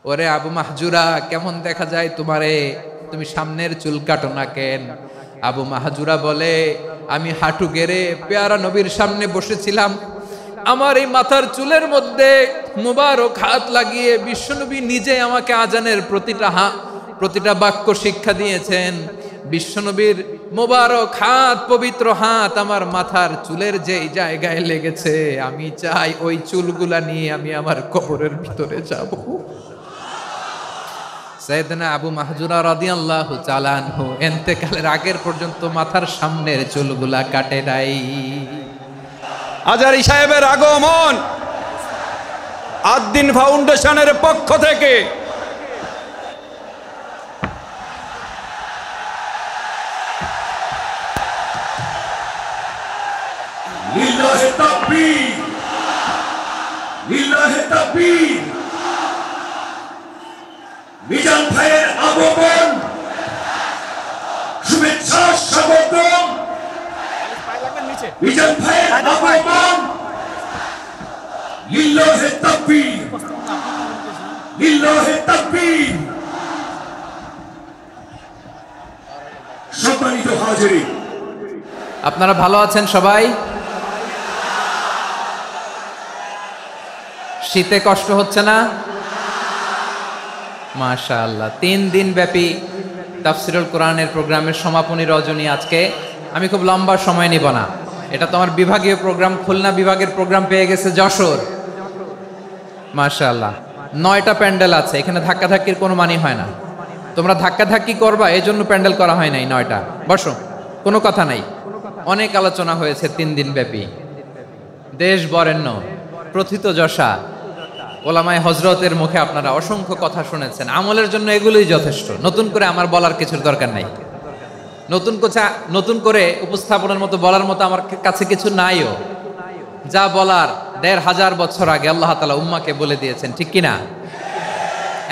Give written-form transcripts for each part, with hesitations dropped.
ওরে আবু মাহজুরা, কেমন দেখা যায় তোমারে, তুমি সামনের চুল কাটো না কেন? আবু মাহজুরা বলে, আমি হাঁটু গেড়ে পেয়ারা নবীর সামনে বসেছিলাম, আমার এই মাথার চুলের মধ্যে মুবারক হাত লাগিয়ে বিশ্বনবী নিজে আমাকে আজানের প্রতিটা বাক্য শিক্ষা দিয়েছেন। বিশ্বনবীর মোবারক হাত, পবিত্র হাত আমার মাথার চুলের যেই জায়গায় লেগেছে, আমি চাই ওই চুলগুলা নিয়ে আমি আমার কবরের ভিতরে যাব। সাইয়েদনা আবু মাহজুরা রাদিয়াল্লাহু তাআলা আনহু ইন্তেকালের আগের পর্যন্ত মাথার সামনের চুলগুলা কাটে নাই। আজারি সাহেবের আগমন আদ-দ্বীন ফাউন্ডেশনের পক্ষ থেকে লিল্লাহি তাকবীর, লিল্লাহি তাকবীর। মিজান ভাইয়ের আগমন, শুভেচ্ছা স্বাগতম। মিজান ভাইয়ের আগমন, লিল্লাহি তাকবীর, লিল্লাহি তাকবীর। সম্মানিত হাজিরিন, আপনারা ভালো আছেন সবাই? শীতে কষ্ট হচ্ছে না? মাশাআল্লাহ। 3 দিন ব্যাপী তাফসীরুল কোরআনের প্রোগ্রামের সমাপনী রজনী আজকে। আমি খুব লম্বা সময় নিব না, এটা তো আমার বিভাগীয় প্রোগ্রাম, খুলনা বিভাগের প্রোগ্রাম পেয়ে গেছে যশোর। মাশাআল্লাহ, 9টা প্যান্ডেল আছে, এখানে ধাক্কাধাক্কির কোনো মানি হয় না। তোমরা ধাক্কাধাক্কি করবা, এই জন্য প্যান্ডেল করা হয় নাই 9টা। বসো, কোনো কথা নাই। অনেক আলোচনা হয়েছে 3 দিন ব্যাপী। দেশ বরেণ্য প্রথিতযশা ওলামায়ে হযরতের মুখে আপনারা অসংখ্য কথা শুনেছেন। আমলের জন্য এগুলোই যথেষ্ট, নতুন করে আমার বলার কিছুর দরকার নাই। নতুন করে উপস্থাপনের মতো বলার মতো আমার কাছে কিছু নাইও। যা বলার 1500 বছর আগে আল্লাহ তাআলা উম্মাকে বলে দিয়েছেন, ঠিক কিনা?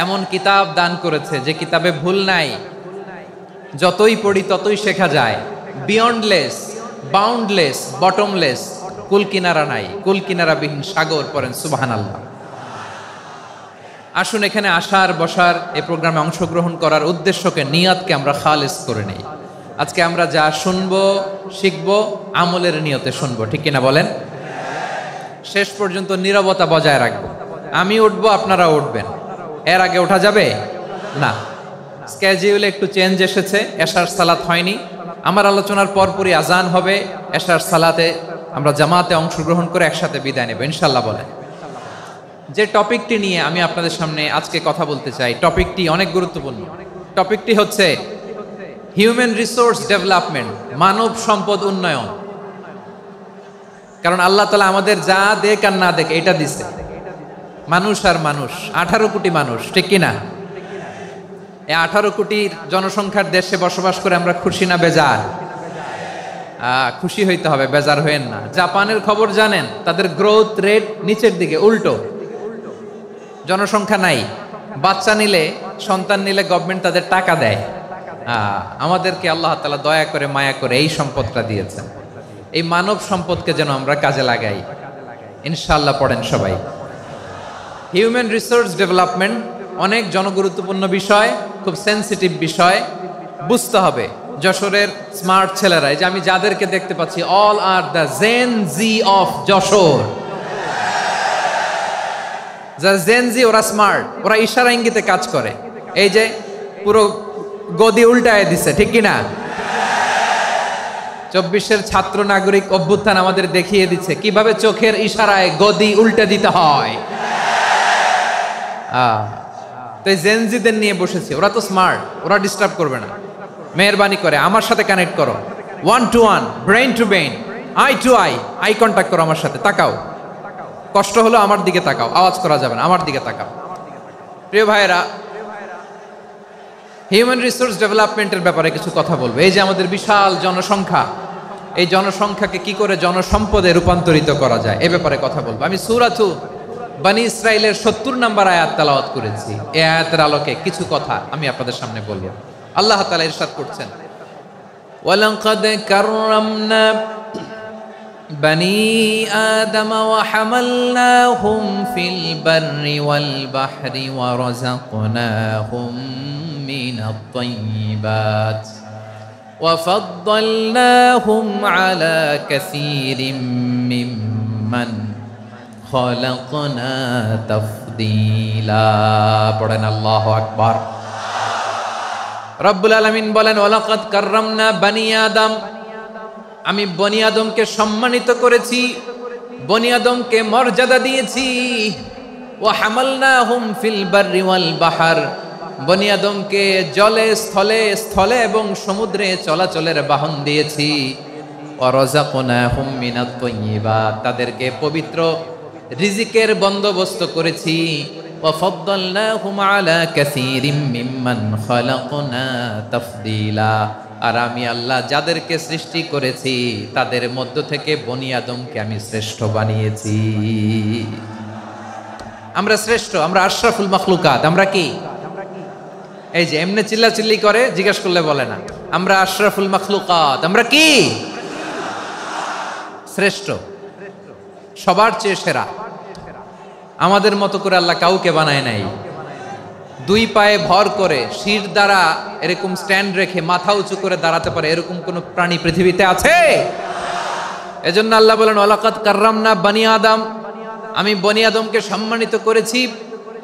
এমন কিতাব দান করেছে যে কিতাবে ভুল নাই, যতই পড়ি ততই শেখা যায়। বিয়ন্ডলেস, বাউন্ডলেস, বটমলেস, কুল কিনারা নাই, কুল কিনারাবিহীন সাগর, পড়েন সুবহানাল্লাহ। আসুন এখানে আসার, বসার, এই প্রোগ্রামে অংশগ্রহণ করার উদ্দেশ্যকে, নিয়তকে আমরা খালিস করে নেই। আজকে আমরা যা শুনবো, শিখবো, আমলের নিয়তে শুনবো, ঠিক কিনা বলেন? শেষ পর্যন্ত নীরবতা বজায় রাখবো। আমি উঠবো, আপনারা উঠবেন। এর আগে ওঠা যাবে না। স্কেডিউলে একটু চেঞ্জ এসেছে, এশার সালাত হয়নি। আমার আলোচনার পরপরই আজান হবে, এশার সালাতে আমরা জামাতে অংশগ্রহণ করে একসাথে বিদায় নেব ইনশাআল্লাহ। বলেন, যে টপিকটি নিয়ে আমি আপনাদের সামনে আজকে কথা বলতে চাই, টপিকটি অনেক গুরুত্বপূর্ণ। টপিকটি হচ্ছে হিউম্যান রিসোর্স ডেভেলপমেন্ট, মানব সম্পদ উন্নয়ন। কারণ আল্লাহ তাআলা আমাদের যা দেখ আর না দেখ এটা দিছে। মানুষ আর মানুষ, 18 কোটি মানুষ, ঠিক কিনা? এই 18 কোটির জনসংখ্যার দেশে বসবাস করে আমরা খুশি না বেজার? খুশি হইতে হবে, বেজার হইেন না। জাপানের খবর জানেন? তাদের গ্রোথ রেট নিচের দিকে, উল্টো। জনসংখ্যা নাই, বাচ্চা নিলে, সন্তান নিলে গভর্নমেন্ট তাদের টাকা দেয়। আমাদেরকে আল্লাহ তাআলা দয়া করে, মায়া করে এই সম্পদটা দিয়েছেন। এই মানব সম্পদকে যেন আমরা কাজে লাগাই ইনশাআল্লাহ। পড়েন সবাই। হিউম্যান রিসোর্স ডেভেলপমেন্ট অনেক জনগুরুত্বপূর্ণ বিষয়, খুব সেন্সিটিভ বিষয়, বুঝতে হবে। যশোরের স্মার্ট ছেলেরা, এই যে আমি যাদেরকে দেখতে পাচ্ছি, all are the Gen Z of Jessore. যারা জেন জি, ওরা স্মার্ট, ওরা ইশারা ইঙ্গিতে কাজ করে। এই যে পুরো গদি উল্টায় দিছে, ঠিক কিনা? 24-এর ছাত্র নাগরিক অভ্যুত্থান আমাদের দেখিয়ে দিচ্ছে কিভাবে চোখের ইশারায় গদি উল্টে দিতে হয়। তো এই জেনজিদের নিয়ে বসেছি, ওরা তো স্মার্ট, ওরা ডিস্টার্ব করবে না। মেহরবানি করে আমার সাথে কানেক্ট করো, 1 to 1, brain to brain, eye to eye, eye contact করো আমার সাথে। তাকাও, কষ্ট হলো আমার দিকে তাকাও, আওয়াজ করা যাবে না, আমার দিকে তাকাও। প্রিয় ভাইয়েরা, হিউম্যান রিসোর্স ডেভেলপমেন্টের ব্যাপারে কিছু কথা বলবো। এই যে আমাদের বিশাল জনসংখ্যা, এই জনসংখ্যাকে কি করে জনসম্পদে রূপান্তরিত করা যায়, এ ব্যাপারে কথা বলবো। আমি সূরাতু বনী ইসরাইলের 70 নম্বর আয়াত তেলাওয়াত করেছি। এই আয়াতের আলোকে কিছু কথা আমি আপনাদের সামনে বলবো। আল্লাহ তাআলা ইরশাদ করছেন, ওয়ালাকাদ কাররামনা بني آدم وحملناهم في البر والبحر ورزقناهم من الطيبات وفضلناهم على كثير ممن خلقنا تفضيلا পড়েন আল্লাহু আকবার। রব্বুল আলামিন বলেন ওয়ালাকাদ কাররামনা বানি আদম, আমি বনি আদমকে সম্মানিত করেছি, বনি আদমকে মর্যাদা দিয়েছি। ওয়া হামালনাহুম ফিল বাররি ওয়াল বাহর, বনি আদমকে জলে স্থলে স্থলে এবং সমুদ্রে চলাচলের বাহন দিয়েছি। ওয়া রাযাকনাহুম মিনাত তাইয়্যিবাত, তাদেরকে পবিত্র রিজিকের বন্দোবস্ত করেছি। ওয়া ফাদ্দালনাহুম আলা কাসীরিম মিম্মান খালাকনা তাফদীলা, আর আমি আল্লাহ যাদেরকে সৃষ্টি করেছি তাদের মধ্য থেকে বনি আদমকে আমি শ্রেষ্ঠ বানিয়েছি। আমরা শ্রেষ্ঠ, আমরা আশরাফুল মাখলুকাত। আমরা কি এই যে এমনি চিল্লাচিল্লি করে জিজ্ঞাসা করলে বলে না, আমরা আশরাফুল মাখলুকাত। আমরা কি শ্রেষ্ঠ, সবার চেয়ে সেরা। আমাদের মতো করে আল্লাহ কাউকে বানায় নাই। দুই পায়ে ভর করে শির দ্বারা এরকম স্ট্যান্ড রেখে মাথা উঁচু করে দাঁড়াতে পারে এরকম কোন প্রাণী পৃথিবীতে আছে? এজন্য আল্লাহ বলেন ওয়ালাকাদ কাররামনা বানি আদম, আমি বনি আদমকে সম্মানিত করেছি,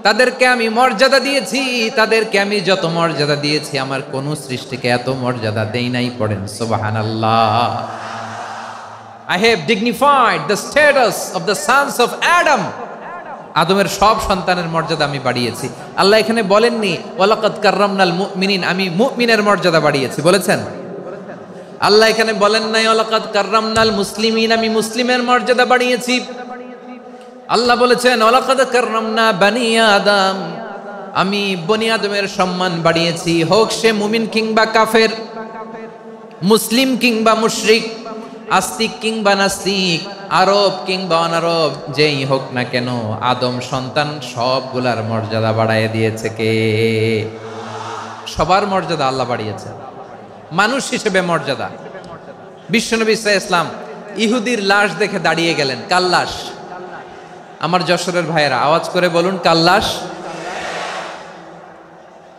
তাদেরকে আমি মর্যাদা দিয়েছি। তাদেরকে আমি যত মর্যাদা দিয়েছি আমার কোন সৃষ্টিকে এত মর্যাদা দেই নাই। পড়েন সুবহানাল্লাহ। I have dignified the status of the sons of Adam, আদমের সব সন্তানের মর্যাদা আমি বাড়িয়েছি। আল্লাহ এখানে বলেননি ওয়ালাকাদ কাররামনাল মুমিনিন, আমি মুমিনের মর্যাদা বাড়িয়েছি, বলেছেন? আল্লাহ এখানে বলেন নাই ওয়ালাকাদ কাররামনাল মুসলিমিন, আমি মুসলিমের মর্যাদা বাড়িয়েছি। আল্লাহ বলেছেন ওয়ালাকাদ কাররামনা বানি আদম, আমি বনি আদমের সম্মান বাড়িয়েছি। হোক সে মুমিন কিংবা কাফের, মুসলিম কিংবা মুশরিক, আস্তিক কিংবা নাস্তিক, আরব কিংবা অনারব, যেই হোক না কেন আদম সন্তান সবগুলার মর্যাদা বাড়ায় দিয়েছে কে? সবার মর্যাদা আল্লাহ বাড়িয়েছে। মানুষ হিসেবে মর্যাদা। বিশ্বনবী সাল্লাল্লাহু আলাইহি ওয়াসাল্লাম ইহুদির লাশ দেখে দাঁড়িয়ে গেলেন। কার লাশ? আমার যশোরের ভাইয়েরা আওয়াজ করে বলুন, কার লাশ?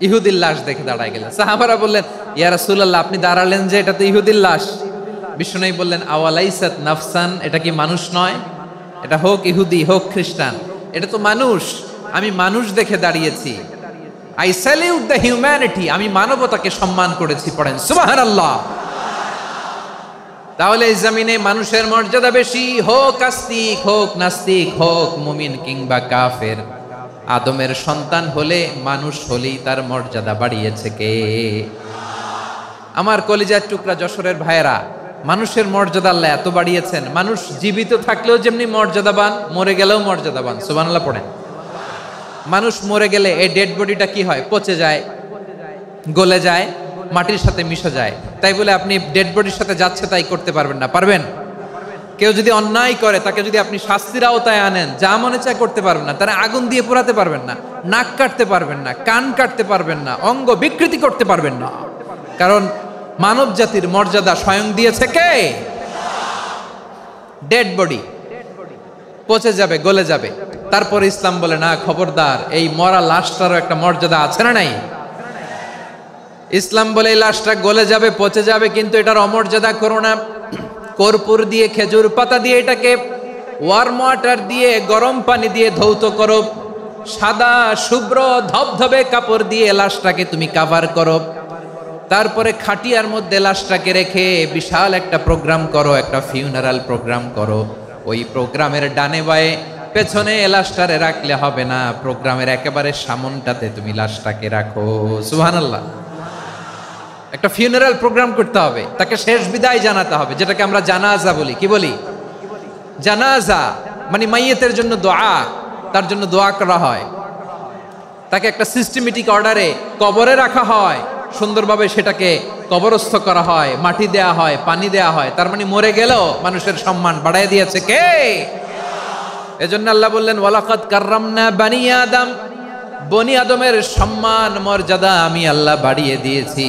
ইহুদির লাশ দেখে দাঁড়ায় গেলেন। সাহাবারা বললেন ইয়া রাসূলুল্লাহ, আপনি দাঁড়ালেন যে, এটা তো ইহুদির লাশ। বিষ্ণু বললেন আওয়ালাইসাত নাফসান, এটা কি মানুষ নয়? এটা হোক ইহুদি হোক খ্রিস্টান, এটা তো মানুষ। আমি মানুষ দেখে দাঁড়িয়েছি। আই স্যালিউট দ্য হিউম্যানিটি, আমি মানবতাকে সম্মান করেছি। পড়েন সুবহানাল্লাহ। তাহলে এই জমিনে মানুষের মর্যাদা বেশি, হোক আস্তিক হোক নাস্তিক, হোক মুমিন কিংবা কাফের। আদমের সন্তান হলে, মানুষ হলেই তার মর্যাদা বাড়িয়েছে কে? আমার কলিজার টুকরা যশোরের ভাইয়েরা, মানুষের মর্যাদা আল্লাহ এত বাড়িয়েছেন। মানুষ জীবিত থাকলেও যেমনি মর্যাদাবান, মরে গেলেও মর্যাদাবান। সুবহানাল্লাহ পড়েন। মানুষ মরে গেলে এই ডেড বডিটা কি হয়? পচে যায়, গলে যায়, মাটির সাথে মিশে যায়। তাই বলে আপনি ডেড বডির সাথে যাচ্ছে তাই করতে পারবেন না। পারবেন? কেউ যদি অন্যায় করে তাকে যদি আপনি শাস্তির আওতায় আনেন, যা মনে চায় করতে পারবেন না। তারা আগুন দিয়ে পোড়াতে পারবেন না, নাক কাটতে পারবেন না, কান কাটতে পারবেন না, অঙ্গ বিকৃতি করতে পারবেন না। কারণ মানব জাতির মর্যাদা স্বয়ং দিয়েছে কে? ডেড বডি পচে যাবে, গলে যাবে। তারপর ইসলাম বলে না, খবরদার, এই মরা লাশটারও একটা মর্যাদা আছে না নাই? ইসলাম বলে এই লাশটা গলে যাবে, পচে যাবে, কিন্তু এটার অমর্যাদা করো না। কর্পূর দিয়ে, খেজুর পাতা দিয়ে এটাকে ওয়ার্ম ওয়াটার দিয়ে, গরম পানি দিয়ে ধৌত করো। সাদা শুভ্র ধবধবে কাপড় দিয়ে লাশটাকে তুমি কাভার করো। তারপরে খাটিয়ার মধ্যে লাশটাকে রেখে বিশাল একটা প্রোগ্রাম করো, একটা ফিউনারাল প্রোগ্রাম করো। ওই প্রোগ্রামের ডানে বায়ে পেছনে লাশটারে রাখলে হবে না, প্রোগ্রামের একেবারে সামনটাতে তুমি লাশটাকে রাখো। সুবহানাল্লাহ। একটা ফিউনারাল প্রোগ্রাম করতে হবে, তাকে শেষ বিদায় জানাতে হবে, যেটাকে আমরা জানাজা বলি। কি বলি? জানাজা মানে মাইয়েতের জন্য দোয়া, তার জন্য দোয়া করা হয়। তাকে একটা সিস্টেমেটিক অর্ডারে কবরে রাখা হয়, সুন্দরভাবে সেটাকে কবরস্থ করা হয়, মাটি দেয়া হয়, পানি দেয়া হয়। তার মানে মরে গেলেও মানুষের সম্মান বাড়ায় দিয়েছে কে? এজন্য আল্লাহ বললেন ওয়ালাকাদ কাররামনা বানি আদম, বনি আদমের সম্মান মর্যাদা আমি আল্লাহ বাড়িয়ে দিয়েছি।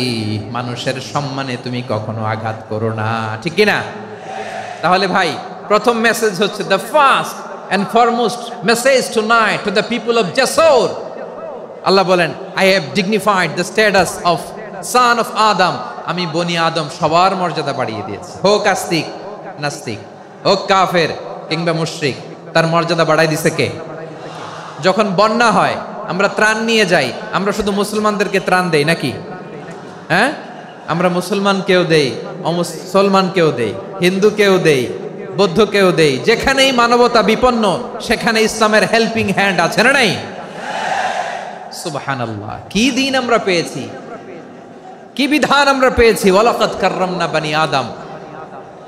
মানুষের সম্মানে তুমি কখনো আঘাত করো না, ঠিক কিনা? তাহলে ভাই, প্রথম মেসেজ হচ্ছে the first and foremost message tonight to the people of Jasor. আল্লাহ বলেন, I have dignified the status of son of Adam. আমি বনি আদম সবার মর্যাদা বাড়িয়ে দিয়েছি। হোক আস্তিক নাস্তিক, হোক কাফের কিংবা মুশরিক, তার মর্যাদা বাড়াই দিছে কে? যখন বন্যা হয় আমরা ত্রাণ নিয়ে যাই, আমরা শুধু মুসলমানদেরকে ত্রাণ দেই নাকি? হ্যাঁ, আমরা মুসলমানকেও দেই, অমুসলমানকেও দেই, হিন্দুকেও দেই, বৌদ্ধকেও দেই। যেখানেই মানবতা বিপন্ন সেখানে ইসলামের হেল্পিং হ্যান্ড আছে না নাই? সুবহানাল্লাহ, কি দিন আমরা পেয়েছি, কি বিধান আমরা পেয়েছি। ওয়ালাকাদ কাররামনা বনি আদম,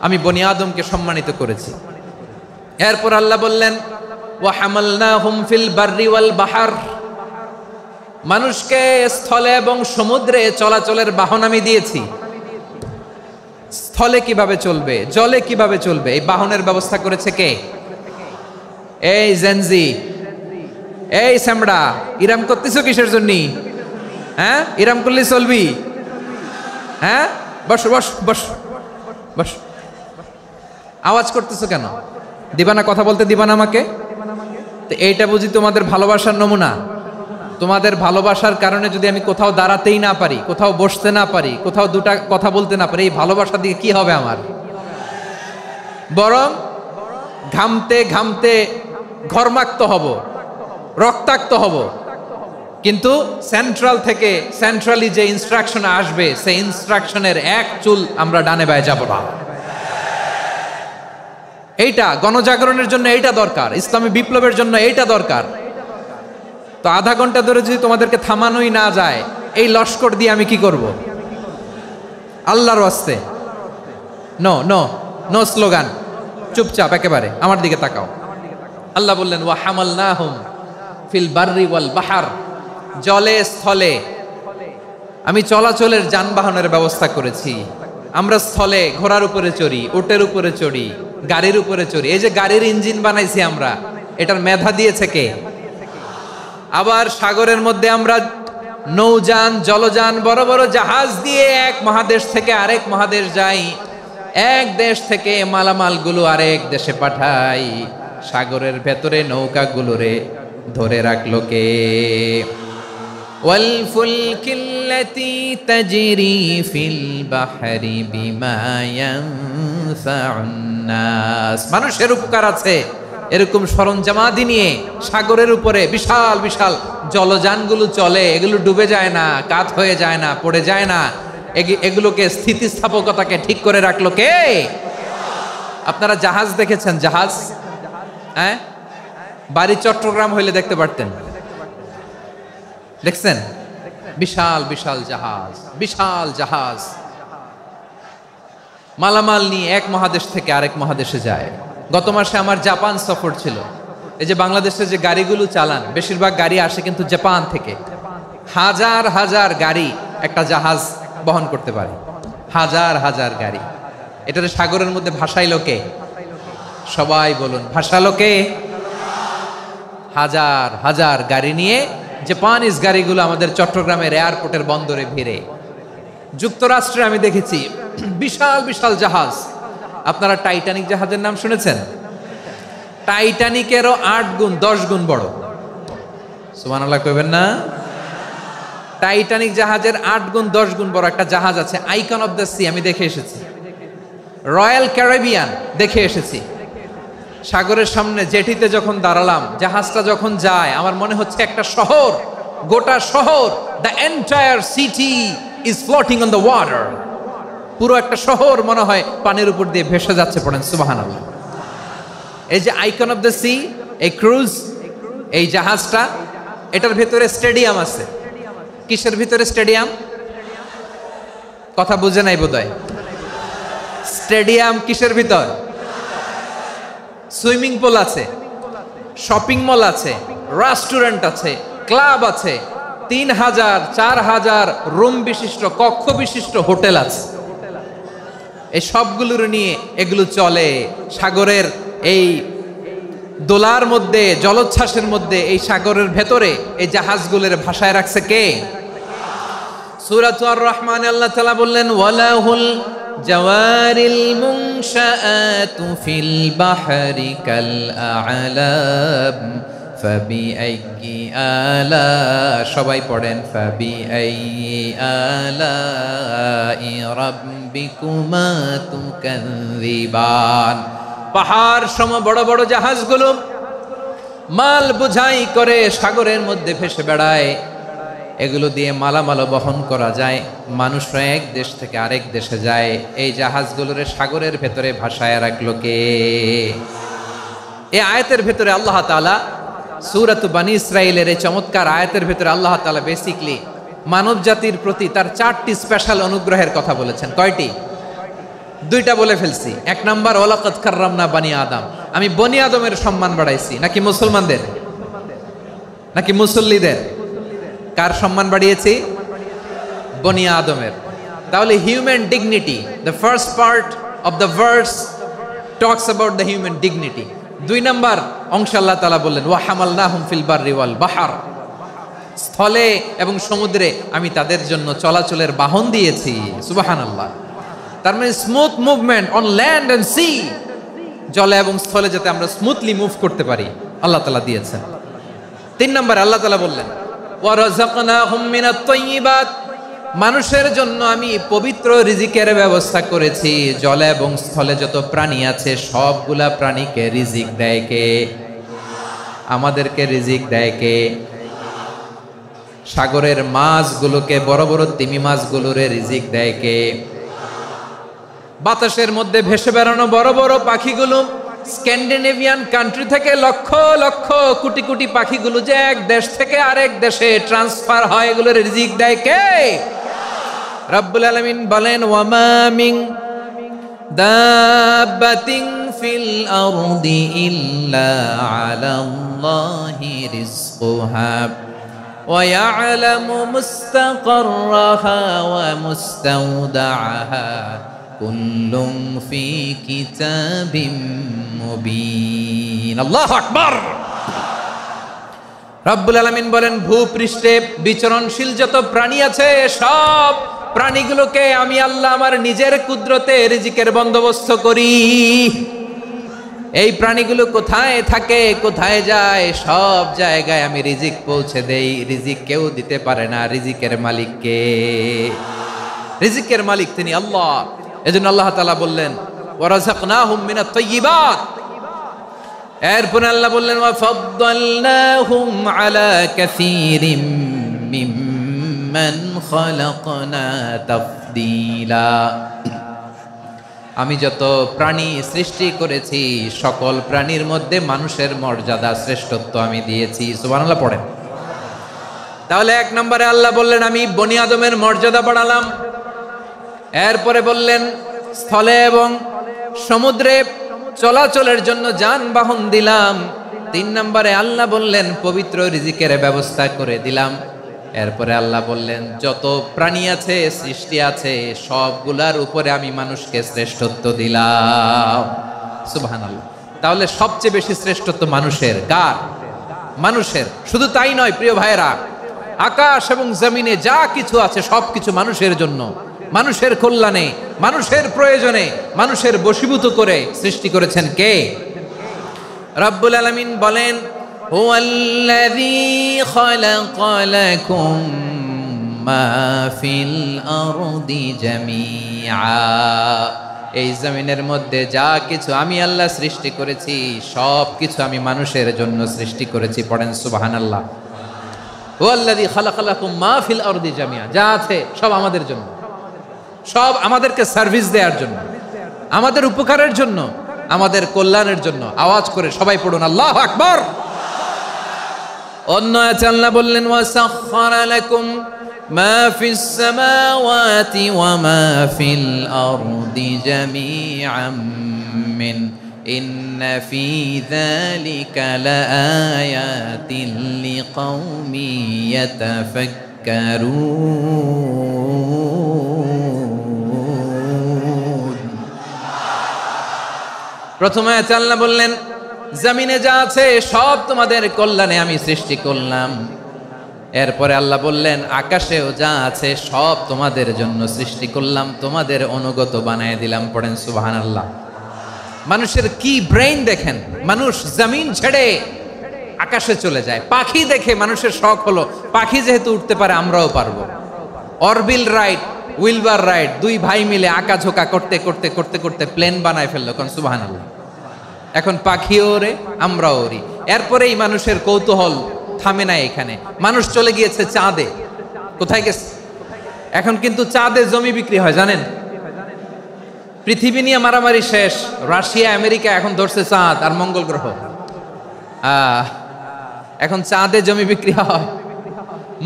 আমি বনি আদমকে সম্মানিত করেছি। এরপর আল্লাহ বললেন, ওয়া হামালনাহুম ফিল বাররি ওয়াল বাহর, মানুষকে স্থলে এবং সমুদ্রে চলাচলের বাহন আমি দিয়েছি। স্থলে কিভাবে চলবে, জলে কিভাবে চলবে, এই বাহনের ব্যবস্থা করেছে কে? এই জেনজি, এই স্যামড়া, ইরাম করতেছো কিসের জন্য? হ্যাঁ, ইরাম করলে চলবি? হ্যাঁ, বস বস বস বস, আওয়াজ করতেছো কেন? দিবা না, কথা বলতে দিবা না আমাকে? তো এইটা বুঝি তোমাদের ভালোবাসার নমুনা? তোমাদের ভালোবাসার কারণে যদি আমি কোথাও দাঁড়াতেই না পারি, কোথাও বসতে না পারি, কোথাও দুটা কথা বলতে না পারি, এই ভালোবাসা দিয়ে কি হবে আমার? বরং ঘামতে ঘামতে ঘর্মাক্ত হব, রক্তাক্ত হব। কিন্তু সেন্ট্রাল থেকে, সেন্ট্রালি যে ইনস্ট্রাকশন আসবে, সেই ইনস্ট্রাকশনের এক চুল আমরা ডানে বায়ে যাব না। এইটা গণজাগরণের জন্য এইটা দরকার, ইসলামী বিপ্লবের জন্য এইটা দরকার। তো আধা ঘন্টা ধরে যদি তোমাদেরকে থামানোই না যায়, এই লস্কর দিয়ে আমি কি করব? আল্লাহর ওয়াস্তে নো নো নো স্লোগান, চুপচাপ একেবারে আমার দিকে তাকাও। আল্লাহ বললেন, ওয়া হামালনাহুম ফিল বাররি ওয়াল বাহর, জলে স্থলে আমি চলাচলের যানবাহনের ব্যবস্থা করেছি। আমরা স্থলে ঘোড়ার উপরে চড়ি, উটের উপরে চড়ি, গাড়ির উপরে চড়ি। এই যে গাড়ির ইঞ্জিন বানাইছি আমরা, এটার মেধা দিয়েছে কে? আবার সাগরের মধ্যে আমরা নৌযান, জলযান, বড় বড় জাহাজ দিয়ে এক মহাদেশ থেকে আরেক মহাদেশ যাই, এক দেশ থেকে মালামালগুলো আরেক দেশে পাঠাই। সাগরের ভেতরে নৌকাগুলোরে ধরে রাখলো কে? ওয়াল ফুলকিল্লাতী তাজরি ফিল বাহরি বিমা ইয়ানফাউন নাস, মানুষের উপকার আছে এরকম সরঞ্জামাদি নিয়ে সাগরের উপরে বিশাল বিশাল জলযানগুলো চলে। এগুলো ডুবে যায় না, কাত হয়ে যায় না, পড়ে যায় না। এগুলোকে স্থিতিস্থাপকতাকে ঠিক করে রাখলো কে? আপনারা জাহাজ দেখেছেন? জাহাজ, হ্যাঁ, বাড়ি চট্টগ্রাম হইলে দেখতে পারতেন। দেখছেন? বিশাল বিশাল জাহাজ, বিশাল জাহাজ মালামাল নিয়ে এক মহাদেশ থেকে আরেক মহাদেশে যায়। গত মাসে আমার জাপান সফর ছিল। এই যে বাংলাদেশে যে গাড়িগুলো চালান, বেশিরভাগ গাড়ি আসে কিন্তু জাপান থেকে। হাজার হাজার গাড়ি একটা জাহাজ বহন করতে পারে, হাজার হাজার গাড়ি। এটাতে সাগরের মধ্যে ভাসাইলো কে? সবাই বলুন, ভাসালো কে? হাজার হাজার গাড়ি নিয়ে জাপানিজ গাড়িগুলো আমাদের চট্টগ্রামের এয়ারপোর্টের বন্দরে ভিড়ে। যুক্তরাষ্ট্রে আমি দেখেছি বিশাল বিশাল জাহাজ। আপনারা টাইটানিক জাহাজের নাম শুনেছেন? টাইটানিকেরও 8 গুণ 10 গুণ বড়। সুবহানাল্লাহ কইবেন না? টাইটানিক জাহাজের 8 গুণ 10 গুণ বড় একটা জাহাজ আছে, আইকন অফ দ্য সি, আমি দেখে এসেছি। রয়্যাল ক্যারিবিয়ান দেখে এসেছি। সাগরের সামনে জেটিতে যখন দাঁড়ালাম, জাহাজটা যখন যায়, আমার মনে হচ্ছে একটা শহর, গোটা শহর, the entire city is floating on the water. পুরো একটা শহর মনে হয় পানির উপর দিয়ে ভেসে যাচ্ছে। পড়েন সুবহানাল্লাহ। এই যে আইকন অফ দ্য সি, এই ক্রুজ, এই জাহাজটা, এটার ভিতরে স্টেডিয়াম আছে। কিসের ভিতরে স্টেডিয়াম? কথা বুঝে নাই বোধহয়। স্টেডিয়াম কিসের ভিতর? সুইমিং পুল আছে, শপিং মল আছে, রেস্টুরেন্ট আছে, ক্লাব আছে, 3000 4000 রুম বিশিষ্ট, কক্ষ বিশিষ্ট হোটেল আছে। এই সবগুলোর নিয়ে এগুলো চলে সাগরের এই দোলার মধ্যে, জলোচ্ছ্বাসের মধ্যে। এই সাগরের ভেতরে এই জাহাজগুলোর ভাষায় রাখছে কে? সূরা আর রহমানে আল্লাহ তাআলা বললেন, ওয়ালাহুল জাওয়ারিল মুনশাআতু ফিল বাহরি কাল আ'লাম ফাবিআইয়ি আলা, সবাই পড়েন ফাবিআইয়ি আলাই রাব্বিকুমা তুকাযযিবান। পাহাড় সম বড় বড় জাহাজগুলো মাল বোঝাই করে সাগরের মধ্যে ভেসে বেড়ায়, এগুলো দিয়ে মালামাল বহন করা যায়। মানুষরা এক দেশ থেকে আরেক দেশে যায়, এই জাহাজগুলোরে সাগরের ভেতরে ভাসায় রাখলো কে? এই আয়াতের ভেতরে আল্লাহ তাআলা সূরাত বানী ইসরাঈলের এই চমৎকার আয়াতের ভেতরে আল্লাহ তাআলা বেসিকলি মানব জাতির প্রতি তার 4টি স্পেশাল অনুগ্রহের কথা বলেছেন। কয়টি? 2টা বলে ফেলছি। 1 নাম্বার ওয়ালাকাদ কাররামনা বানি আদম, আমি বনি আদমের সম্মান বাড়াইছি। নাকি মুসলমানদের? নাকি মুসল্লিদের? কার সম্মান বাড়িয়েছি? বনি আদমের। তাহলে human dignity, the first part of the verse talks about the human dignity. 2 number অংশ আল্লাহ তাআলা বললেন ওয়া হামালনাহুম ফিল বাররি ওয়াল বাহর, স্থলে এবং সমুদ্রে আমি তাদের জন্য চলাচলের বাহন দিয়েছি। সুবহানাল্লাহ। তার মানে smooth movement on land and sea, জলে এবং স্থলে যাতে আমরা স্মুথলি মুভ করতে পারি আল্লাহ তাআলা দিয়েছেন। 3 নাম্বার আল্লাহ তাআলা বললেন ওয়া রাযাকনাহুম মিনাত তাইয়্যিবাত, মানুষের জন্য আমি পবিত্র রিজিকের ব্যবস্থা করেছি। জলে এবং স্থলে যত প্রাণী আছে সবগুলা প্রাণীকে রিজিক দেয় কে? আমাদেরকে রিজিক দেয় কে? সাগরের মাছগুলোকে, বড় বড় তিমি মাছগুলোরে রিজিক দেয় কে? বাতাসের মধ্যে ভেসে বেড়ানো বড় বড় পাখিগুলো, স্ক্যান্ডিনেভিয়ান কান্ট্রি থেকে লক্ষ লক্ষ কোটি কোটি পাখিগুলো যে এক দেশ থেকে আরেক দেশে ট্রান্সফার হয়, এগুলোর রিজিক দেয় কে? রব্বুল আলামিন বলেন ওয়ামা মিন দাব্বাতিন ফিল আরদি ইল্লা আলাল্লাহি রিজকুহা ওয়া ইয়ালামু মুস্তাকাররাহা ওয়া মুস্তাওদাআহা কুল্লুম ফি কিতাবিম মুবিন। আল্লাহু আকবার। রব্বুল আলামিন বলেন ভূপৃষ্ঠে বিচরণশীল যত প্রাণী আছে সব প্রাণীগুলোকে আমি আল্লাহ আমার নিজের কুদরতে রিজিকের বন্দোবস্ত করি। এই প্রাণীগুলো কোথায় থাকে, কোথায় যায়, সব জায়গায় আমি রিজিক পৌঁছে দেই। রিজিক কেউ দিতে পারে না, রিজিকের মালিক কে? রিজিকের মালিক তিনি আল্লাহ। এজন্য আল্লাহ তাআলা বললেন ওয়া রাযাকনাহুম মিনাত তাইয়্যিবাত। এরপর আল্লাহ বললেন ওয়া ফাদ্দালনাহুম আলা কাসীরিম মিম্মান খালাকনা তাফদীলা। আমি যত প্রাণী সৃষ্টি করেছি সকল প্রাণীর মধ্যে মানুষের মর্যাদা শ্রেষ্ঠত্ব আমি দিয়েছি। সুবহানাল্লাহ পড়েন। তাহলে 1 নম্বরে আল্লাহ বললেন আমি বনি আদমের মর্যাদা বাড়ালাম। এরপরে বললেন স্থলে এবং সমুদ্রে চলাচলের জন্য যানবাহন দিলাম। 3 নম্বরে আল্লাহ বললেন পবিত্র রিজিকের ব্যবস্থা করে দিলাম। এরপরে আল্লাহ বললেন যত প্রাণী আছে, সৃষ্টি আছে, সবগুলার উপরে আমি মানুষকে শ্রেষ্ঠত্ব দিলাম। সুবহানাল্লাহ। তাহলে সবচেয়ে বেশি শ্রেষ্ঠত্ব মানুষের। কার? মানুষের। শুধু তাই নয় প্রিয় ভাইরা, আকাশ এবং জমিনে যা কিছু আছে সবকিছু মানুষের জন্য, মানুষের কল্যাণে, মানুষের প্রয়োজনে, মানুষের বশীভূত করে সৃষ্টি করেছেন কে? রব্বুল আলামিন বলেন হুয়াল্লাযী খালাকা লাকুম মা ফিল আরদি জামিআ। এই জমিনের মধ্যে যা কিছু আমি আল্লাহ সৃষ্টি করেছি সব কিছু আমি মানুষের জন্য সৃষ্টি করেছি। পড়েন সুবহানাল্লাহ। হুয়াল্লাযী খালাকা লাকুম মা ফিল আরদি জামিআ, যা আছে সব আমাদের জন্য, সব আমাদেরকে সার্ভিস দেওয়ার জন্য, আমাদের উপকারের জন্য, আমাদের কল্যাণের জন্য। আওয়াজ করে সবাই পড়ুন আল্লাহু আকবার। অন্য আয়াতে আল্লাহ বললেন ওয়াসাখখারা লাকুম মা ফিস সামাওয়াতি ওয়া মা ফিল আরদি জামিআম মিন ইন্না ফি যালিকা লাআয়াতিন লিকাউমি ইয়াতাফাক্কারুন। প্রথমে আয়াতে আল্লাহ বললেন জমিনে যা আছে সব তোমাদের কল্যাণে আমি সৃষ্টি করলাম। এরপরে আল্লাহ বললেন, আকাশেও যা আছে সব তোমাদের জন্য সৃষ্টি করলাম, তোমাদের অনুগত বানায় দিলাম। পড়েন সুবহানাল্লাহ। মানুষের কি ব্রেইন দেখেন, মানুষ জমিন ছেড়ে আকাশে চলে যায়। পাখি দেখে মানুষের শখ হলো, পাখি যেহেতু উঠতে পারে আমরাও পারবো। অরবিল রাইট, উইলবার রাইট, দুই ভাই মিলে আঁকাঝোঁকা করতে করতে করতে করতে প্লেন বানায় ফেললো। কোন সুবহানাল্লাহ। এখন পাখিও ওরে, আমরাও ওরি। এরপরেই মানুষের কৌতূহল থামে না এখানে, মানুষ চলে গিয়েছে চাঁদে। কোথায় গেছে? এখন কিন্তু চাঁদে জমি বিক্রি হয় জানেন। পৃথিবী নিয়ে মারামারি শেষ, রাশিয়া আমেরিকা এখন ধরছে চাঁদ আর মঙ্গল গ্রহ। এখন চাঁদে জমি বিক্রি হয়,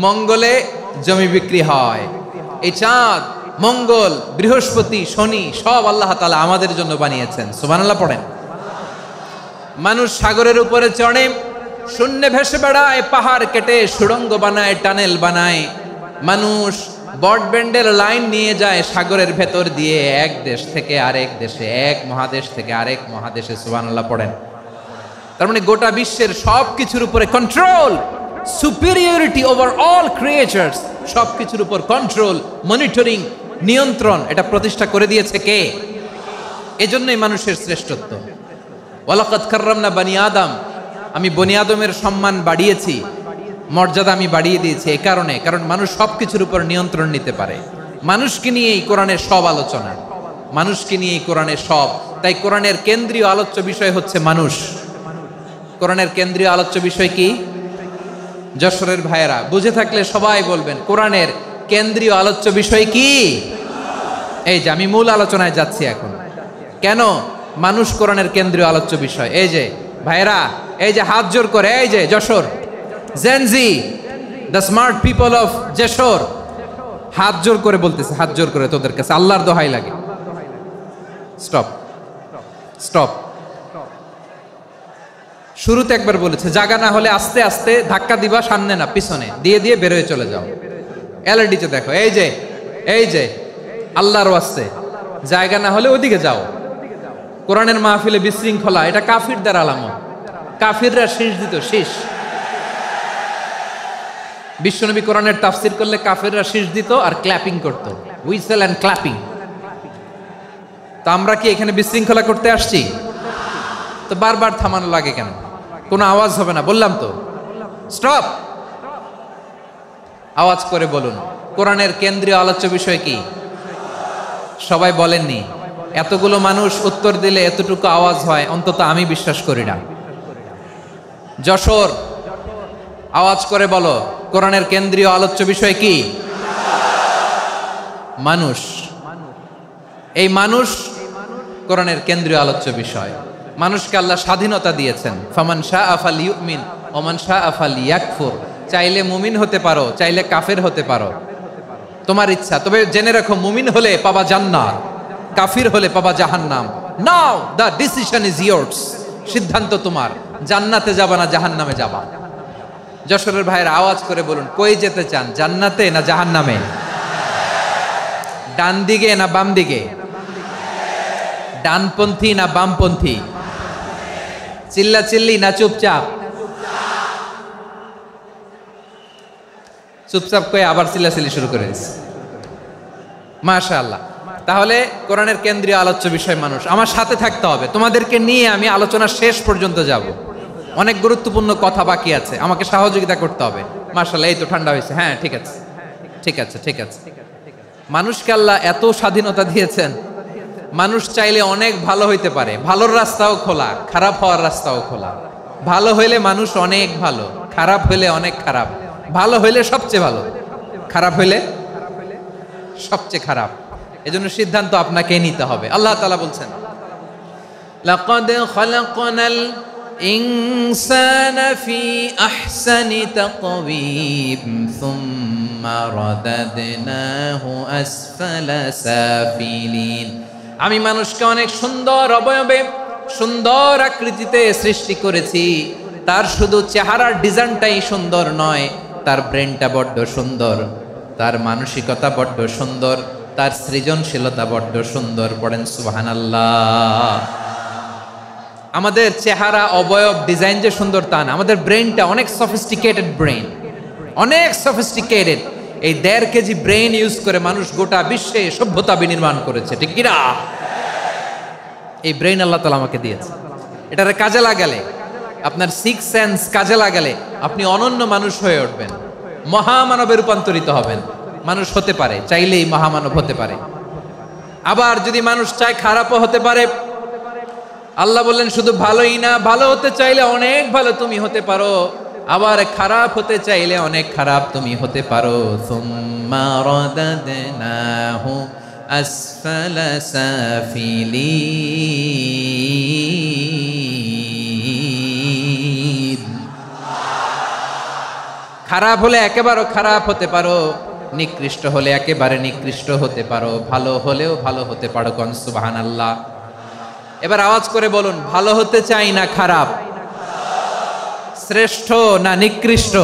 মঙ্গলে জমি বিক্রি হয়। এই চাঁদ, মঙ্গল, বৃহস্পতি, শনি সব আল্লাহ তাআলা আমাদের জন্য বানিয়েছেন। সুবহানাল্লাহ পড়েন। মানুষ সাগরের উপরে চড়ে, শূন্যে ভেসে বেড়ায়, পাহাড় কেটে সুড়ঙ্গ বানায়, টানেল বানায়। মানুষ ব্রডব্যান্ডের লাইন নিয়ে যায় সাগরের ভেতর দিয়ে, এক দেশ থেকে আরেক দেশে, এক মহাদেশ থেকে আরেক মহাদেশে। সুবহানাল্লাহ পড়েন। তার মানে গোটা বিশ্বের সব কিছুর উপরে control, superiority over all creatures, সব কিছুর উপর কন্ট্রোল, মনিটরিং, নিয়ন্ত্রণ, এটা প্রতিষ্ঠা করে দিয়েছে কে? এজন্যই মানুষের শ্রেষ্ঠত্ব। ওয়ালাকাদ কাররামনা বানি আদম, আমি বনি আদমের সম্মান বাড়িয়েছি, মর্যাদা আমি বাড়িয়ে দিয়েছি এই কারণে, কারণ মানুষ সব কিছুর উপর নিয়ন্ত্রণ নিতে পারে। মানুষকে নিয়েই কোরআনের সব আলোচনা, মানুষকে নিয়েই কোরআনের সব। তাই কোরআনের কেন্দ্রীয় আলোচ্য বিষয় হচ্ছে মানুষ। কোরআনের কেন্দ্রীয় আলোচ্য বিষয় কি? যশোরের ভাইয়েরা বুঝে থাকলে সবাই বলবেন, কোরআনের কেন্দ্রীয় আলোচ্য বিষয় কি? এই যে আমি মূল আলোচনায় যাচ্ছি এখন। কেন মানুষ কোরআনের কেন্দ্রীয় আলোচ্য বিষয়? এই যে ভাইয়েরা, এই যে হাত জোর করে, এই যে Jessore Gen Z, the smart people of Jessore, হাত জোর করে বলতেছে, হাত জোর করে তোদের কাছে আল্লাহর দোহাই লাগে, স্টপ স্টপ। শুরুতে একবার বলেছে, জায়গা না হলে আস্তে আস্তে ধাক্কা দিবা, সামনে না পিছনে, দিয়ে দিয়ে বেরোয় চলে যাও। এলইডিতে দেখো, এই যে এই যে আল্লাহর ওয়াস্তে জায়গা না হলে ওদিকে যাও। কোরআনের মাহফিলে বিশৃঙ্খলা, এটা কাফিরদের আলামত। কাফিররা শীষ দিত, শীষ। বিশ্বনবী কোরআনের তাফসির করলে কাফিররা শীষ দিত আর ক্ল্যাপিং করত, হুইসেল এন্ড ক্ল্যাপিং। তো আমরা কি এখানে বিশৃঙ্খলা করতে আসছি? তো বারবার থামানো লাগে কেন? কোনো আওয়াজ হবে না, বললাম তো, স্টপ। আওয়াজ করে বলুন, কোরআনের কেন্দ্রীয় আলোচ্য বিষয় কি? সবাই বলেননি। এতগুলো মানুষ উত্তর দিলে এতটুকু আওয়াজ হয়, অন্তত আমি বিশ্বাস করি না। যশোর, আওয়াজ করে বলো, কোরআনের কেন্দ্রীয় আলোচ্য বিষয় কি? মানুষ। এই মানুষ কোরআনের কেন্দ্রীয় আলোচ্য বিষয়। মানুষকে আল্লাহ স্বাধীনতা দিয়েছেন। ফামান শাআ ফালইউমিন ওয়া মান শাআ ফালইয়াকফুর। চাইলে মুমিন হতে পারো, চাইলে কাফের হতে পারো, তোমার ইচ্ছা। তবে জেনে রাখো, মুমিন হলে পাবা জান্নাত, কাফির হলে পাবা জাহান্নাম। নাও দ্য ডিসিশন ইজ ইয়ার্স। সিদ্ধান্ত তোমার, জান্নাতে যাবা না জাহান্নামে যাবা। যশোরের ভাইয়ের আওয়াজ করে বলুন, কই যেতে চান, জান্নাতে না জাহান্নামে? ডান দিকে না বাম দিকে? ডানপন্থী না বামপন্থী? চিল্লা চিল্লি না চুপচাপ? চুপচাপ কয়ে আবার চিল্লাচিল্লি শুরু করে দিচ্ছে। মাশাআল্লাহ। তাহলে কোরআনের কেন্দ্রীয় আলোচ্য বিষয় মানুষ। আমার সাথে থাকতে হবে, তোমাদেরকে নিয়ে আমি আলোচনা শেষ পর্যন্ত যাব। অনেক গুরুত্বপূর্ণ কথা বাকি আছে, আমাকে সহযোগিতা করতে হবে। মাশাআল্লাহ, এই তো ঠান্ডা হয়েছে। হ্যাঁ, ঠিক আছে ঠিক আছে ঠিক আছে। মানুষকে আল্লাহ এত স্বাধীনতা দিয়েছেন, মানুষ চাইলে অনেক ভালো হইতে পারে। ভালোর রাস্তাও খোলা, খারাপ হওয়ার রাস্তাও খোলা। ভালো হইলে মানুষ অনেক ভালো, খারাপ হইলে অনেক খারাপ। ভালো হইলে সবচেয়ে ভালো, খারাপ হইলে সবচেয়ে খারাপ। এজন্য সিদ্ধান্ত আপনাকে নিতে হবে। আল্লাহ তাআলা বলছেন, লাকাদ খালাকনাল ইনসানা ফি আহসানি তাকওয়িম সুম্মা রাদাদনাহু আসফালা সাফিলিন। আমি মানুষকে অনেক সুন্দর অবয়বে, সুন্দর আকৃতিতে সৃষ্টি করেছি। তার শুধু চেহারার ডিজাইনটাই সুন্দর নয়, তার ব্রেনটা বড্ড সুন্দর, তার মানসিকতা বড্ড সুন্দর, তার সৃজনশীলতা বড্ড সুন্দর। পড়েন সুবহানাল্লাহ। আমাদের চেহারা, অবয়ব, ডিজাইন যে সুন্দর তা না, আমাদের ব্রেনটা অনেক সফিস্টিকেটেড ব্রেন। অনেক সফিস্টিকেটেড। এই 1.5 কেজি ব্রেন ইউজ করে মানুষ গোটা বিশ্বে সভ্যতা বিনির্মাণ করেছে, ঠিক কিনা? এই ব্রেন আল্লাহ তাআলা আমাকে দিয়েছে। এটারে কাজে লাগালে, আপনার 6 সেন্স কাজে লাগালে আপনি অনন্য মানুষ হয়ে উঠবেন, মহামানবে রূপান্তরিত হবেন। মানুষ হতে পারে, চাইলেই মহামানব হতে পারে। আবার যদি মানুষ চায় খারাপও হতে পারে। আল্লাহ বললেন শুধু ভালোই না, ভালো হতে চাইলে অনেক ভালো তুমি হতে পারো, আবার খারাপ হতে চাইলে অনেক খারাপ তুমি হতে পারো। সুম্মা রাদাদনাহু আসফালা সাফিলিন। খারাপ হলে একেবারে খারাপ হতে পারো, নিকৃষ্ট হলে একেবারে নিকৃষ্ট হতে পারো, ভালো হলেও ভালো হতে পারো। কোন সুবহানাল্লাহ। এবার আওয়াজ করে বলুন, ভালো হতে চাই না খারাপ? শ্রেষ্ঠ না নিকৃষ্ট?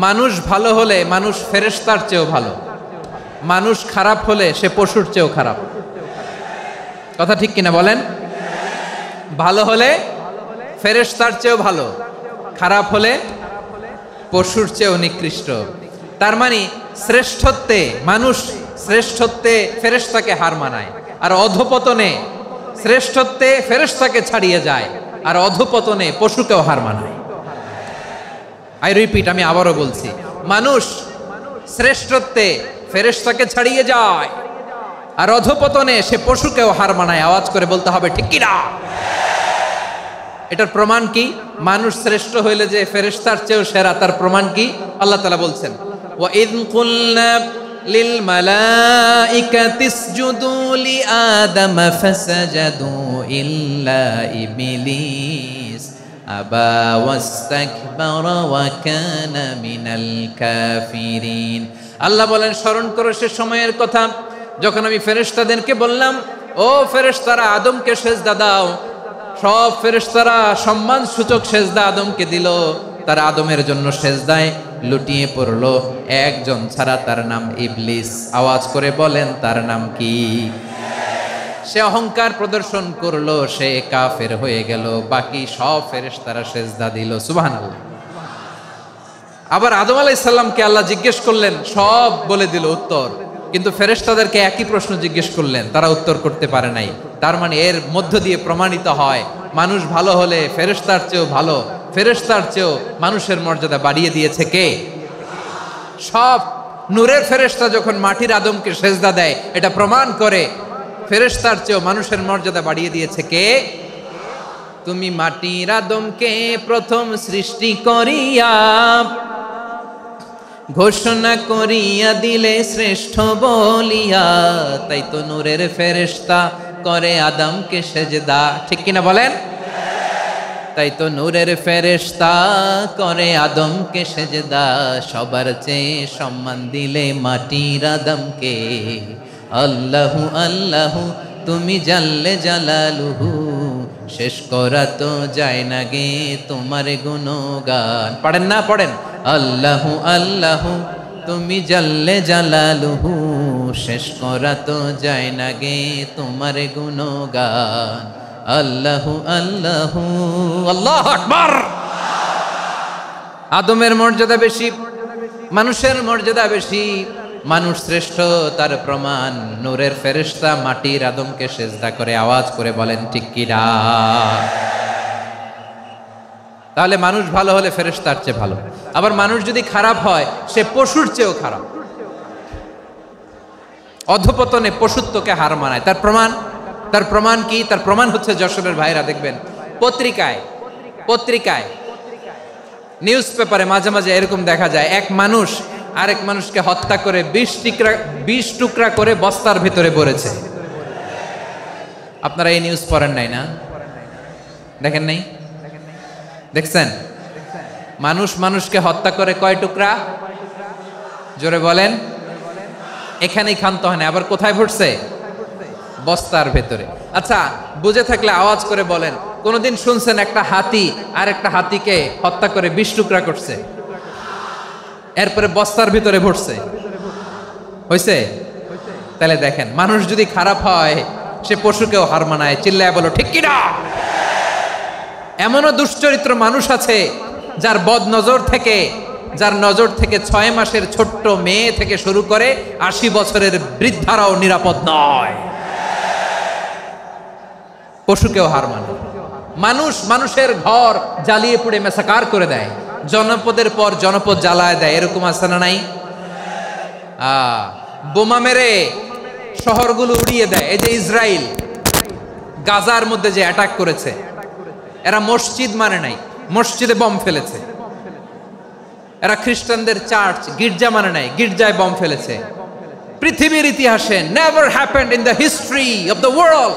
মানুষ ভালো হলে মানুষ ফেরেশতার চেয়েও ভালো, মানুষ খারাপ হলে সে পশুর চেয়েও খারাপ। কথা ঠিক কিনা বলেন? ভালো হলে ফেরেশতার চেয়েও ভালো, খারাপ হলে পশুর চেয়েও নিকৃষ্ট। তার মানে শ্রেষ্ঠত্বে মানুষ, শ্রেষ্ঠত্বে ফেরেশতাকে হার মানায়, আর অধপতনে শ্রেষ্ঠত্বে ফেরেশতাকে ছাড়িয়ে যায়, আর অধপতনে পশুকেও হার মানায়। আই রিপিট, আমি আবারও বলছি, মানুষ শ্রেষ্ঠত্বে ফেরেশতাকে ছাড়িয়ে যায়, আর অধপতনে সে পশুকেও হার মানায়। আওয়াজ করে বলতে হবে ঠিক কি না? এটার প্রমাণ কি? মানুষ শ্রেষ্ঠ হইলে যে ফেরেশতার চেয়েও সেরা, তার প্রমাণ কি? আল্লাহ তাআলা বলছেন, ওয়া ইয কুলনা লিল মালাইকাতি ইসজুদু লি আদম ফাসাজাদু ইল্লা ইবলিস আবা ওয়াস্তাকবারা ওয়া কানা মিনাল কাফিরিন। আল্লাহ বলেন, স্মরণ করো সে সময়ের কথা যখন আমি ফেরেশতাদেরকে বললাম, ও ফেরেশতারা আদমকে সেজদা দাও। সব ফেরেশতারা সম্মান সূচক সেজদা আদমকে দিল, তারা আদমের জন্য সেজদায় লুটিয়ে পড়লো, একজন ছাড়া, তার নাম ইবলিস। আওয়াজ করে বলেন তার নাম কি? সে অহংকার প্রদর্শন করলো, সে কাফের হয়ে গেল, বাকি সব ফেরেশতারা সেজদা দিল। সুবহানাল্লাহ। আবার আদম আলাইহিস সালামকে আল্লাহ জিজ্ঞেস করলেন, সব বলে দিল উত্তর, কিন্তু ফেরেশতাদেরকে একই প্রশ্ন জিজ্ঞেস করলেন, তারা উত্তর করতে পারে নাই। তার মানে এর মধ্য দিয়ে প্রমাণিত হয়, মানুষ ভালো হলে ফেরেশতার চেয়েও ভালো, ফেরেশতার চেয়েও মানুষের মর্যাদা বাড়িয়ে দিয়েছে কে? সব নূরের ফেরেশতা যখন মাটির আদমকে সেজদা দেয়, এটা প্রমাণ করে ফেরেশতার চেয়েও মানুষের মর্যাদা বাড়িয়ে দিয়েছে কে? তুমি মাটির আদমকে প্রথম সৃষ্টি করিয়া ঘোষণা করিয়া দিলে শ্রেষ্ঠ বলিয়া, তাই তো নূরের ফেরেশতা করে আদমকে সেজদা। ঠিক কিনা বলেন? তাই তো নূরের ফেরেশতা করে আদমকে সেজদা, সবার চেয়ে সম্মান দিলে মাটির আদমকে। আল্লাহু আল্লাহু তুমি জাল্লে জালালুহু, শেষ করা তো যায় না গে তোমার গুণগান। পড়েন না? পড়েন। আল্লাহু আল্লাহু তুমি জাল্লে জালালুহু, শেষ করা তো যায় না গে তোমার গুণগান। আল্লাহু আল্লাহু। আল্লাহু আকবার। আদমের মর্যাদা বেশি, মানুষের মর্যাদা বেশি, মানুষ শ্রেষ্ঠ তার প্রমাণ নূরের ফেরেশতা মাটির আদমকে সেজদা করে। আওয়াজ করে বলেন ঠিক কি না? তাহলে মানুষ ভালো হলে ফেরেশতার চেয়ে ভালো, আবার মানুষ যদি খারাপ হয় সে পশুর চেয়েও খারাপ, অধপতনে পশুত্বকে হার মানায়। তার প্রমাণ, তার প্রমাণ কি? তার প্রমাণ হচ্ছে যশোরের ভাইরা দেখবেন পত্রিকায় নিউজ পেপারে মাঝে মাঝে এরকম দেখা যায়, এক মানুষ আরেক মানুষকে হত্যা করে 20 টুকরা করে বস্তার ভিতরে ভরেছে। আপনারা এই নিউজ পড়েন নাই না? দেখেন নাই? দেখছেন? মানুষ মানুষকে হত্যা করে কয় টুকরা? জোরে বলেন। এখানেই ক্ষান্ত হয় না, আবার কোথায় ভরছে? বস্তার ভেতরে। আচ্ছা, বুঝে থাকলে আওয়াজ করে বলেন, কোনদিন শুনছেন একটা হাতি আর একটা হাতিকে হত্যা করে 20 টুকরা করছে, এরপরে বস্তার ভিতরে ভরছে? হয়েছে? তাহলে দেখেন, মানুষ যদি খারাপ হয় সে পশুকেও হার মানায়। চিল্লায় বলো ঠিক কি না? এমনও দুশ্চরিত্র মানুষ আছে যার যার নজর থেকে 6 মাসের ছোট্ট মেয়ে থেকে শুরু করে 80 বছরের বৃদ্ধারাও নিরাপদ নয়। পশুকেও হার মানে। মানুষের ঘর জ্বালিয়ে পুড়ে মেসাকার করে দেয়, জনপদের পর জনপদ জ্বালায় দেয়, এরকম আছে না নাই? বোমা মেরে শহরগুলো উড়িয়ে দেয়। এই যে ইসরায়েল গাজার মধ্যে যে অ্যাটাক করেছে, এরা মসজিদ মানে নাই, মসজিদে বম ফেলেছে। এরা খ্রিস্টানদের চার্চ গির্জা মানে নাই, গির্জায় বম ফেলেছে। পৃথিবীর ইতিহাসে never happened in the history of the world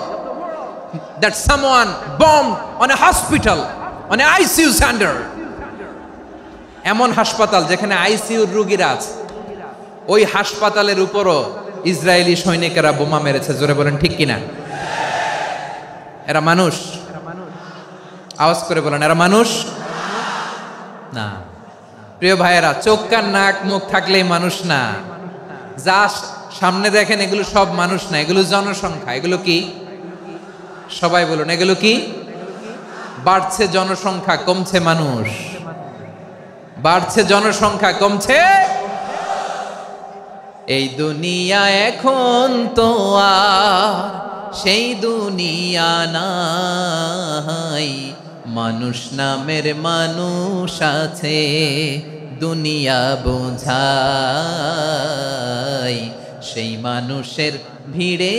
that someone bombed on a hospital, on a ICU center. এমন হাসপাতাল যেখানে আইসিইউর রোগীরা আছে, ওই হাসপাতালের উপরও ইসরায়েলি সৈনিকেরা বোমা মেরেছে। জোরে বলেন ঠিক কিনা? এরা মানুষ? আওয়াজ করে বলেন, এরা মানুষ না। প্রিয় ভাইয়েরা, চোখ কান নাক মুখ থাকলেই মানুষ না। যা সামনে দেখেন এগুলো সব মানুষ না, এগুলো জনসংখ্যা। এগুলো কি? সবাই বলুন, এগুলো কি? বাড়ছে জনসংখ্যা, কমছে মানুষ। বাড়ছে জনসংখ্যা, কমছে। এই দুনিয়া এখন তো আর সেই দুনিয়া নাই, মানুষ নামের মানুষ আছে, দুনিয়া বোঝাই, সেই মানুষের ভিড়ে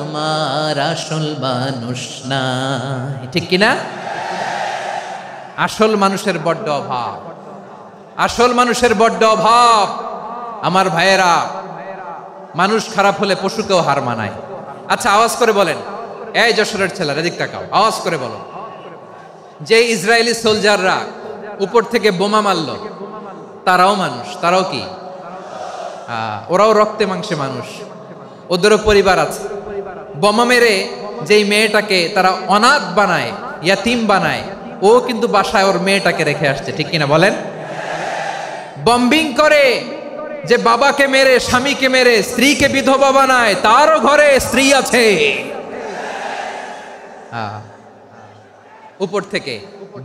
আমার আসল মানুষ নাই। ঠিক কিনা? আসল মানুষের বড্ড অভাব, আসল মানুষের বড্ড অভাব। আমার ভাইয়েরা, মানুষ খারাপ হলে পশুকেও হার মানায়। আচ্ছা, আওয়াজ করে বলেন, এই যশোরের ছেলেরা এদিক তাকাও, আওয়াজ করে বলো, যে ইসরায়েলি সোলজাররা উপর থেকে বোমা মারলো, তারাও মানুষ? তারাও কি? ওরাও রক্তে মাংসে মানুষ, ওদেরও পরিবার আছে। বোমা মেরে যেই মেয়েটাকে তারা অনাথ বানায়, ইয়াতিম বানায়, ও কিন্তু বাসায় ওর মেয়েটাকে রেখে আসছে। ঠিক কিনা বলেন? বম্বিং করে যে বাবাকে মেরে, স্বামীকে মেরে স্ত্রীকে বিধবা বানায়, তারও ঘরে স্ত্রী আছে। উপর থেকে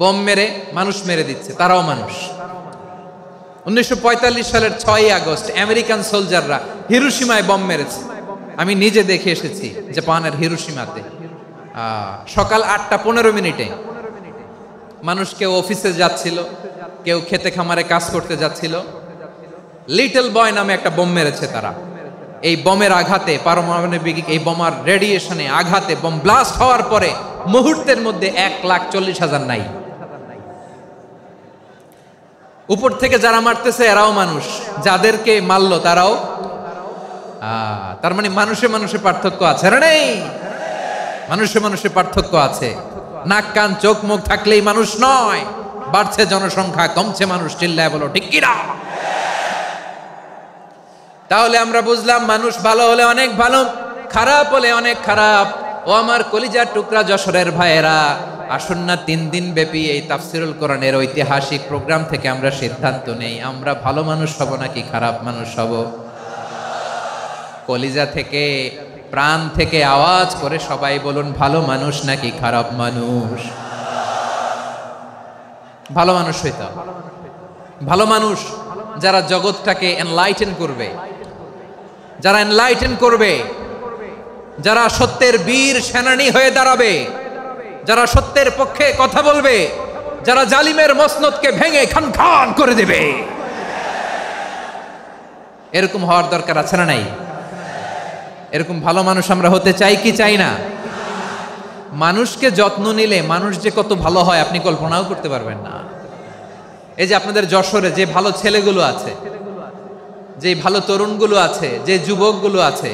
বম মেরে মানুষ মেরে দিচ্ছে, তারাও মানুষ। 1945 সালের 6 আগস্ট আমেরিকান সোলজাররা হিরোশিমায় বম মেরেছে। আমি নিজে দেখে এসেছি জাপানের হিরোশিমাতে। সকাল 8:15 মানুষ কেউ অফিসে যাচ্ছিল, কেউ খেতে খামারে কাজ করতে যাচ্ছিল। লিটল বয় নামে একটা বোম মেরেছে তারা। এই বোমের আঘাতে, পারমাণবিক এই বোমার রেডিয়েশনে আঘাতে, বোম ব্লাস্ট হওয়ার পরে মুহূর্তের মধ্যে 1,40,000 নাই। উপর থেকে যারা মারতেছে এরাও মানুষ, যাদেরকে মারলো তারাও। তার মানে মানুষে মানুষে পার্থক্য আছে না? নেই? মানুষে মানুষে পার্থক্য আছে। নাক কান চোখ মুখ থাকলেই মানুষ নয়। বাড়ছে জনসংখ্যা, কমছে মানুষ। চিল্লায় বলো ঠিক কিনা? তাহলে আমরা বুঝলাম, মানুষ ভালো হলে অনেক ভালো, খারাপ হলে অনেক খারাপ। ও আমার কলিজার টুকরা যশোরের ভাইয়েরা, আসুন না 3 দিন ব্যাপী এই তাফসিরুল কোরআনের ঐতিহাসিক প্রোগ্রাম থেকে আমরা সিদ্ধান্ত নেই, আমরা ভালো মানুষ হব নাকি খারাপ মানুষ হব। কলিজা থেকে, প্রাণ থেকে আওয়াজ করে সবাই বলুন, ভালো মানুষ নাকি খারাপ মানুষ? ভালো মানুষ হইতে হবে। ভালো মানুষ যারা জগৎটাকে এনলাইটেন করবে, যারা এনলাইটেন করবে, যারা সত্যের বীর সেনানী হয়ে দাঁড়াবে, যারা সত্যের পক্ষে কথা বলবে, যারা জালিমের মসনদকে ভেঙে খান খান করে দেবে। এরকম হওয়ার দরকার আছে না নাই? এরকম ভালো মানুষ আমরা হতে চাই কি চাই না? মানুষকে যত্ন নিলে মানুষ যে কত ভালো হয় আপনি কল্পনাও করতে পারবেন না। এই যে আপনাদের যশোরে যে ভালো ছেলেগুলো আছে, যে ভালো তরুণগুলো আছে, যে যুবকগুলো আছে,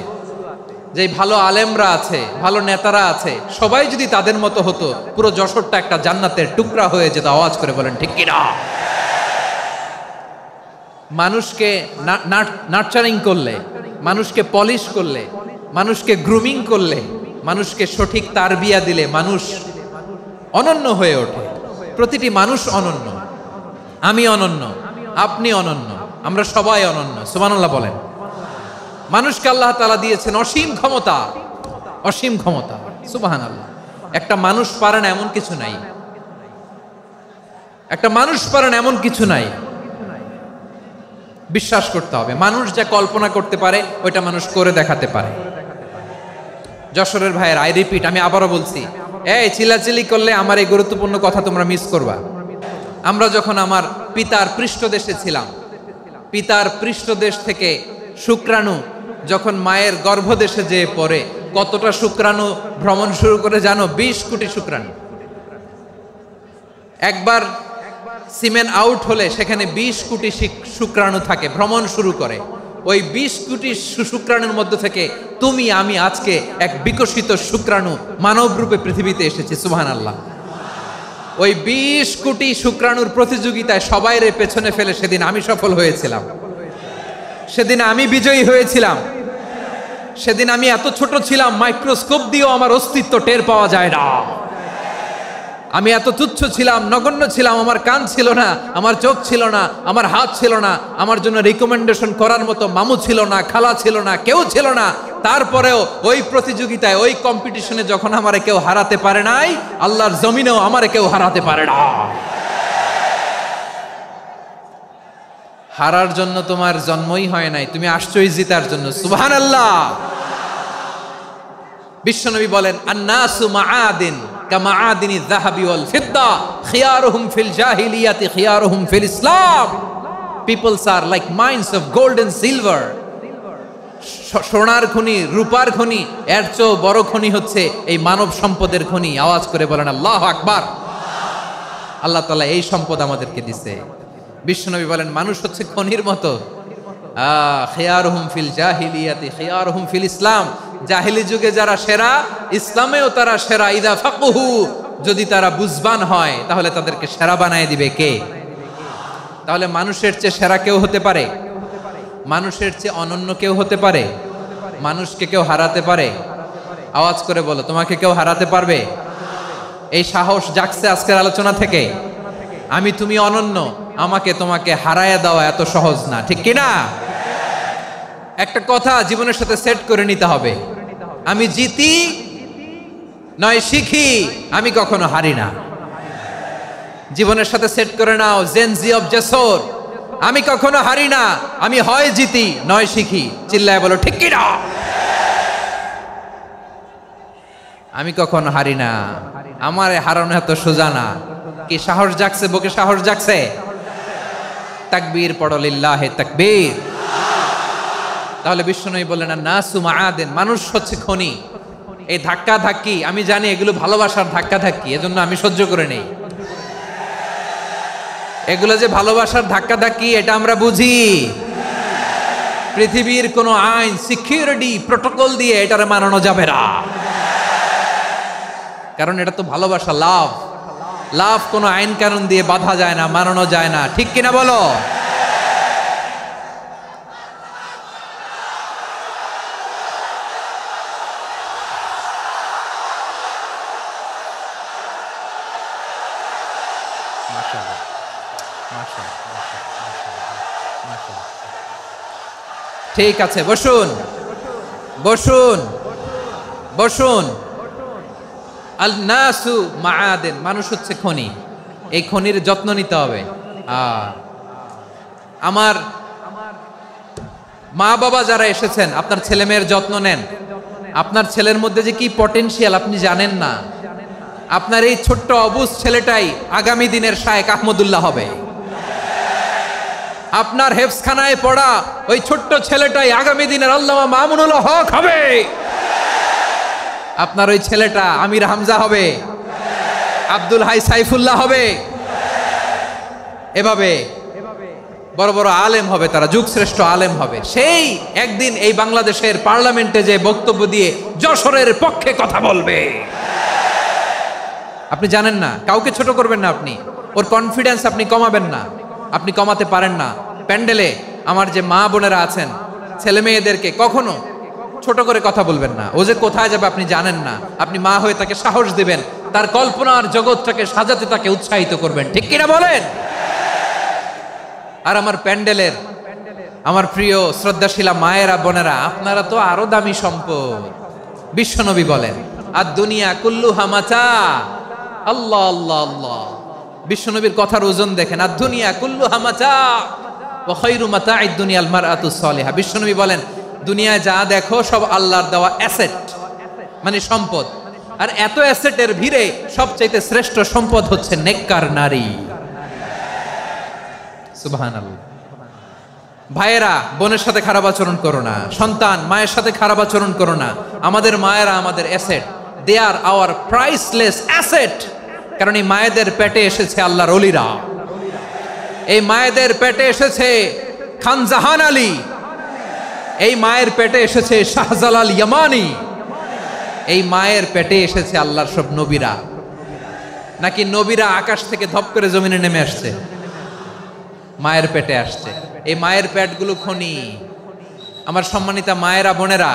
যে ভালো আলেমরা আছে, ভালো নেতারা আছে, সবাই যদি তাদের মতো হতো, পুরো যশোরটা একটা জান্নাতের টুকরা হয়ে যেত। আওয়াজ করে বলেন ঠিক কিনা? মানুষকে নার্চারিং করলে, মানুষকে পলিশ করলে, মানুষকে গ্রুমিং করলে, মানুষকে সঠিক তারবিয়া দিলে মানুষ অনন্য হয়ে ওঠে। প্রতিটি মানুষ অনন্য। আমি অনন্য, আপনি অনন্য, আমরা সবাই অনন্য। সুবহানাল্লাহ বলেন। মানুষকে আল্লাহ তাআলা দিয়েছেন অসীম ক্ষমতা, অসীম ক্ষমতা। সুবহানাল্লাহ। একটা মানুষ পারে না এমন কিছু নাই। একটা মানুষ পারেন এমন কিছু নাই, বিশ্বাস করতে হবে মানুষ যা কল্পনা করতে পারে ওইটা মানুষ করে দেখাতে পারে। যশোরের ভাইয়ের আই রিপিট, আমি আবারও বলছি, এই চিল্লাচিল্লি করলে আমার এই গুরুত্বপূর্ণ কথা তোমরা মিস করবা। আমরা যখন আমার পিতার পৃষ্ঠদেশে ছিলাম, পিতার পৃষ্ঠদেশ থেকে শুক্রাণু যখন মায়ের গর্ভদেশে যেয়ে পড়ে, কতটা শুক্রাণু ভ্রমণ শুরু করে জানো? 20 কোটি শুক্রাণু। একবার সিমেন আউট হলে সেখানে 20 কোটি শুক্রাণু থাকে, ভ্রমণ শুরু করে। ওই 20 কোটি শুক্রাণুর মধ্য থেকে তুমি আমি আজকে এক বিকশিত শুক্রাণু মানব রূপে পৃথিবীতে এসেছি। সুবহানাল্লাহ। ওই 20 কোটি শুক্রাণুর প্রতিযোগিতায় সবাইরে পেছনে ফেলে সেদিন আমি সফল হয়েছিলাম, সেদিন আমি বিজয়ী হয়েছিলাম। সেদিন আমি এত ছোট ছিলাম, মাইক্রোস্কোপ দিয়েও আমার অস্তিত্ব টের পাওয়া যায় না। আমি এত তুচ্ছ ছিলাম, নগণ্য ছিলাম। আমার কান ছিল না, আমার চোখ ছিল না, আমার হাত ছিল না, আমার জন্য রিকমেন্ডেশন করার মতো মামু ছিল না, খালা ছিল না, কেউ ছিল না। তারপরেও ওই প্রতিযোগিতায়, ওই কম্পিটিশনে যখন আমারে কেউ হারাতে পারে নাই, আল্লাহর জমিনেও আমারে কেউ হারাতে পারে না। হারার জন্য তোমার জন্মই হয় নাই, তুমি আসছই জিতার জন্য। সুবহানাল্লাহ। বিশ্বনবী বলেন, আন্নাসু মাআদিন কামাআদিনি যাহাবি ওয়াল ফিদ্দা খিয়ারুহুম ফিল জাহিলিয়াতি খিয়ারুহুম ফিল ইসলাম। Peoples are like mines of gold and silver. সোনার খনি, রূপার খনি, এর চেয়েও বড় খনি হচ্ছে এই মানব সম্পদের খনি। আওয়াজ করে বলেন আল্লাহু আকবার। আল্লাহ তাআলা এই সম্পদ আমাদেরকে দিয়েছে। বিশ্বনবী বলেন, মানুষ হচ্ছে খনির মতো। খিয়ারুহুম ফিল জাহিলিয়াতি খিয়ারুহুম ফিল ইসলাম। জাহিলি যুগে যারা সেরা, ইসলামেও তারা সেরা। ইদা ফাকুহু, যদি তারা বুঝবান হয় তাহলে তাদেরকে সেরা বানায় দিবে কে? তাহলে মানুষের চেয়ে সেরা কেউ হতে পারে? মানুষের চেয়ে অনন্য কেউ হতে পারে? মানুষকে কেউ হারাতে পারে? আওয়াজ করে বলো, তোমাকে কেউ হারাতে পারবে? এই সাহস জাগছে আজকের আলোচনা থেকে। আমি তুমি অনন্য, আমাকে তোমাকে হারায় দেওয়া এত সহজ না, ঠিক কিনা? একটা কথা জীবনের সাথে সেট করে নিতে হবে, আমি জিতি নয় শিখি, আমি কখনো হারি না। জীবনের সাথে সেট করে নাও, জেনজি অফ যশোর, আমি কখনো হারি না, আমি হয় জিতি নয় শিখি। চিল্লায় বলো ঠিক কিনা? আমি কখনো হারি না, আমার হারানো এত সোজা না। কি সাহস জাগছে? বুকে সাহস জাগছে? তাকবীর পড়ো, লিল্লাহে তাকবীর। তাহলে বিশ্বনবী বললেন, নাসু মাআদিন, মানুষ হচ্ছে খনি। এই ধাক্কা ধাক্কি, আমি জানি এগুলো ভালোবাসার ধাক্কা ধাক্কি, এজন্য আমি সহ্য করে নেই। এগুলো যে ভালোবাসার ধাক্কা ধাক্কি এটা আমরা বুঝি। পৃথিবীর কোন আইন, সিকিউরিটি প্রটোকল দিয়ে এটারে মানানো যাবে না, কারণ এটা তো ভালোবাসা, লাভ। লাভ কোনো আইন কানুন দিয়ে বাধা যায় না, মানানো যায় না, ঠিক কিনা বলো? ঠিক আছে, বসুন বসুন বসুন। আল নাসু মাআদিন, মানুষ হচ্ছে খনি। এই খনির যত্ন নিতে হবে। আমার মা বাবা যারা এসেছেন, আপনার ছেলে মেয়ের যত্ন নেন। আপনার ছেলের মধ্যে যে কি পটেনশিয়াল আপনি জানেন না। আপনার এই ছোট্ট অবুজ ছেলেটাই আগামী দিনের শায়েখ আহমদুল্লাহ হবে। আপনার হেফজখানায় পড়া ওই ছোট্ট ছেলেটাই আগামী দিনের আল্লামা মামুনুল হক হবে। আপনার ওই ছেলেটা আমির হামজা হবে, আব্দুল হাই সাইফুল্লাহ হবে। এভাবে বড় বড় আলেম হবে, তারা যুগশ্রেষ্ঠ আলেম হবে। সেই একদিন এই বাংলাদেশের পার্লামেন্টে যে বক্তব্য দিয়ে যশোরের পক্ষে কথা বলবে। আপনি জানেন না, কাউকে ছোট করবেন না, আপনি ওর কনফিডেন্স আপনি কমাবেন না, আপনি কমাতে পারেন না। প্যান্ডেলে আমার যে মা বোনেরা আছেন, ছেলে মেয়েদেরকে কখনো ছোট করে কথা বলবেন না। ও যে কোথায় যাবে আপনি জানেন না, আপনি মা হয়ে তাকে সাহস দিবেন, তার কল্পনার জগৎটাকে সাজাতে তাকে উৎসাহিত করবেন, ঠিক কিনা বলেন? আর আমার প্যান্ডেলের আমার প্রিয় শ্রদ্ধাশীলা মায়েরা বোনেরা, আপনারা তো আরো দামি সম্পদ। বিশ্বনবী বলেন, আর দুনিয়া কুল্লুহা মাতা। আল্লাহ আল্লাহ আল্লাহ, বিশ্বনবীর কথার ওজন দেখেন, আর দুনিয়া কুল্লুহা মাতা ওয়া খায়রু মাতা'আদ দুনিয়াল মারআতুস সালিহা। বিশ্বনবী বলেন, দুনিয়ায় যা দেখো সব আল্লাহর দেওয়া অ্যাসেট, মানে সম্পদ। আর এত অ্যাসেটের ভিড়ে সবচাইতে শ্রেষ্ঠ সম্পদ হচ্ছে নেককার নারী। সুবহানাল্লাহ। ভাইয়েরা, বোনের সাথে খারাপ আচরণ করো না। সন্তান, মায়ের সাথে খারাপ আচরণ করো না। আমাদের মায়েরা আমাদের asset, they are our priceless asset. কারণ এই মায়েদের পেটে এসেছে আল্লাহর ওলিরা, এই মায়েদের পেটে এসেছে খান জাহান আলী, এই মায়ের পেটে এসেছে শাহজালাল ইয়ামানি, এই মায়ের পেটে এসেছে আল্লাহর সব নবীরা। নাকি নবীরা আকাশ থেকে ধপ করে জমিনে নেমে আসছে? মায়ের পেটে আসছে। এই মায়ের পেটগুলো খনি। আমার সম্মানিতা মায়েরা, বোনেরা,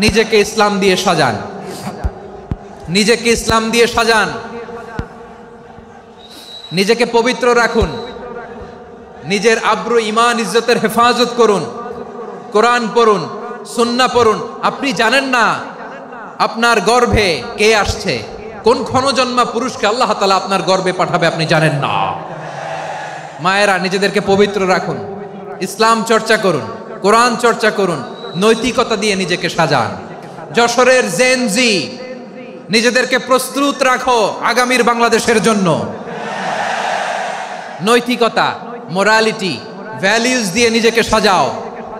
নিজেকে ইসলাম দিয়ে সাজান, নিজেকে ইসলাম দিয়ে সাজান, নিজেকে পবিত্র রাখুন, নিজের আব্রু ইমান ইজ্জতের হেফাজত করুন, কোরআন পড়ুন, সুন্নাহ পড়ুন। আপনি জানেন না আপনার গর্ভে কে আসছে, কোন ক্ষণজন্মা পুরুষকে আল্লাহ তাআলা আপনার গর্ভে পাঠাবে আপনি জানেন না। মায়েরা, নিজেদেরকে পবিত্র রাখুন, ইসলাম চর্চা করুন, কোরআন চর্চা করুন, নৈতিকতা দিয়ে নিজেকে সাজান। যশোরের জেনজি, নিজেদেরকে প্রস্তুত রাখো আগামীর বাংলাদেশের জন্য। নৈতিকতা, মোরালিটি, ভ্যালিউজ দিয়ে নিজেকে সাজাও,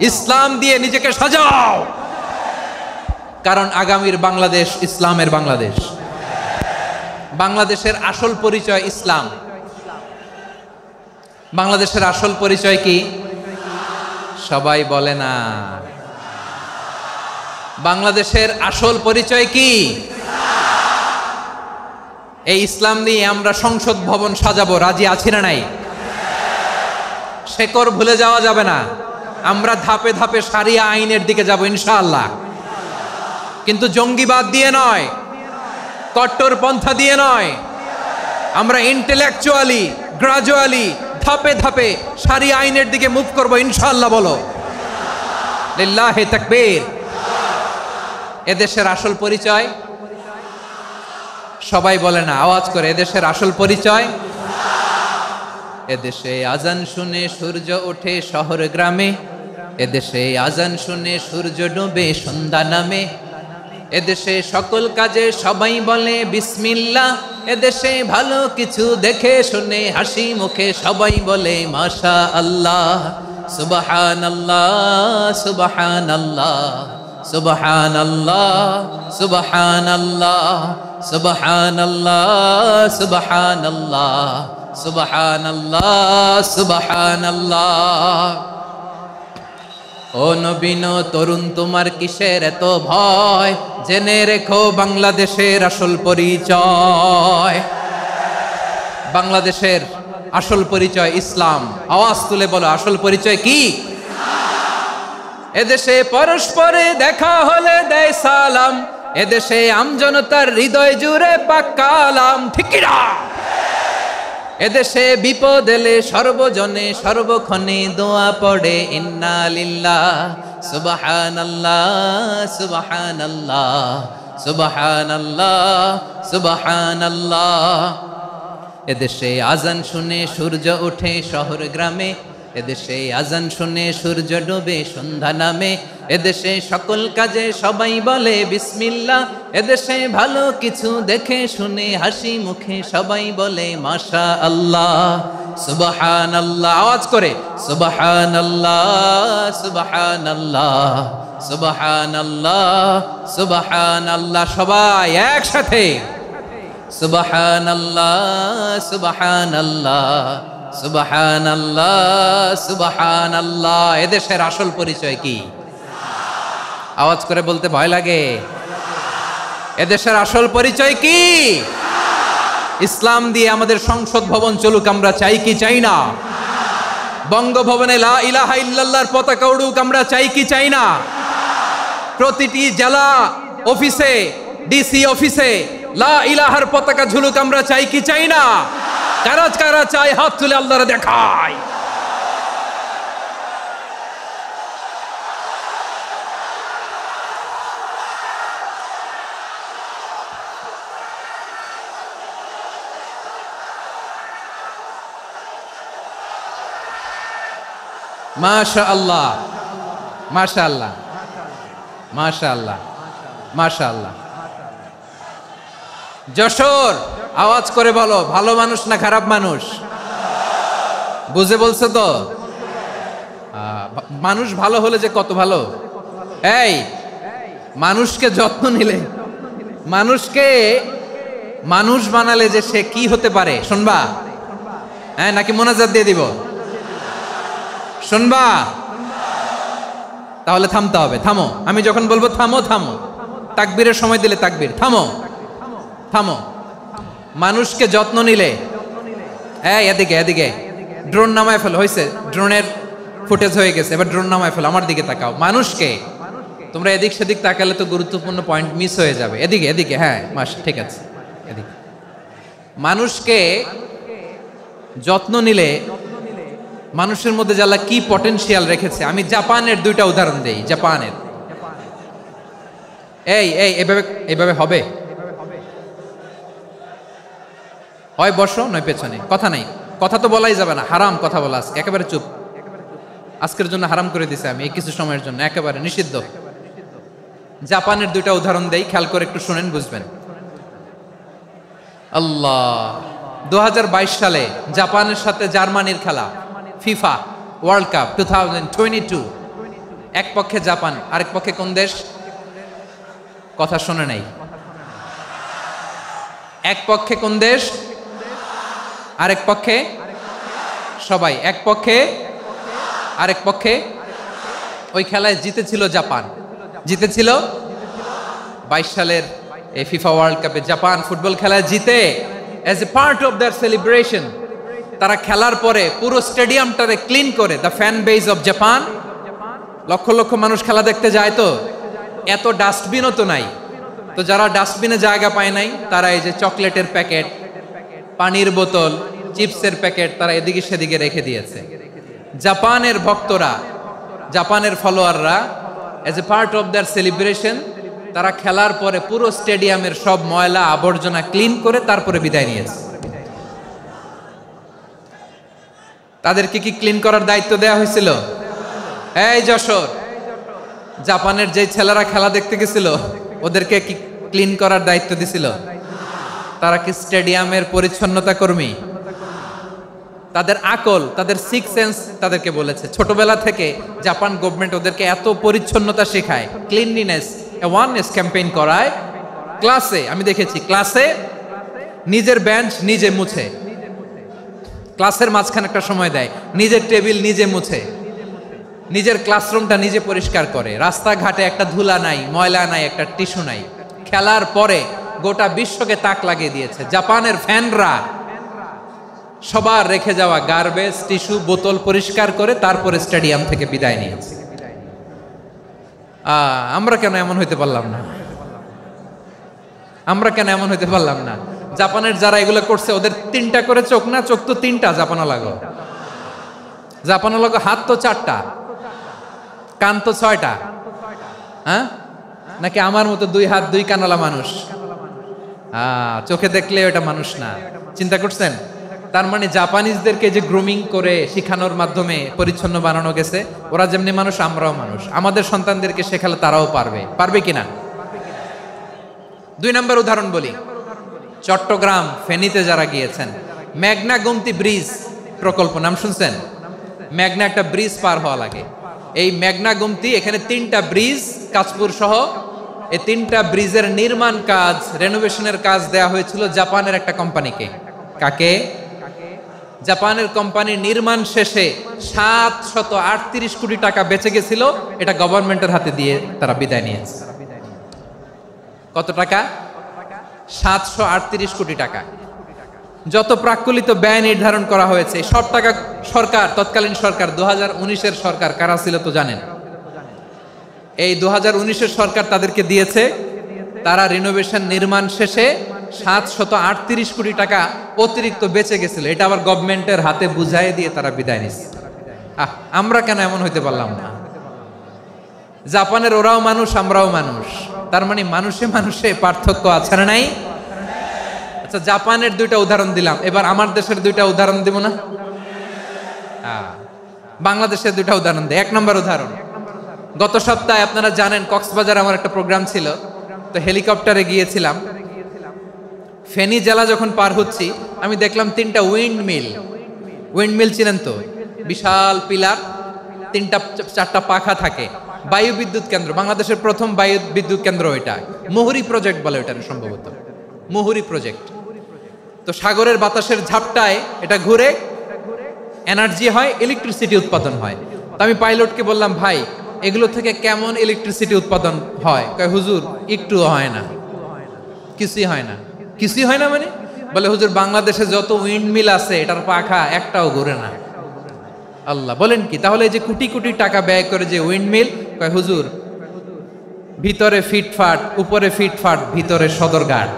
ইসলাম দিয়ে নিজেকে সাজাও। কারণ আগামীর বাংলাদেশ ইসলামের বাংলাদেশ। বাংলাদেশের আসল পরিচয় ইসলাম। বাংলাদেশের আসল পরিচয় কি? সবাই বলে না। বাংলাদেশের আসল পরিচয় কি? এই ইসলাম নিয়ে আমরা সংসদ ভবন সাজাবো, রাজি আছি না নাই? শেকড় ভুলে যাওয়া যাবে না। আমরা ধাপে ধাপে শারিয়া আইনের দিকে যাব ইনশাআল্লাহ, কিন্তু জঙ্গিবাদ দিয়ে নয়, কট্টরপন্থা দিয়ে নয়। আমরা ইন্টেলেকচুয়ালি, গ্রাজুয়ালি, ধাপে ধাপে শারিয়া আইনের দিকে মুভ করব ইনশাআল্লাহ। বলো লিল্লাহি তাকবীর। এদেশের আসল পরিচয় সবাই বলে না, আওয়াজ করে, এদেশের আসল পরিচয়। এদেশে আজান শুনে সূর্য ওঠে শহর গ্রামে, এদেশে আজান শুনে সূর্য ডুবে সন্ধ্যা নামে, এদেশে সকল কাজে সবাই বলে বিসমিল্লাহ, এদেশে ভালো কিছু দেখে শুনে হাসি মুখে সবাই বলে মাশা আল্লাহ। সুবহানাল্লাহ, সুবহানাল্লাহ, সুবহানাল্লাহ, সুবহানাল্লাহ, সুবহানাল্লাহ, সুবহানাল্লাহ, সুবহানাল্লাহ, সুবহানাল্লাহ। ও নবীন তরুণ, তোমার কিসের এত ভয়? জেনে রেখো বাংলাদেশের আসল পরিচয়। বাংলাদেশের আসল পরিচয় ইসলাম। আওয়াজ তুলে বলো, আসল পরিচয় কি? এদেশে পরস্পরে দেখা হলে দেয় সালাম, এদেশে আমজনতার হৃদয় জুড়ে পাক্কালাম। ঠিক কি না? এদেশে বিপদ এলে সর্বজনে সর্বক্ষণে দোয়া পড়ে ইন্না লিল্লাহ, সুবহানাল্লাহ, সুবহানাল্লাহ, সুবহানাল্লাহ, সুবহানাল্লাহ। এদেশে আজান শুনে সূর্য ওঠে শহর গ্রামে, এদেশে আজান শুনে সূর্য ডুবে সন্ধ্যা নামে, এদেশে সকল কাজে সবাই বলে বিসমিল্লাহ, এদেশে ভালো কিছু দেখে শুনে হাসি মুখে সবাই বলে মাশা আল্লাহ। সুবহানাল্লাহ, আওয়াজ করে সুবহানাল্লাহ, সুবহানাল্লাহ, সুবহানাল্লাহ, সুবহানাল্লাহ। সবাই একসাথে সুবহানাল্লাহ, সুবহানাল্লাহ, সুবহানাল্লাহ, সুবহানাল্লাহ। এদেশের আসল পরিচয় কি? আওয়াজ করে বলতে ভয় লাগে। এদেশের আসল পরিচয় কি? ইসলাম দিয়ে আমাদের সংসদ ভবন চলুক, আমরা চাই কি চাই না? বঙ্গভবনে লা ইলাহা ইল্লাল্লাহর পতাকা উড়ুক, আমরা চাই কি চাই না? প্রতিটি জেলা অফিসে, ডিসি অফিসে লা ইলাহার পতাকা ঝুলুক, আমরা চাই কি চাই না? কারা কারা চাই হাত তুলে আল্লাহরে দেখায়। মাশাআল্লাহ, মাশাআল্লাহ, মাশাআল্লাহ, মাশাআল্লাহ। যশোর, আওয়াজ করে বলো, ভালো মানুষ না খারাপ মানুষ? বুঝে বলছো তো? মানুষ ভালো হলে যে কত ভালো। এই মানুষকে যত্ন নিলে, মানুষকে মানুষ বানালে যে সে কি হতে পারে শুনবা? হ্যাঁ, নাকি মোনাজাত দিয়ে দিব? শুনবা? তাহলে থামতে হবে। থামো, আমি যখন বলবো থামো থামো, তাকবীরের সময় দিলে তাকবীর। থামো থামো। মানুষকে যত্ন নিলে, এই এদিকে এদিকে, ড্রোন নামায় ফেলো। হয়েছে, ড্রোনের ফুটেজ হয়ে গেছে, এবার ড্রোন নামায় ফেলো। আমার দিকে তাকাও। মানুষকে, তোমরা এদিক সেদিক তাকালে তো গুরুত্বপূর্ণ পয়েন্ট মিস হয়ে যাবে। এদিকে এদিকে, হ্যাঁ মাস, ঠিক আছে, এদিকে। মানুষকে যত্ন নিলে মানুষের মধ্যে যে আল্লাহ কি পটেনশিয়াল রেখেছে। আমি জাপানের দুইটা উদাহরণ দেই। জাপানের, এই এই এভাবে এভাবে হবে, হয় বসো নয় পেছনে, কথা নাই, কথা তো বলাই যাবে না, হারাম কথা বলা। আজকে একেবারে চুপ, আজকের জন্য হারাম করে দিছে আমি, এই কিছু সময়ের জন্য একেবারে নিষিদ্ধ। জাপানের দুইটা উদাহরণ দেই, খেয়াল করে একটু শুনেন, বুঝবেন। আল্লাহ, 2022 সালে জাপানের সাথে জার্মানির খেলা, ফিফা ওয়ার্ল্ড কাপ 2022। এক পক্ষে জাপান, আরেক পক্ষে কোন দেশ? কথা শোনে নাই। এক পক্ষে কোন দেশ, আরেক পক্ষে সবাই। এক পক্ষে, আরেক পক্ষে। ওই খেলায় জিতেছিল জাপান, জিতেছিল 22 সালের এই ফিফা ওয়ার্ল্ড কাপে। জাপান ফুটবল খেলায় জিতে, as a part of their celebration তারা খেলার পরে পুরো স্টেডিয়ামটারে ক্লিন করে। The fan base of Japan, লক্ষ লক্ষ মানুষ খেলা দেখতে যায়, তো এত ডাস্টবিনও তো নাই। তো যারা ডাস্টবিনে জায়গা পায় নাই, তারা এই যে চকলেটের প্যাকেট, পানির বোতল, চিপসের প্যাকেট তারা এদিকে সেদিকে রেখে দিয়েছে। জাপানের ভক্তরা, জাপানের ফলোয়াররা, as a part of their celebration তারা খেলার পরে পুরো স্টেডিয়ামের সব ময়লা আবর্জনা ক্লিন করে তারপরে বিদায় নিয়েছে। তাদেরকে কি ক্লিন করার দায়িত্ব দেওয়া হয়েছিল? এই যশোর, জাপানের যে ছেলেরা খেলা দেখতে গেছিল ওদেরকে কি ক্লিন করার দায়িত্ব দিছিল? তারা কি স্টেডিয়ামের পরিচ্ছন্নতা কর্মী? তাদের আকল, তাদের সিক্স সেন্স তাদেরকে বলেছে। ছোটবেলা থেকে জাপান গভর্নমেন্ট ওদেরকে এত পরিচ্ছন্নতা শেখায়, ক্লিনলিনেস অ্যাওয়ারনেস ক্যাম্পেইন করায়। ক্লাসে আমি দেখেছি, ক্লাসে নিজের বেঞ্চ নিজে মুছে, ক্লাসের মাঝখানে একটা সময় দেয়, নিজের টেবিল নিজে মুছে, নিজের ক্লাসরুমটা নিজে পরিষ্কার করে। রাস্তাঘাটে একটা ধুলা নাই, ময়লা নাই, একটা টিস্যু নাই। খেলার পরে গোটা বিশ্বকে তাক লাগিয়ে দিয়েছে। জাপানের ফ্যানরা সবার রেখে যাওয়া গার্বেজ, টিস্যু, বোতল পরিষ্কার করে তারপরে স্টেডিয়াম থেকে বিদায় নিয়েছে। আমরা কেন এমন হইতে পারলাম না? আমরা কেন এমন হইতে পারলাম না? জাপানের যারা এগুলো করছে ওদের 3টা করে চোখ না? চোখ তো 3টা জাপানা লাগো, জাপানা লাগো। হাত তো 4টা, কান তো 6টা। হ্যাঁ, নাকি আমার মতো 2 হাত 2 কানালা মানুষ? চোখে দেখলে ওটা মানুষ না। চিন্তা করছেন? তার মানে জাপানিজদেরকে যে গ্রুমিং করে শিখানোর মাধ্যমে পরিচ্ছন্ন বানানো গেছে। ওরা যেমনি মানুষ, আমরাও মানুষ। আমাদের সন্তানদেরকে শেখালে তারাও পারবে, পারবে কিনা? 2 নম্বর উদাহরণ বলি। চট্টগ্রাম ফেনীতে যারা গিয়েছেন, মেঘনা গোমতী ব্রিজ প্রকল্প নাম শুনছেন? মেঘনা একটা ব্রিজ পার হওয়া লাগে। এই মেঘনা গোমতী, এখানে 3টা ব্রিজ কাঁচপুর সহ, এই 3টা ব্রিজের নির্মাণ কাজ, রেনোভেশনের কাজ দেয়া হয়েছিল জাপানের একটা কোম্পানিকে। কাকে? জাপানের কোম্পানির নির্মাণ শেষে 738 কোটি টাকা বেঁচে গেছিল। এটা গভর্নমেন্টের হাতে দিয়ে তারা বিদায় নিয়েছে। কত টাকা? 738 কোটি টাকা। যত প্রাক্কলিত ব্যয় নির্ধারণ করা হয়েছে সব টাকা সরকার, তৎকালীন সরকার 2019-এর সরকার, কারা ছিল তো জানেন? এই 2019-এর সরকার তাদেরকে দিয়েছে। তারা রিনোভেশন নির্মাণ শেষে 738 কোটি টাকা অতিরিক্ত বেঁচে গেছিল। এটা আবার গভর্নমেন্টের হাতে বুঝাই দিয়ে তারা বিদায় নিচ্ছে। আমরা কেন এমন হইতে পারলাম না? জাপানের ওরাও মানুষ, আমরাও মানুষ। তার মানে মানুষে মানুষে পার্থক্য আছে না নাই? আচ্ছা, জাপানের 2টা উদাহরণ দিলাম, এবার আমার দেশের 2টা উদাহরণ দিব না? বাংলাদেশের দুটা উদাহরণ দেয়। 1 নম্বর উদাহরণ, গত সপ্তাহে আপনারা জানেন কক্সবাজার আমার একটা প্রোগ্রাম ছিল, তো হেলিকপ্টারে গিয়েছিলাম। ফেনী জেলা যখন পার হচ্ছি আমি দেখলাম 3টা উইন্ডমিল চিনেন তো, বিশাল পিলার, 3টা-4টা পাখা থাকে, বায়ু বিদ্যুৎ কেন্দ্র, বাংলাদেশের প্রথম বায়ু বিদ্যুৎ কেন্দ্র এটা, মুহুরী প্রজেক্ট বলে ওটা সম্ভবত, মুহুরী প্রজেক্ট। তো সাগরের বাতাসের ঝাপটায় এটা ঘুরে এনার্জি হয়, ইলেকট্রিসিটি উৎপাদন হয়। তো আমি পাইলটকে বললাম, ভাই এগুলো থেকে কেমন ইলেকট্রিসিটি উৎপাদন হয়? কয় হুজুর একটুও হয় না, কিছুই হয় না। কিছুই হয় না মানে? বলে হুজুর বাংলাদেশে যত উইন্ডমিল আছে এটার পাখা একটাও ঘুরে না। আল্লাহ, বলেন কি? তাহলে এই যে কোটি কোটি টাকা ব্যয় করে যে উইন্ডমিল, কয় হুজুর ভিতরে ফিটফাট, উপরে ফিটফাট, ভিতরে সদরঘাট।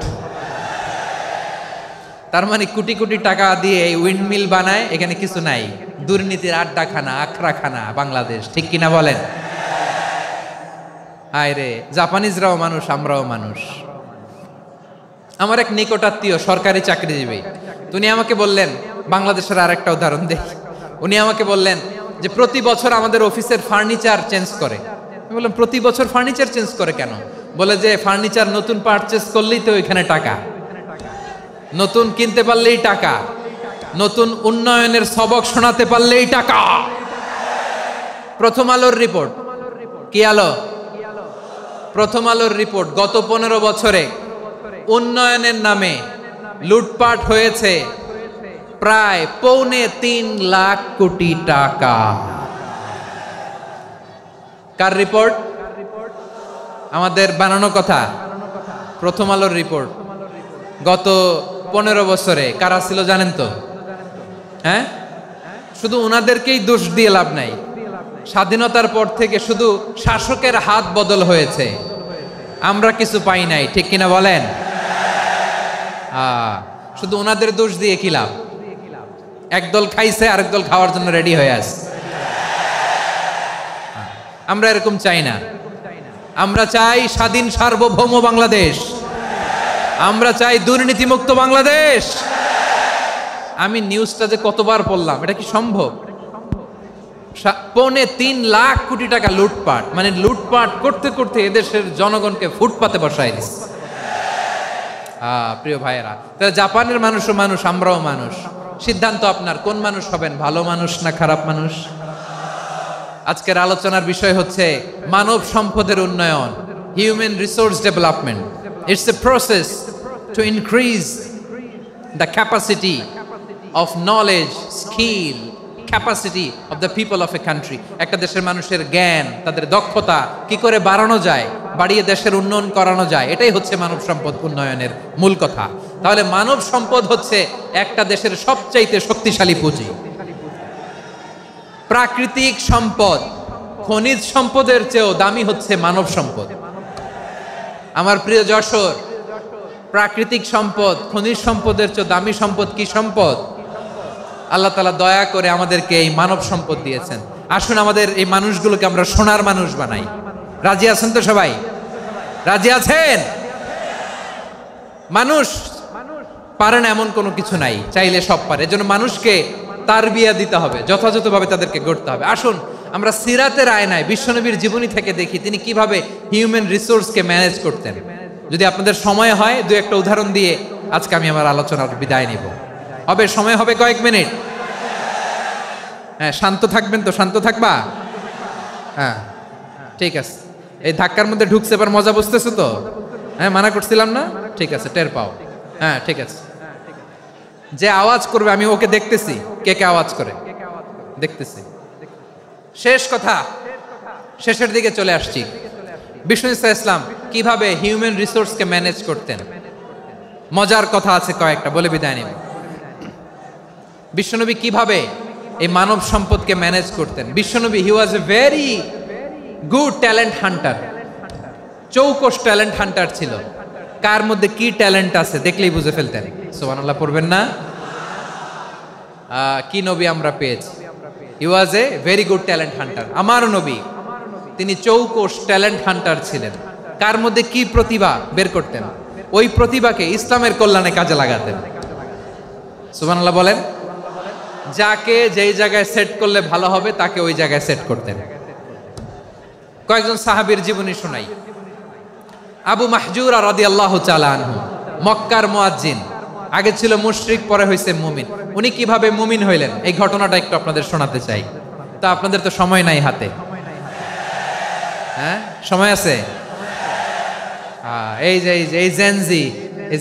তার মানে কোটি কোটি টাকা দিয়ে এই উইন্ডমিল বানায়, এখানে কিছু নাই। দুর্নীতির আড্ডাখানা, আখড়াখানা বাংলাদেশ, ঠিক কিনা বলেন? আয় রে, জাপানিজরাও মানুষ, আমরাও মানুষ। আমার এক নিকটাত্মীয় সরকারি চাকরিজীবী, উনি আমাকে বললেন, বাংলাদেশের আর একটা উদাহরণ দেখ, উনি আমাকে বললেন যে প্রতি বছর আমাদের অফিসের ফার্নিচার চেঞ্জ করে। আমি বললাম প্রতি বছর ফার্নিচার চেঞ্জ করে কেন? বলে যে ফার্নিচার নতুন পারচেজ করলেই তো ওইখানে টাকা, নতুন কিনতে পারলেই টাকা, নতুন উন্নয়নের সবক শোনাতে পারলেই টাকা। প্রথম আলোর রিপোর্ট, কি আলো? প্রথম আলোর রিপোর্ট, গত 15 বছরে উন্নয়নের নামে লুটপাট হয়েছে প্রায় 3.25 লাখ কোটি টাকা। কার রিপোর্ট? আমাদের বানানো কথা, প্রথম আলোর রিপোর্ট। গত 15 বছরে কারা ছিল জানেন তো? হ্যাঁ, শুধু ওনাদেরকেই দোষ দিয়ে লাভ নাই। স্বাধীনতার পর থেকে শুধু শাসকের হাত বদল হয়েছে, আমরা কিছু পাই নাই, ঠিক কিনা বলেন? শুধু ওনাদের দোষ দিয়ে কি লাভ? একদল খাইছে, আরেক দল খাওয়ার জন্য রেডি হয়ে আছে। আমরা এরকম চাই না। আমরা চাই স্বাধীন সার্বভৌম বাংলাদেশ, আমরা চাই দুর্নীতিমুক্ত বাংলাদেশ। আমি নিউজটা যে কতবার পড়লাম, এটা কি সম্ভব? 3.25 লাখ কোটি টাকা লুটপাট, মানে লুটপাট করতে করতে এদেশের জনগণকে ফুটপাতে বসায় দিচ্ছে। প্রিয় ভাইয়েরা, তাহলে জাপানের মানুষও মানুষ, আমরাও মানুষ। সিদ্ধান্ত আপনার, কোন মানুষ হবেন, ভালো মানুষ না খারাপ মানুষ? আজকের আলোচনার বিষয় হচ্ছে মানব সম্পদের উন্নয়ন, human resource development. It's a process to increase the capacity of knowledge, skill, capacity of the people of a country. একটা দেশের মানুষের জ্ঞান, তাদের দক্ষতা কি করে বাড়ানো যায়, বাড়িয়ে দেশের উন্নয়ন করানো যায়, এটাই হচ্ছে মানব সম্পদ উন্নয়নের মূল কথা। তাহলে মানব সম্পদ হচ্ছে একটা দেশের সবচাইতে শক্তিশালী পুঁজি। প্রাকৃতিক সম্পদ, খনিজ সম্পদের চেয়েও দামি হচ্ছে মানব সম্পদ। আমার প্রিয় যশোর, প্রাকৃতিক সম্পদ, খনিজ সম্পদের চেয়ে দামি সম্পদ কি সম্পদ? আল্লাহ তাআলা দয়া করে আমাদেরকে এই মানব সম্পদ দিয়েছেন। আসুন আমাদের এই মানুষগুলোকে আমরা সোনার মানুষ বানাই। রাজি আছেন তো সবাই? রাজি আছেন? মানুষ পারে না এমন কোনো কিছু নাই, চাইলে সব পারে। এজন্য মানুষকে তারবিয়া দিতে হবে, যথাযথভাবে তাদেরকে গড়তে হবে। আসুন আমরা সিরাতের আয়নায় বিশ্বনবীর জীবনী থেকে দেখি তিনি কিভাবে হিউম্যান রিসোর্সকে ম্যানেজ করতেন। যদি আপনাদের সময় হয়, দু একটা উদাহরণ দিয়ে আজকে আমি আমার আলোচনার বিদায় নিব। হবে সময় হবে কয়েক মিনিট? হ্যাঁ, শান্ত থাকবেন তো? শান্ত থাকবা? হ্যাঁ, ঠিক আছে। এই ধাক্কার মধ্যে ঢুকছে, এবার মজা বুঝতেছে তো? হ্যাঁ, মানা করছিলাম না? ঠিক আছে, টের পাও। হ্যাঁ, ঠিক আছে। যে আওয়াজ করবে আমি ওকে দেখতেছি, কে কে আওয়াজ করে দেখতেছি। শেষ কথা, শেষের দিকে চলে আসছি। বিষ্ণু ইসলাম কিভাবে হিউম্যান রিসোর্সকে ম্যানেজ করতেন, মজার কথা আছে কয়েকটা, বলে বিদায় নিব। বিশ্বনবী কিভাবে এই মানব সম্পদকে ম্যানেজ করতেন। বিশ্বনবী, he was a very good talent hunter, চৌকস ট্যালেন্ট হান্টার ছিল। কার মধ্যে কি ট্যালেন্ট আছে দেখলেই বুঝে ফেলতেন। সুবহানাল্লাহ পড়বেন না? কি নবী আমরা পেয়েছি! He was a very good talent hunter. আমার নবী, তিনি চৌকস ট্যালেন্ট হান্টার ছিলেন। কার মধ্যে কি প্রতিভা বের করতেন, ওই প্রতিভাকে ইসলামের কল্যাণে কাজে লাগাতেন। সুবহানাল্লাহ বলেন। যাকে যেই জায়গায় সেট করলে ভালো হবে তাকে ওই জায়গায় সেট করতেন। কয়েকজন সাহাবীর জীবনী শোনাই। আবু মাহজুরা রাদিয়াল্লাহু তাআলা আনহু, মক্কার মুয়াজ্জিন, আগে ছিল মুশরিক, পরে হয়েছে মুমিন। উনি কিভাবে মুমিন হইলেন এই ঘটনাটা একটু আপনাদের শোনাতে চাই। তা আপনাদের তো সময় নাই হাতে, হ্যাঁ সময় আছে? এই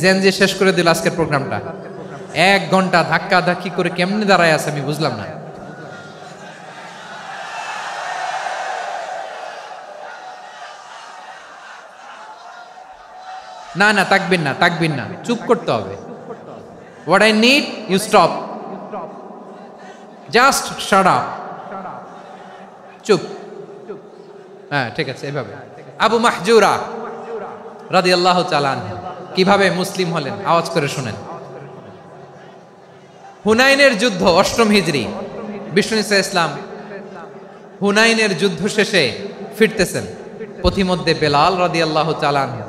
জেনজি শেষ করে দিল আজকের প্রোগ্রামটা। 1 ঘন্টা ধাক্কা ধাক্কি করে কেমনে দাঁড়ায় আছে আমি বুঝলাম না। না না তাকবির না, চুপ করতে হবে। What I need, you stop. Just shut up. চুপ। হ্যাঁ ঠিক আছে, এভাবে। আবু মাহজুরা রাদিয়াল্লাহু তাআলা আনহু কিভাবে মুসলিম হলেন আওয়াজ করে শুনেন। হুনাইনের যুদ্ধ 8ম হিজরি, বিষ্ণু ইসলাম হুনাইনের যুদ্ধ শেষে ফিরতেছেন। পথিমধ্যে বেলাল রাদিয়াল্লাহু তাআলা আনহু,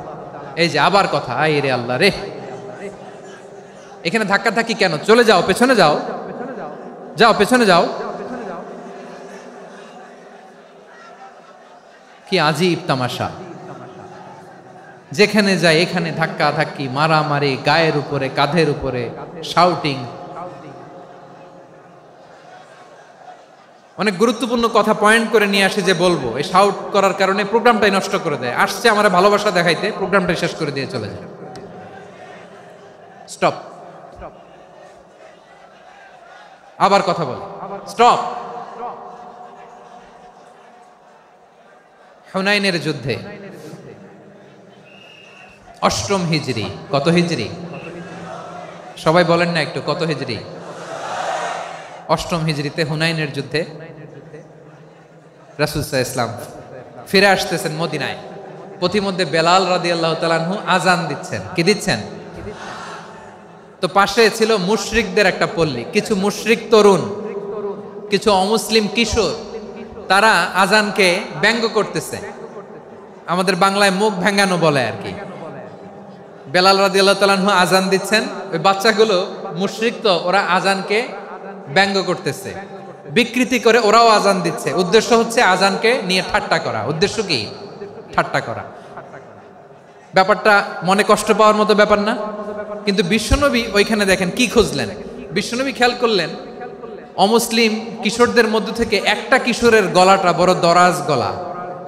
এই যে আবার কথা, আই রে আল্লাহ রে, এখানে ধাক্কা ধাক্কি কেন? চলে যাও, পেছনে যাও, পেছনে যাও। কি আজীব তামাশা! যেখানে যায় এখানে ধাক্কা ধাক্কি, মারামারি, গায়ের উপরে, কাঁধের উপরে, শাউটিং। অনেক গুরুত্বপূর্ণ কথা পয়েন্ট করে নিয়ে আসে যে বলবো, এই শাউট করার কারণে প্রোগ্রামটাই নষ্ট করে দেয়। আসছে আমার ভালোবাসা দেখাইতে, প্রোগ্রামটাই শেষ করে দিয়ে চলে যায়। স্টপ। আবার কথা বল, স্টপ। হুনাইনের যুদ্ধে 8ম হিজরি, কত হিজরি সবাই বলেন না একটু, কত হিজরি? 8ম হিজরিতে হুনাইনের যুদ্ধে রাসূল সাল্লাল্লাহু আলাইহি ওয়াসাল্লাম ফিরে আসতেছেন মদিনায়। পথিমধ্যে বেলাল রাদিয়াল্লাহু তাআলা আনহু আজান দিচ্ছেন। কি দিচ্ছেন? তো পাশে ছিল মুশরিকদের একটা পল্লী, কিছু মুশরিক তরুণ, কিছু অমুসলিম কিশোর, তারা আজানকে ব্যঙ্গ করতেছে। আমাদের বাংলায় মুখ ভেঙ্গানো বলে আর কি। বেলাল রাদিয়াল্লাহু তাআলা আনহু আজান দিচ্ছেন, ওই বাচ্চাগুলো মুশরিক, তো ওরা আজানকে ব্যঙ্গ করতেছে, বিকৃতি করে ওরাও আজান দিচ্ছে। উদ্দেশ্য হচ্ছে আজানকে নিয়ে ঠাট্টা করা। উদ্দেশ্য কি? ঠাট্টা করা। ব্যাপারটা মনে কষ্ট পাওয়ার মতো ব্যাপার না? কিন্তু বিশ্বনবী ওইখানে দেখেন কি খুঁজলেন। বিশ্বনবী খেয়াল করলেন অমুসলিম কিশোরদের মধ্য থেকে একটা কিশোরের গলাটা বড় দরাজ গলা,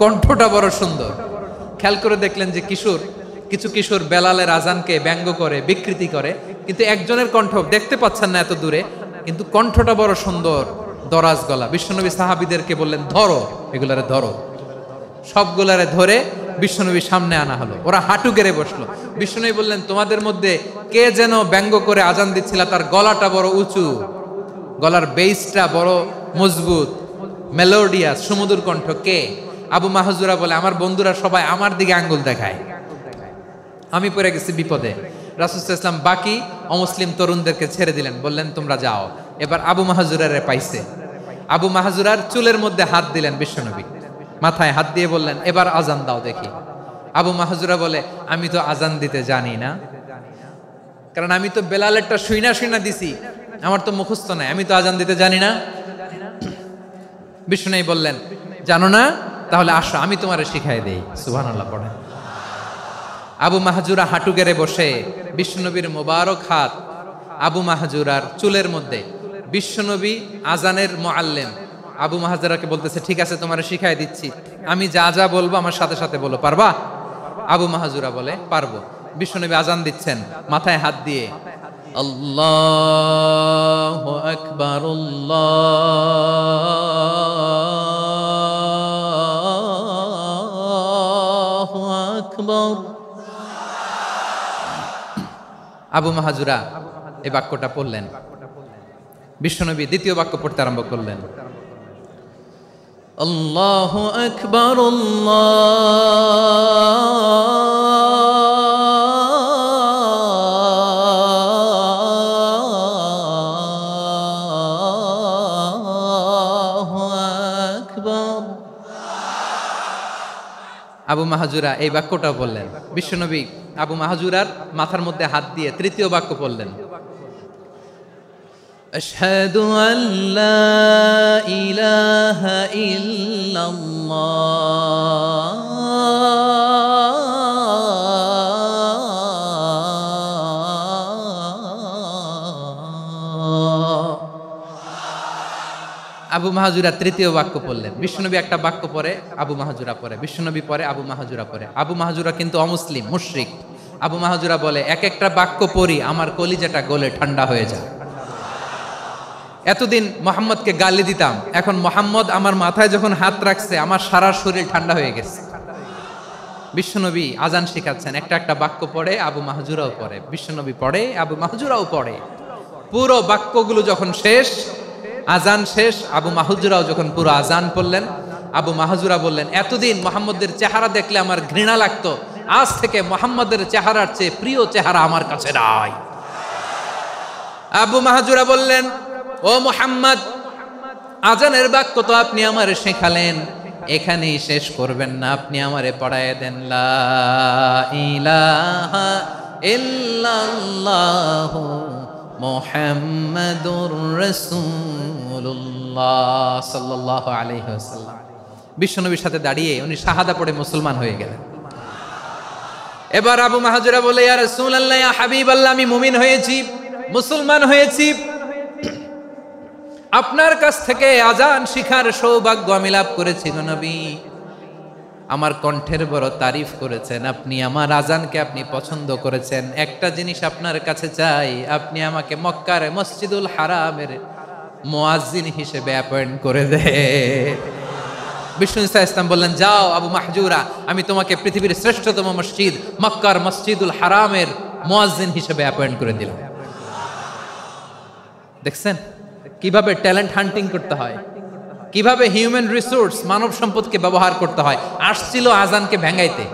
কণ্ঠটা বড় সুন্দর। খেয়াল করে দেখলেন যে কিছু কিশোর বেলালের আজানকে ব্যঙ্গ করে, বিকৃতি করে, কিন্তু একজনের কণ্ঠ দেখতে পাচ্ছেন না এত দূরে, কিন্তু কণ্ঠটা বড় সুন্দর, দরাজ গলা। বিশ্বনবী সাহাবীদেরকে বললেন, ধরো এগুলারে, ধরো। সবগুলারে ধরে বিশ্বনবীর সামনে আনা হলো। ওরা হাঁটু গেড়ে বসলো। বিশ্বনবী বললেন, তোমাদের মধ্যে কে যেন ব্যঙ্গ করে আজান দিচ্ছিল, তার গলাটা বড় উঁচু, গলার বেসটা বড় মজবুত, মেলোডিয়াস, সুমধুর কণ্ঠ। কে? আবু মাহজুরা বলে, আমার বন্ধুরা সবাই আমার দিকে আঙ্গুল দেখায়, আমি পড়ে গেছি বিপদে। রাসূল সাল্লাল্লাহু আলাইহি ওয়াসাল্লাম বাকি অমুসলিম তরুণদেরকে ছেড়ে দিলেন, বললেন তোমরা যাও। এবার আবু মাহজুরারে পাইছে। আবু মাহজুরার চুলের মধ্যে হাত দিলেন বিশ্বনবী, মাথায় হাত দিয়ে বললেন, এবার আজান দাও দেখি। আবু মাহজুরা বলে, আমি তো আজান দিতে জানি না, কারণ আমি তো বেলালেরটা শুইনা দিছি, আমার তো মুখস্থ নাই, আমি তো আজান দিতে জানি না। বিশ্বনবী বললেন, জানো না? তাহলে আসো, আমি তোমারে শিখাই দেই। সুবহানাল্লাহ পড়েন। আবু মাহজুরা হাঁটু গেড়ে বসে, বিশ্বনবীর মোবারক হাত আবু মাহজুরার চুলের মধ্যে। বিশ্বনবী আজানের মুআল্লিম আবু মাহজুরাকে বলতেছে, ঠিক আছে তোমারে শিখাই দিচ্ছি, আমি যা যা বলবো আমার সাথে সাথে বলো, পারবা? আবু মাহজুরা বলে, পারবো। বিশ্বনবী আজান দিচ্ছেন, মাথায় হাত দিয়ে আল্লাহু আকবার, আল্লাহু আকবার। আবু মাহজুরা এই বাক্যটা পড়লেন। বিশ্বনবী দ্বিতীয় বাক্য পড়তে আরম্ভ করলেন, আল্লাহু আকবার, আল্লাহু আকবার। আবু মাহজুরা এই বাক্যটা বললেন। বিশ্বনবী আবু মাহজুরার মাথার মধ্যে হাত দিয়ে তৃতীয় বাক্য পড়লেন, أشهد أن لا إله إلا الله আবু মাহাজুরা তৃতীয় বাক্য পড়লেন। বিশ্বনবী একটা বাক্য পরে আবু মাহাজুরা পরে, বিশ্বনবী পরে আবু মাহাজুরা পরে। আবু মাহাজুরা কিন্তু অমুসলিম, মুশরিক। আবু মাহাজুরা বলে, এক একটা বাক্য পড়ি আমার কলিজাটা গলে ঠান্ডা হয়ে যায়। এতদিন মোহাম্মদকে গালি দিতাম, এখন মোহাম্মদ আমার মাথায় যখন হাত রাখছে আমার সারা শরীর ঠান্ডা হয়ে গেছে। বিশ্বনবী আজান শিখাচ্ছেন, একটা একটা বাক্য পড়ে আবু মাহাজুরাও পড়ে, বিশ্বনবী পড়ে আবু মাহাজুরাও পড়ে। পুরো বাক্যগুলো যখন শেষ, আজান শেষ, আবু মাহাজুরাও যখন পুরো আজান পড়লেন, আবু মাহাজুরা বললেন, এতদিন মোহাম্মদের চেহারা দেখলে আমার ঘৃণা লাগতো, আজ থেকে মোহাম্মদের চেহারার চেয়ে প্রিয় চেহারা আমার কাছে নাই। আবু মাহাজুরা বললেন, ও মুহাম্মদ, আজানের বাক্য তো আপনি আমারে শেখালেন, এখানেই শেষ করবেন না, আপনি আমারে পড়ায় দেন। লা ইলাহা ইল্লাল্লাহু মুহাম্মাদুর রাসূলুল্লাহ সাল্লাল্লাহু আলাইহি ওয়াসাল্লাম। বিশ্বনবীর সাথে দাঁড়িয়ে উনি শাহাদা পড়ে মুসলমান হয়ে গেলেন। এবার আবু মাহাজুরা বলে, ইয়া রাসূলুল্লাহ, ইয়া হাবিবাল্লাহ, আমি মুমিন হয়েছি, মুসলমান হয়েছি, আপনার কাছ থেকে আজান শিখার সৌভাগ্য আমি লাভ করেছি গো নবী। আমার কণ্ঠের বড় তারিফ করেছেন, আপনি আমার আজানকে আপনি পছন্দ করেছেন। একটা জিনিস আপনার কাছে চাই, আপনি আমাকে মক্কার মসজিদুল হারামের মুয়াজ্জিন হিসেবে অ্যাপয়েন্ট করে দেন। বিষ্ণু ইসলাম বললেন, যাও আবু মাহজুরা, আমি তোমাকে পৃথিবীর শ্রেষ্ঠতম মসজিদ মক্কার মসজিদুল হারামের মুয়াজ্জিন হিসেবে অ্যাপয়েন্ট করে দিলাম। দেখছেন কিভাবে ট্যালেন্ট হান্টিং করতে হয়, কিভাবে হিউম্যান রিসোর্স মানব সম্পদকে ব্যবহার করতে হয়। আসছিল আজানকে ভেঙাইতে,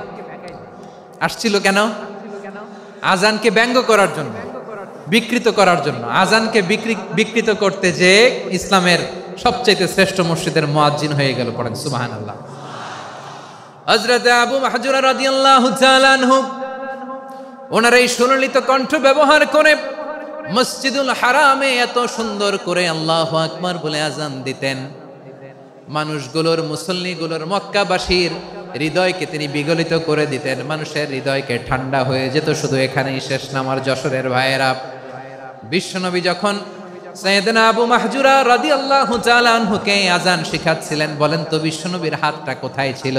আসছিল কেন? আজানকে ব্যঙ্গ করার জন্য, বিকৃত করার জন্য। আজানকে বিকৃত করতে যে ইসলামের সবচেয়ে শ্রেষ্ঠ মসজিদের মুয়াজ্জিন হয়ে গেল। পড়েন সুবহানাল্লাহ। হযরত আবু মাহজুরা রাদিয়াল্লাহু তাআলা আনহু ওনার এই সুললিত কণ্ঠ ব্যবহার করে মসজিদুল হারামে এত সুন্দর করে আল্লাহু আকবার বলে আজান দিতেন। মানুষগুলোর, মুসল্লিগুলোর, মক্কাবাসীর হৃদয়কে তিনি বিগলিত করে দিতেন। মানুষের হৃদয়কে ঠান্ডা হয়ে যেত। শুধু এখানেই শেষ না আমার যশোরের ভাইয়েরা। বিশ্বনবী যখন সাইয়েদনা আবু মাহজুরা রাদিয়াল্লাহু তাআলা আনহুকে আজান শিখাচ্ছিলেন, বলেন তো বিশ্বনবীর হাতটা কোথায় ছিল?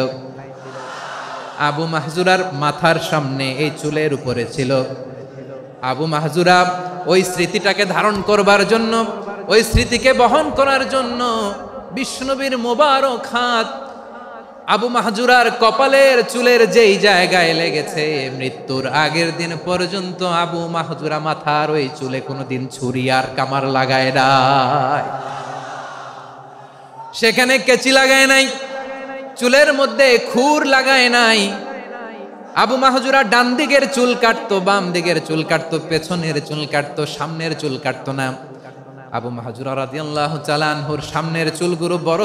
আবু মাহজুরার মাথার সামনে, এই চুলের উপরে ছিল। আবু মাহজুরা ওই স্মৃতিটাকে ধারণ করবার জন্য, ওই স্মৃতিকে বহন করার জন্য বিশ্বনবীর মোবারক হাত আবু মাহজুরার কপালের চুলের যেই জায়গায় লেগেছে, মৃত্যুর আগের দিন পর্যন্ত আবু মাহজুরা মাথার ওই চুলে কোনোদিন ছুরি আর কামার লাগায় নাই, সেখানে কেচি লাগায় নাই, চুলের মধ্যে খুর লাগায় নাই। আবু মাহজুরা ডান দিকের চুল কাটতো, বাম দিকের চুল কাটতো, পেছনের চুল কাটতো, সামনের চুল কাটতো না। আবু মাহজুরা রাদিয়াল্লাহু তাআলা আনহুর সামনের চুলগুলো বড়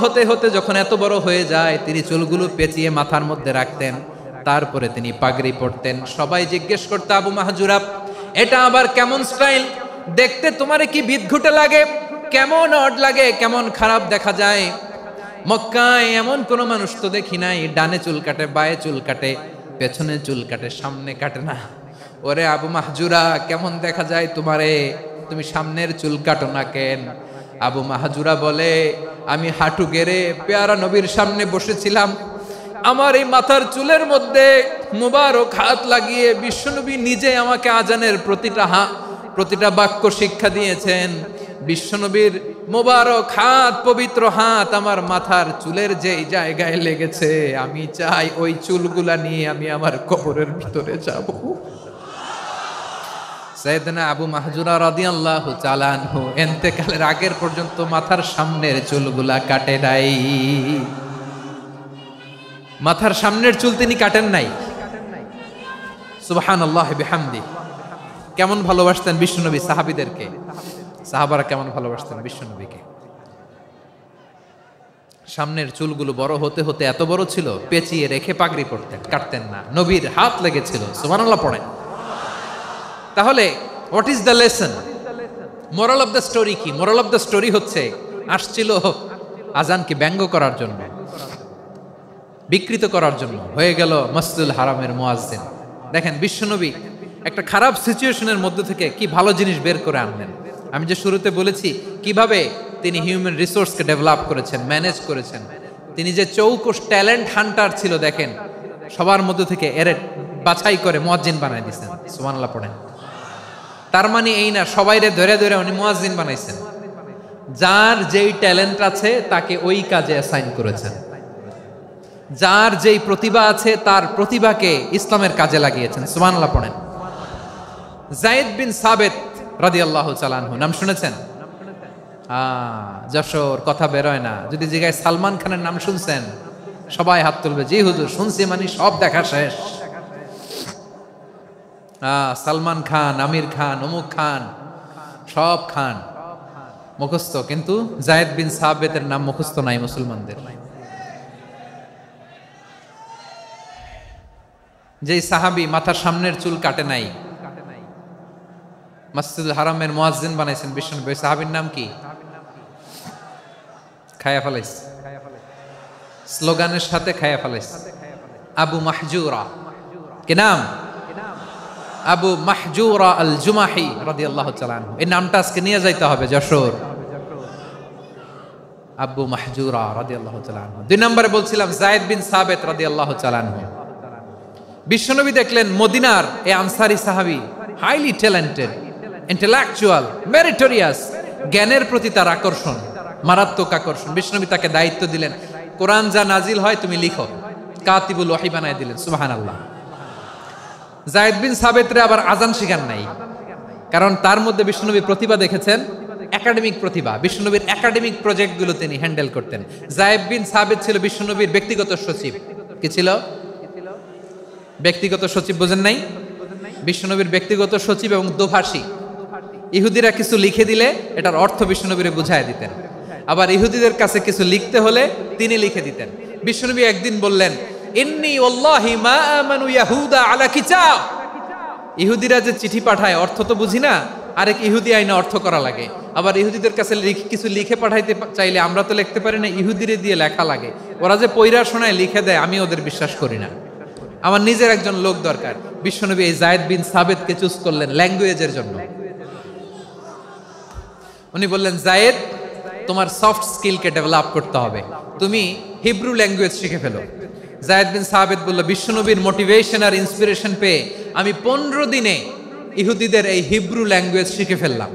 হতে হতে যখন এত বড় হয়ে যায়, তিনি চুলগুলো পেঁচিয়ে মাথার মধ্যে রাখতেন। তারপরে তিনি পাগড়ি পরতেন। সবাই জিজ্ঞেস করতো, আবু মাহজুরা, এটা আবার কেমন স্টাইল? দেখতে তোমার কি বিদঘুটে লাগে? কেমন অড লাগে? কেমন খারাপ দেখা যায়? মক্কায় এমন কোন মানুষ তো দেখি নাই, ডানে চুল কাটে, বায়ে চুল কাটে, পেছনে চুল কাটে, সামনে কাটে না। ওরে আবু মাহজুরা, কেমন দেখা যায় তোমারে? তুমি সামনের চুল কাটো না কেন? আবু মাহজুরা বলে, আমি হাঁটু গেড়ে পেয়ারা নবীর সামনে বসেছিলাম, আমার এই মাথার চুলের মধ্যে মুবারক হাত লাগিয়ে বিশ্বনবী নিজে আমাকে আজানের প্রতিটা বাক্য শিক্ষা দিয়েছেন। বিশ্বনবীর মোবারক হাত, পবিত্র হাত আমার মাথার চুলের যেই জায়গায় লেগেছে, আমি চাই ওই চুলগুলা নিয়ে আমি আমার কবরের ভিতরে যাব। সাইয়েদনা আবু মাহজুরা রাদিয়াল্লাহু তাআলা আনহু ইন্তেকালের আগের পর্যন্ত মাথার সামনের চুলগুলা কাটে নাই। মাথার সামনের চুল তিনি কাটেন নাই। সুবহানাল্লাহি বিহামদি। কেমন ভালোবাসতেন বিশ্বনবী সাহাবীদেরকে, সাহাবারা কেমন ভালোবাসতেন বিশ্বনবীকে। সামনের চুলগুলো বড় হতে হতে এত বড় ছিল, পেঁচিয়ে রেখে পাগড়ি পরতেন, কাটতেন না। নবীর হাত লেগেছিল। সুবহানাল্লাহ পড়েন। তাহলে what is the lesson? Moral of the story কি? মোরাল অফ দ্য স্টোরি হচ্ছে, আসছিল আজানকে ব্যঙ্গ করার জন্য, বিকৃত করার জন্য, হয়ে গেল মসজিদুল হারামের মুয়াজ্জিন। দেখেন বিশ্বনবী একটা খারাপ সিচুয়েশনের মধ্যে থেকে কি ভালো জিনিস বের করে আনলেন। আমি যে শুরুতে বলেছি কিভাবে তিনি হিউম্যান রিসোর্সকে ডেভেলপ করেছেন, ম্যানেজ করেছেন। তিনি যে চৌকস ট্যালেন্ট হান্টার ছিল, দেখেন সবার মধ্যে থেকে এর বাছাই করে মুয়াজ্জিন বানাই দিয়েছেন। সুবহানাল্লাহ পড়েন। তার মানে এই না সবাইরে ধরে ধরে উনি মুয়াজ্জিন বানাইছেন। যার যেই ট্যালেন্ট আছে তাকে ওই কাজে অ্যাসাইন করেছেন। যার যেই প্রতিভা আছে তার প্রতিভাকে ইসলামের কাজে লাগিয়েছেন। সুবহানাল্লাহ পড়েন। যায়েদ বিন সাবিত রাদিয়াল্লাহু তাআলা আনহু নাম শুনেছেন? যশোর কথা বেরোয় না। যদি জিগায় সালমান খানের নাম শুনছেন, সবাই হাত তুলবে, জি হুজুর শুনছি, মানে সব দেখা শেষ। সালমান খান, আমির খান, অমুক খান, সব খান মুখস্থ, কিন্তু যায়েদ বিন সাবিতের নাম মুখস্থ নাই মুসলমানদের। যেই সাহাবী মাথার সামনের চুল কাটে নাই, মসজিদুল হারামের মুয়াজ্জিন বানাইছেন বিশ্বনবী, ওই সাহাবীর নাম কি? খায়া ফেলাইস, স্লোগানের সাথে খায়া ফেলাইস। আবু মাহজুরা। কি নাম? আবু মাহজুরা আল জুমাহি রাদিয়াল্লাহু তাআলা আনহু। এই নামটা আজকে নিয়ে যাইতে হবে যশোর। আবু মাহজুরা রাদিয়াল্লাহু তাআলা আনহু। 2 নম্বরে বলছিলাম যায়েদ বিন সাবিত রাদিয়াল্লাহু তাআলা আনহু। বিশ্বনবী দেখলেন মদিনার এই আনসারী সাহাবী হাইলি ট্যালেন্টেড, ইন্টেলেকচুয়াল, মেরিটোরিয়াস, জ্ঞানের প্রতি তার আকর্ষণ, মারাত্মক আকর্ষণ। বিশ্বনবী তাকে দায়িত্ব দিলেন, কোরআন যা নাজিল হয় তুমি লিখো, কাতিবুল ওয়াহি বানায় দিলেন। সুবহানাল্লাহ। যায়েদ বিন সাবিতরে আবার আজান শিখান নাই, কারণ তার মধ্যে বিশ্বনবী প্রতিভা দেখেছেন, একাডেমিক প্রতিভা। বিশ্বনবীর একাডেমিক প্রজেক্টগুলো তিনি হ্যান্ডেল করতেন। যায়েদ বিন সাবিত ছিল বিশ্বনবীর ব্যক্তিগত সচিব। কি ছিল? ব্যক্তিগত সচিব। বোঝেন নাই? বিশ্বনবীর ব্যক্তিগত সচিব এবং দোভাষী। ইহুদিরা কিছু লিখে দিলে এটার অর্থ বিশ্বনবীরে বুঝায় দিতেন, আবার ইহুদিদের কাছে কিছু লিখতে হলে তিনি লিখে দিতেন। বিশ্বনবী একদিন বললেন, ইন্নী ওয়াল্লাহি মা আমানু ইয়াহুদা আলা কিতাব। ইহুদিরা যে চিঠি পাঠায় অর্থ তো বুঝি না, আরেক ইহুদি আইনা অর্থ করা লাগে। আবার ইহুদিদের কাছে কিছু লিখে পাঠাইতে চাইলে আমরা তো লিখতে পারি না, ইহুদিরে দিয়ে লেখা লাগে। ওরা যে পয়রা শোনায় লিখে দেয়, আমি ওদের বিশ্বাস করি না। আমার নিজের একজন লোক দরকার। বিশ্বনবী এই যায়েদ বিন সাবিতকে চুজ করলেন ল্যাঙ্গুয়েজের জন্য। উনি বললেন, যায়েদ তোমার সফট স্কিলকে ডেভেলপ করতে হবে, তুমি হিব্রু ল্যাঙ্গুয়েজ শিখে ফেলো। যায়েদ বিন সাবিত বলল, বিশ্বনবীর মোটিভেশন আর ইন্সপিরেশন পেয়ে আমি 15 দিনে ইহুদিদের এই হিব্রু ল্যাঙ্গুয়েজ শিখে ফেললাম।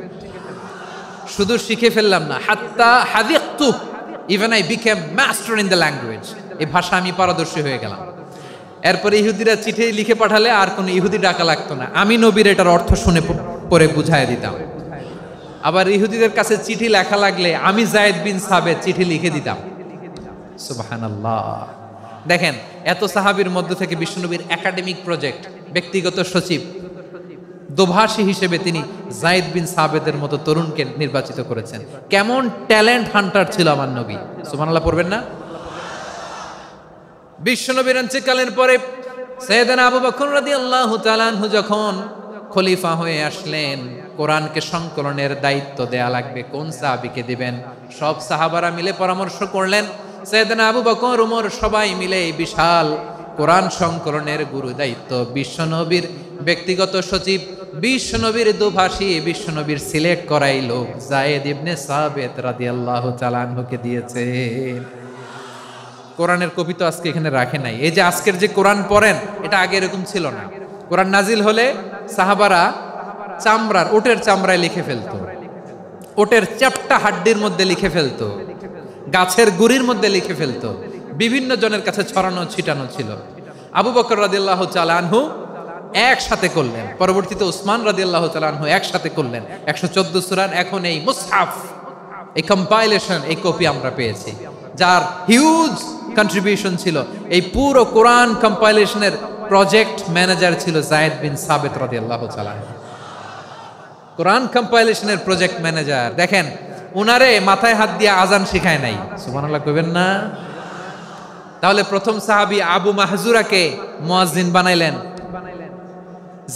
শুধু শিখে ফেললাম না, হাত্তা হাদিকতু, even I became master in the language. এই ভাষা আমি পারদর্শী হয়ে গেলাম। এরপরে ইহুদিরা চিঠি লিখে পাঠালে আর কোনো ইহুদি ডাকা লাগতো না, আমি নবীর এটার অর্থ শুনে পরে বুঝায় দিতাম। আবার ইহুদিদের কাছে চিঠি লেখা লাগলে আমি যায়েদ বিন সাবিত চিঠি লিখে দিতাম। সুবহানাল্লাহ। দেখেন এত সাহাবীর মধ্য থেকে বিশ্বনবীর একাডেমিক প্রজেক্ট, ব্যক্তিগত সচিব, দোভাষী হিসেবে তিনি যায়েদ বিন সাবিতের মতো তরুণকে নির্বাচিত করেছেন। কেমন ট্যালেন্ট হান্টার ছিল আমার নবী। সুবহানাল্লাহ পড়বেন না? বিশ্বনবীর ইন্তেকালের পরে সাইয়েদনা আবু বকর রাদিয়াল্লাহু তাআলা আনহু যখন খলিফা হয়ে আসলেন, কোরআনকে সংকলনের দায়িত্ব দেয়া লাগবে, কোন সাহাবীকে দিবেন? সব সাহাবারা মিলে পরামর্শ করলেন। সাইয়েদনা আবু বকর, ওমর সবাই মিলে এই বিশাল কোরআন সংকলনের গুরু দায়িত্ব বিশ্বনবীর ব্যক্তিগত সচিব, বিশ্বনবীর দোভাষী, বিশ্বনবীর সিলেক্ট করাই লোক যায়েদ ইবনে সাবিত রাদিয়াল্লাহু তাআলা আনহুকে দিয়েছে। কোরআনের কপি তো আজকে এখানে রাখে নাই। এই যে আজকের যে কোরআন পড়েন, এটা আগে এরকম ছিল না। কোরআন নাজিল হলে সাহাবারা চামড়ার, ওটের চামড়ায় লিখে ফেলতো, ওটের চ্যাপ্টা হাড্ডির মধ্যে লিখে ফেলতো, গাছের গুড়ির মধ্যে লিখে ফেলতো। বিভিন্ন জনের কাছে ছড়ানো ছিটানো ছিল। আবু বকর রাদিয়াল্লাহু তাআলা আনহু একসাথে করলেন, পরবর্তীতে উসমান রাদিয়াল্লাহু তাআলা আনহু একসাথে করলেন। 114 সূরার এখন এই মুসহাফ, এই কম্পাইলেশন, এই কপি আমরা পেয়েছি, যার হিউজ কন্ট্রিবিউশন ছিল। এই পুরো কোরআন কম্পাইলেশনের প্রজেক্ট ম্যানেজার ছিল যায়েদ বিন সাবিত রাদিয়াল্লাহু তাআলা। কোরআন কম্পাইলেশনের প্রজেক্ট ম্যানেজার। দেখেন উনারে মাথায় হাত দিয়ে আজান শিখায় নাই। সুবহানাল্লাহ কইবেন না? তাহলে প্রথম সাহাবী আবু মাহজুরাকে মুয়াজ্জিন বানাইলেন,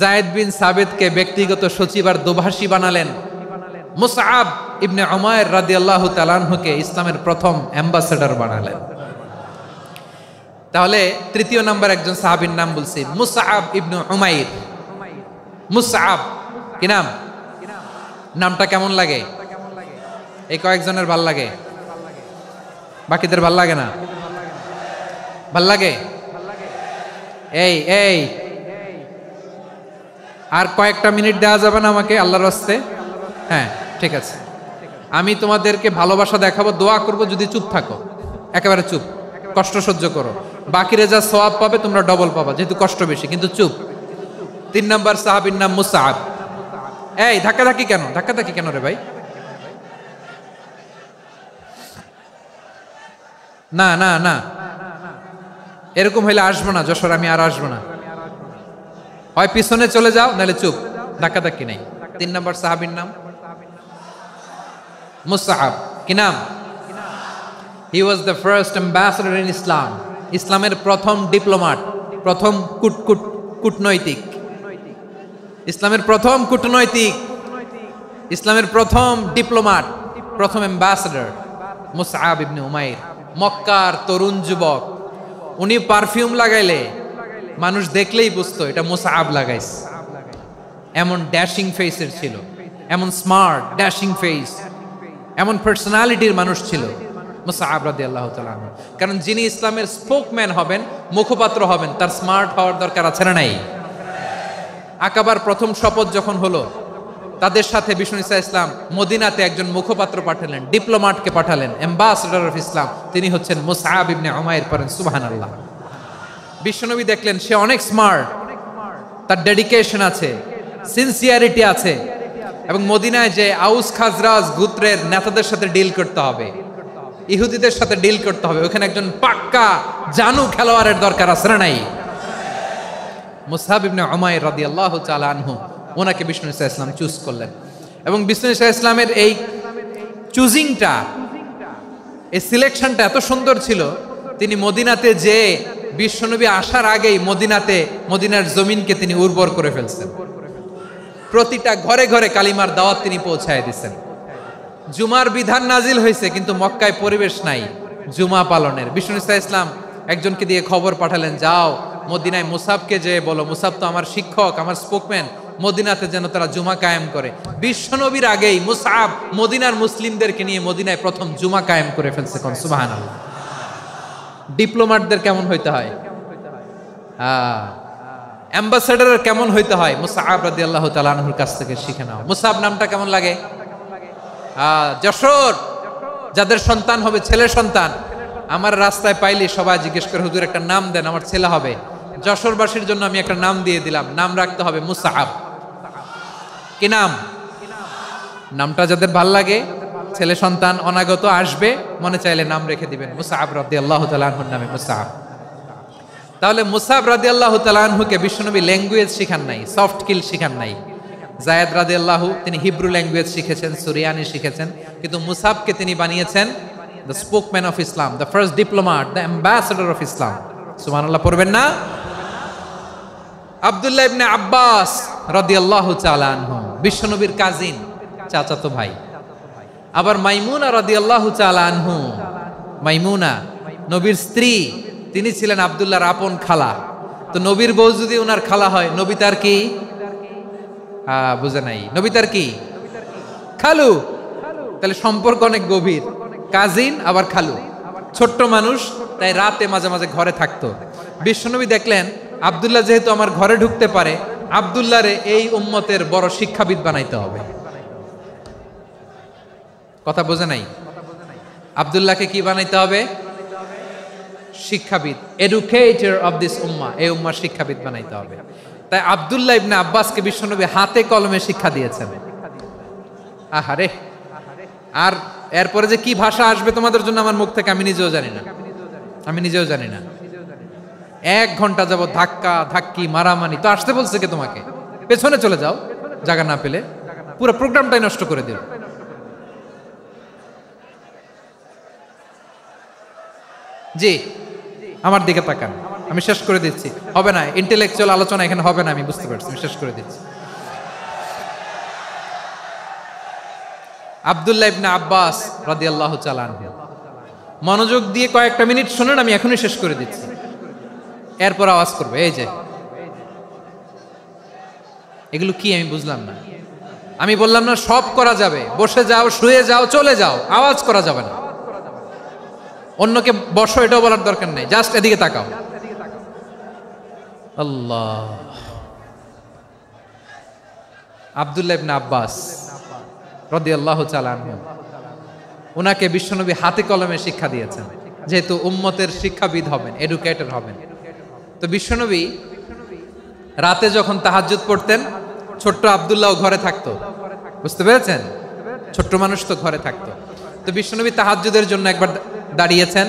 যায়েদ বিন সাবিতকে ব্যক্তিগত সচিব আর দোভাষী বানালেন। মুসআব ইবনে উমাইর রাদিয়াল্লাহু তাআলা আনহুকে ইসলামের প্রথম অ্যাম্বাসেডর বানালেন। তাহলে তৃতীয় নাম্বার একজন সাহাবীর নাম বলছি, মুসআব ইবনে উমাইর। মুসআব কি নাম? নামটা কেমন লাগে? এই কয়েকজনের ভাল লাগে, বাকিদের ভাল লাগে না? ভাল লাগে? এই এই আর কয়েকটা মিনিট দেওয়া যাবে না আমাকে আল্লাহর রাস্তে? হ্যাঁ ঠিক আছে, আমি তোমাদেরকে ভালোবাসা দেখাবো, দোয়া করব যদি চুপ থাকো, একেবারে চুপ, কষ্ট সহ্য করো, বাকিরা যা সওয়াব পাবে তোমরা ডবল পাবা, যেহেতু কষ্ট বেশি, কিন্তু চুপ। 3 নাম্বার সাহাবীর নাম মুসআব। এই ধাক্কাধাক্কি কেন? ধাক্কাধাক্কি কেন রে ভাই? না না না, এরকম হইলে আসবো না যশোর, আমি আর আসবো না। হয় পিছনে চলে যাও, নাহলে চুপ, ধাক্কাধাক্কি নাই। 3 নাম্বার সাহাবীর নাম মুসআব। কি নাম? He was the first ambassador in Islam. ইসলামের প্রথম ডিপ্লোম্যাট, প্রথম কূটনৈতিক, ইসলামের প্রথম কূটনৈতিক, ইসলামের প্রথম ডিপ্লোম্যাট, প্রথম অ্যাম্বাসেডর মুসআব ইবনে উমাইর। মক্কার তরুণ যুবক, উনি পারফিউম লাগাইলে মানুষ দেখলেই বুঝতো এটা মুসআব লাগাইছে। এমন ড্যাশিং ফেসের ছিল, এমন স্মার্ট ড্যাশিং ফেস, এমন পার্সোনালিটির মানুষ ছিল মুসআব রাদিয়াল্লাহু তাআলা আনহু। কারণ যিনি ইসলামের স্পোকম্যান হবেন, মুখপাত্র হবেন, তার স্মার্ট হওয়ার দরকার আছে না নাই? আকাবার প্রথম শপথ যখন হলো, তাদের সাথে বিষ্ণু ঈসা ইসলাম মদিনাতে একজন মুখপাত্র পাঠালেন, ডিপ্লোম্যাটকে পাঠালেন, অ্যাম্বাসেডর অফ ইসলাম, তিনি হচ্ছেন মুসআব ইবনে উমাইর। পড়েন সুবহানাল্লাহ। বিশ্বনবী দেখলেন সে অনেক স্মার্ট, তার ডেডিকেশন আছে, সিনসিয়ারিটি আছে, এবং মদিনায় যে আউস খাজরাজ গোত্রের নেতাদের সাথে ডিল করতে হবে, ইহুদিদের সাথে ডিল করতে হবে, ওখানে একজন পাক্কা জানু খেলোয়াড়ের দরকার আছে না নাই? মুসআব ইবনে উমাইর রাদিয়াল্লাহু তাআলা আনহু, ওনাকে বিষ্ণু ঈসা ইসলাম চুজ করলেন। এবং বিষ্ণু ঈসা ইসলামের এই চুজিংটা, এই সিলেকশনটা এত সুন্দর ছিল, তিনি মদিনাতে যে বিশ্বনবী আসার আগেই মদিনার জমিনকে তিনি উর্বর করে ফেলছেন। প্রতিটা ঘরে ঘরে কালিমার দাওয়াত তিনি পৌঁছায় দিচ্ছেন। জুমার বিধান নাজিল হয়েছে, কিন্তু মক্কায় পরিবেশ নাই জুমা পালনের। বিষ্ণু ঈসা ইসলাম একজনকে দিয়ে খবর পাঠালেন, যাও মদিনায় মুসাবকে যে বলো, মুসাব তো আমার শিক্ষক, আমার স্পোকম্যান, মদিনাতে যেন তারা জুমা কায়েম করে। বিশ্বনবীর আগেই মুসআব মদিনার মুসলিমদেরকে নিয়ে মদিনায় প্রথম জুমা কায়েম করে ফেলছে। কোন সুবহানাল্লাহ। ডিপ্লোম্যাটদের কেমন হইতে হয়, অ্যাম্বাসেডরের কেমন হইতে হয়, মুসআব রাদিয়াল্লাহু তাআলা আনহুর কাছ থেকে শিখে নাও। মুসআব নামটা কেমন লাগে? যশোর যাদের সন্তান হবে, ছেলে সন্তান, আমার রাস্তায় পাইলে সবাই জিজ্ঞেস করে, হুজুর একটা নাম দেন, আমার ছেলে হবে। যশোরবাসীর জন্য আমি একটা নাম দিয়ে দিলাম, নাম রাখতে হবে মুসআব। কি নাম? নামটা যাদের ভাল লাগে, ছেলে সন্তান অনাগত আসবে, মনে চাইলে নাম রেখে দিবেন মুসআব রাদিয়াল্লাহু তাআলা আনহুর নামে মুসআব। তাহলে মুসআব রাদিয়াল্লাহু তাআলা আনহুকে বিশ্বনবী ল্যাঙ্গুয়েজ শিখান নাই, সফট স্কিল শিখান নাই। যায়েদ রাদিয়াল্লাহু তিনি হিব্রু ল্যাঙ্গুয়েজ শিখেছেন, সুরিয়ানি শিখেছেন, কিন্তু মুসআবকে তিনি বানিয়েছেন the spokesman of Islam, the first diplomat, the ambassador of Islam. সুবহানাল্লাহ পড়বেন না? আব্দুল্লাহ ইবনে আব্বাস রাদিয়াল্লাহু তাআলা আনহু বিশ্বনবীর কাজিন, চাচাতো ভাই। আবার মাইমুনা রাদিয়াল্লাহু তাআলা আনহু, মাইমুনা নবীর স্ত্রী, তিনি ছিলেন আব্দুল্লাহর আপন খালা। তো নবীর বউ যদি ওনার খালা হয়, নবী তার কি? বুঝে নাই, নবী তার কি? খালু। তাহলে সম্পর্ক অনেক গভীর, কাজিন আবার খালু, ছোট্ট মানুষ, তাই রাতে মাঝে মাঝে ঘরে থাকতো। বিশ্বনবী দেখলেন আব্দুল্লাহ যেহেতু আমার ঘরে ঢুকতে পারে, আব্দুল্লাহরে এই উম্মতের বড় শিক্ষাবিদ বানাইতে হবে। কথা বোঝে নাই? আব্দুল্লাহকে কি বানাইতে হবে? শিক্ষাবিদ, এডুকেটর অফ দিস উম্মাহ, এই উম্মার শিক্ষাবিদ বানাইতে হবে। তাই আব্দুল্লাহ ইবনে আব্বাসকে বিশ্বনবী হাতে কলমে শিক্ষা দিয়েছেন। আহারে, আর এরপরে যে কি ভাষা আসবে তোমাদের জন্য আমার মুখ থেকে আমি নিজেও জানি না। 1 ঘন্টা যাবত ধাক্কা ধাক্কি মারামারি। তো আসতে বলছে কে তোমাকে? পেছনে চলে যাও, জায়গা না পেলে। পুরো প্রোগ্রামটাই নষ্ট করে দিল। জি, আমার দিকে তাকান, আমি শেষ করে দিচ্ছি। হবে না, ইন্টেলেকচুয়াল আলোচনা এখানে হবে না, আমি বুঝতে পারছি, আমি শেষ করে দিচ্ছি। আব্দুল্লাহ ইবনে আব্বাস রাদিয়াল্লাহু তাআলা আনহু। মনোযোগ দিয়ে কয়েকটা মিনিট শুনুন, আমি এখনই শেষ করে দিচ্ছি, এরপর আওয়াজ করবে। এই যে এগুলো কি আমি বুঝলাম না। আমি বললাম না সব করা যাবে, বসে যাও, শুয়ে যাও, চলে যাও, আওয়াজ করা যাবে না। অন্যকে বসো এটাও বলার দরকার নেই, জাস্ট এদিকে তাকাও। আল্লাহ। আব্দুল্লাহ ইবনে আব্বাস রাদিয়াল্লাহু তাআলা আনহু, ওনাকে বিশ্বনবী হাতে কলমে শিক্ষা দিয়েছেন, যেহেতু উম্মতের শিক্ষাবিদ হবেন, এডুকেটর হবেন। তো বিশ্বনবী রাতে যখন তাহাজ্জুদ পড়তেন, ছোট্ট আব্দুল্লাহ ঘরে থাকতো, বুঝতে পেরেছেন? ছোট্ট মানুষ তো ঘরে থাকতো। তো বিশ্বনবী তাহাজ্জুদের জন্য একবার দাঁড়িয়েছেন,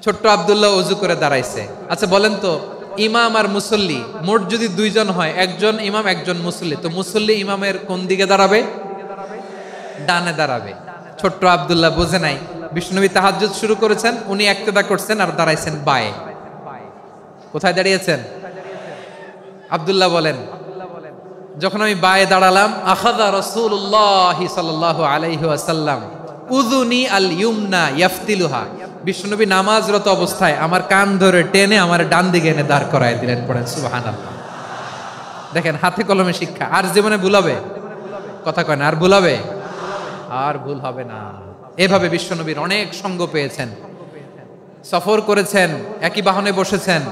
ছোট্ট আব্দুল্লাহ ওযু করে দাঁড়াইছে। আচ্ছা বলেন তো, ইমাম আর মুসল্লি মোট যদি দুইজন হয়, একজন ইমাম একজন মুসল্লি, তো মুসল্লি ইমামের কোন দিকে দাঁড়াবে? ডানে দাঁড়াবে। ছোট্ট আব্দুল্লাহ বোঝে নাই, বিশ্বনবী তাহাজ্জুদ শুরু করেছেন, উনি ইক্তেদা করছেন আর দাঁড়াইছেন বায়ে। কোথায় দাঁড়িয়েছেন? আব্দুল্লাহ বলেন, যখন আমি বায়ে দাঁড়ালাম, আখাযা রাসূলুল্লাহ সাল্লাল্লাহু আলাইহি ওয়াসাল্লাম উযুনি আল ইউমনা ইয়াফতিলুহা, বিশ্বনবী নামাজরত অবস্থায় আমার কান ধরে টেনে আমার ডান দিকে এনে দাঁড় করায় দিলেন। পড়েন সুবহানাল্লাহ। দেখেন হাতে কলমে শিক্ষা। আর জীবনে ভুল হবে? কথা কয় না, আর ভুল হবে? আর ভুল হবে না। এভাবে বিশ্বনবীর অনেক সঙ্গ পেয়েছেন, সফর করেছেন, একই বাহনে বসেছেন,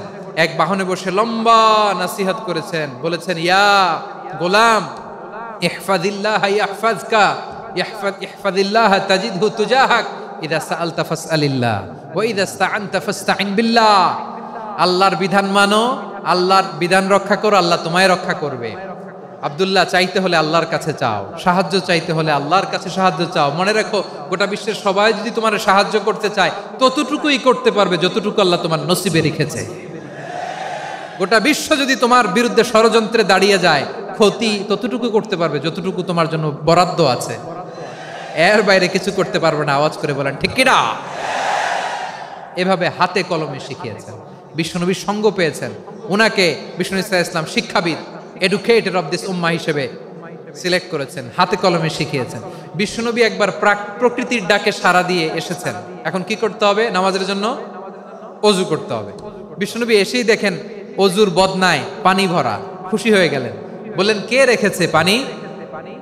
এক বাহনে বসে লম্বা নাসিহত করেছেন, বলেছেন, ইয়া গোলাম ইহফাজিল্লাহ ইয়াহফাজকা, ইহফাজিল্লাহ তাজিদহু তুজাহাক, ইযা সাআলতা ফাসআলিল্লাহ ওয়া ইযা ইসতাআনতা ফাসতাইন বিল্লাহ। আল্লাহর বিধান মানো, আল্লাহর বিধান রক্ষা করো, আল্লাহ তোমায় রক্ষা করবে। আব্দুল্লাহ, চাইতে হলে আল্লাহর কাছে চাও, সাহায্য চাইতে হলে আল্লাহর কাছে সাহায্য চাও। মনে রাখো, গোটা বিশ্বের সবাই যদি তোমার সাহায্য করতে চায়, ততটুকুই করতে পারবে যতটুকু আল্লাহ তোমার নসিবে রেখেছে। গোটা বিশ্ব যদি তোমার বিরুদ্ধে ষড়যন্ত্রে দাঁড়িয়ে যায়, ক্ষতি ততটুকু করতে পারবে যতটুকু তোমার জন্য বরাদ্দ আছে, এর বাইরে কিছু করতে পারবে না। আওয়াজ করে বলেন ঠিক কিনা? এভাবে হাতে কলমে শিখিয়েছেন, বিশ্বনবীর সঙ্গ পেয়েছেন। ওনাকে বিষ্ণু ইসলাম শিক্ষাবিদ, এডুকেটর অফ দিস উম্মাহ হিসেবে সিলেক্ট করেছেন, হাতে কলমে শিখিয়েছেন। বিশ্বনবী একবার প্রকৃতির ডাকে সাড়া দিয়ে এসেছেন। এখন কি করতে হবে? নামাজের জন্য ওযু করতে হবে। বিশ্বনবী এসেই দেখেন ওযুর বদনায় পানি ভরা, খুশি হয়ে গেলেন, বললেন, কে রেখেছে পানি?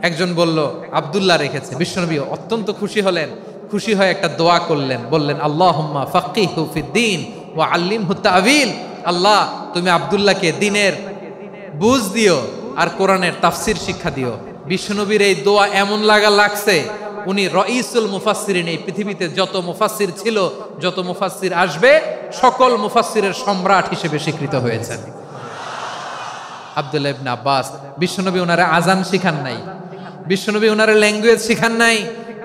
একজন বলল, আব্দুল্লাহ রেখেছে। বিশ্বনবী অত্যন্ত খুশি হলেন, খুশি হয়ে একটা দোয়া করলেন, বললেন, আল্লাহুম্মা ফাক্কিহু ফিদ্দীন ওয়া আল্লিমহু তা'ওয়ীল। আল্লাহ, তুমি আব্দুল্লাহকে দ্বীনের বুঝ দিও আর কোরআনের তাফসীর শিক্ষা দিও। বিশ্বনবীর এই দোয়া এমন লাগছে, উনি রাইসুল মুফাসসিরিন, এই পৃথিবীতে যত মুফাসসির ছিল, যত মুফাসসির আসবে, সকল মুফাসসিরের সম্রাট হিসেবে স্বীকৃত হয়েছেন। আব্দুল্লাহ ইবনে আব্বাস, বিশ্বনবী ওনারে আজান শিখান নাই, বিশ্বনবী ওনারে ল্যাঙ্গুয়েজ শিখান নাই,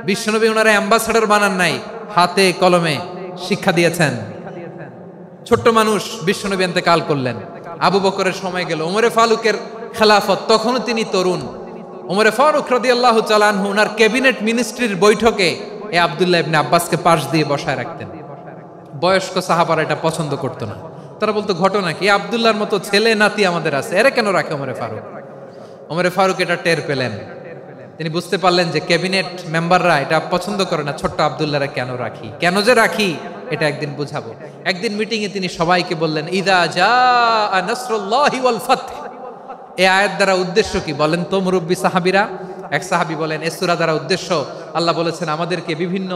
বিশ্বনবী ওনারে অ্যাম্বাসেডর বানান নাই, হাতে কলমে শিক্ষা দিয়েছেন। ছোট্ট মানুষ, বিশ্বনবী ইন্তেকাল করলেন, আবু বকরের সময় গেল, ওমরে ফারুকের খেলাফত, তখনও তিনি তরুণ। ওমরে ফারুক রাদিয়াল্লাহু তাআলা আনহু ওনার ক্যাবিনেট মিনিস্ট্রির বৈঠকে এই আব্দুল্লাহ ইবনে আব্বাসকে পাশ দিয়ে বসায় রাখতেন। বয়স্ক সাহাবারা এটা পছন্দ করতো না, তারা বলতো, ঘটনা কি? আব্দুল্লাহর মতো ছেলে নাতি আমাদের আছে, এরা কেন রাখে ওমরে ফারুক? ওমরে ফারুক এটা টের পেলেন, তিনি বুঝতে পারলেন যে ক্যাবিনেট মেম্বাররা এটা পছন্দ করে না, ছোট্ট আব্দুল্লাহরা কেন রাখি, কেন যে রাখি, এটা একদিন বুঝাবো। একদিন মিটিংয়ে তিনি সবাইকে বললেন, ইযা জাআ নাসরুল্লাহি ওয়াল ফাতহ। এই আয়াত দ্বারা উদ্দেশ্য কি বলেন তো মুরব্বী সাহাবীরা? এক সাহাবী বলেন, এই সূরা দ্বারা উদ্দেশ্য, আল্লাহ বলেছেন আমাদেরকে বিভিন্ন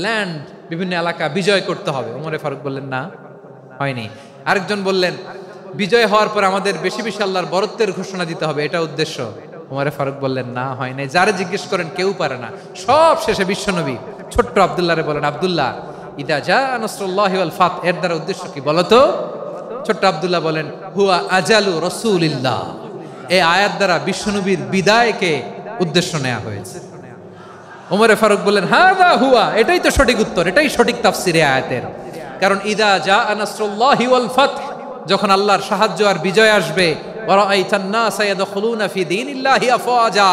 ল্যান্ড, বিভিন্ন এলাকা বিজয় করতে হবে। ওমরে ফারুক বললেন, না, হয়নি। আরেকজন বললেন, বিজয় হওয়ার পর আমাদের বেশি বেশি আল্লাহর বরত্বের ঘোষণা দিতে হবে, এটা উদ্দেশ্য। ওমরে ফারুক বললেন, না, হয় নাই। যারা জিজ্ঞেস করেন কেউ পারে না। সব শেষে বিশ্বনবী ছোট্ট আব্দুল্লাহরে বলেন, আব্দুল্লাহ, ইদা জাআ নাসরুল্লাহি ওয়াল ফাতহ, এর দ্বারা উদ্দেশ্য কি বলো তো? ছোট্ট আব্দুল্লাহ বলেন, হুয়া আজালু রাসূলিল্লাহ। এই আয়াত দ্বারা বিশ্বনবীর বিদায়কে উদ্দেশ্য নেওয়া হয়েছে। ওমরে ফারুক বললেন, হাযা হুয়া, এটাই তো সঠিক উত্তর, এটাই সঠিক তাফসীর এই আয়াতের। কারণ ইদা জাআ নাসরুল্লাহি ওয়াল ফাতহ, যখন আল্লাহর সাহায্য আর বিজয় আসবে, ওয়া রাআইতান নাসা ইয়াদখুলুনা ফি দীনিল্লাহি আফওয়াজা,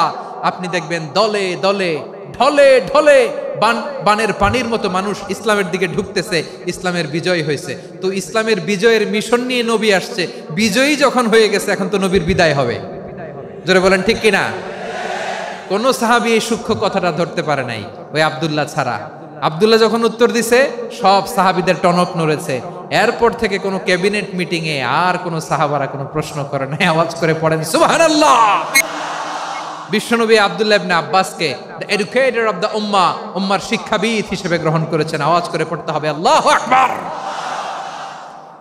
আপনি দেখবেন দলে দলে, ঢলে ঢলে, বানের পানির মতো মানুষ ইসলামের দিকে ঢুকতেছে, ইসলামের বিজয় হয়েছে। তো ইসলামের বিজয়ের মিশন নিয়ে নবী আসছে, বিজয়ী যখন হয়ে গেছে, এখন তো নবীর বিদায় হবে। জোরে বলেন ঠিক কিনা? কোন সাহাবী এই সূক্ষ্ম কথাটা ধরতে পারে নাই, ওই আব্দুল্লাহ ছাড়া। আব্দুল্লাহ যখন উত্তর দিছে সব সাহাবীদের টনক নড়েছে। এরপর থেকে কোনো ক্যাবিনেট মিটিং এ আর কোনো সাহাবারা কোনো প্রশ্ন করে নাই, আওয়াজ করে পড়েন সুবহানাল্লাহ। বিশ্বনবী আব্দুল্লাহ ইবনে আব্বাসকে দ্য এডুকেটর অফ দ্য উম্মাহ, উম্মার শিক্ষাবিদ হিসেবে গ্রহণ করেছেন। আওয়াজ করে পড়তে হবে আল্লাহু আকবার।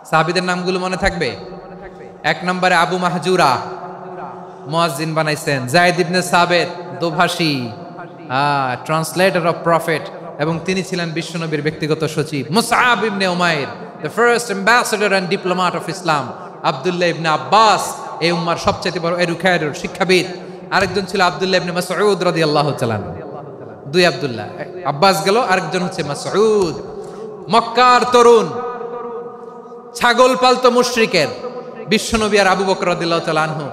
সাহাবীদের নামগুলো মনে থাকবে? 1 নম্বরে আবু মাহজুরা, মুয়াজ্জিন বানাইছেন। যায়েদ ইবনে সাবিত, দোভাষী, ট্রান্সলেটর অফ প্রফেট, এবং তিনি ছিলেন বিশ্বনবীর ব্যক্তিগত সচিব। মুসআব ইবনে উমাইর, the first ambassador and diplomat of Islam. আব্দুল্লাহ ইবনে আব্বাস, এই উম্মার সবচেয়ে বড় এডুকেটর, শিক্ষাবিদ। আরেকজন ছিল আব্দুল্লাহ ইবনে মাসউদ রাদিয়াল্লাহু তাআলা। 2 আব্দুল্লাহ, আব্বাস গেল, আরেকজন হচ্ছে মাসউদ। মক্কার তরুণ, ছাগল পালতো মুশরিকের বিশ্বনবী আর আবু বকর রাদিয়াল্লাহু তাআলা আনহু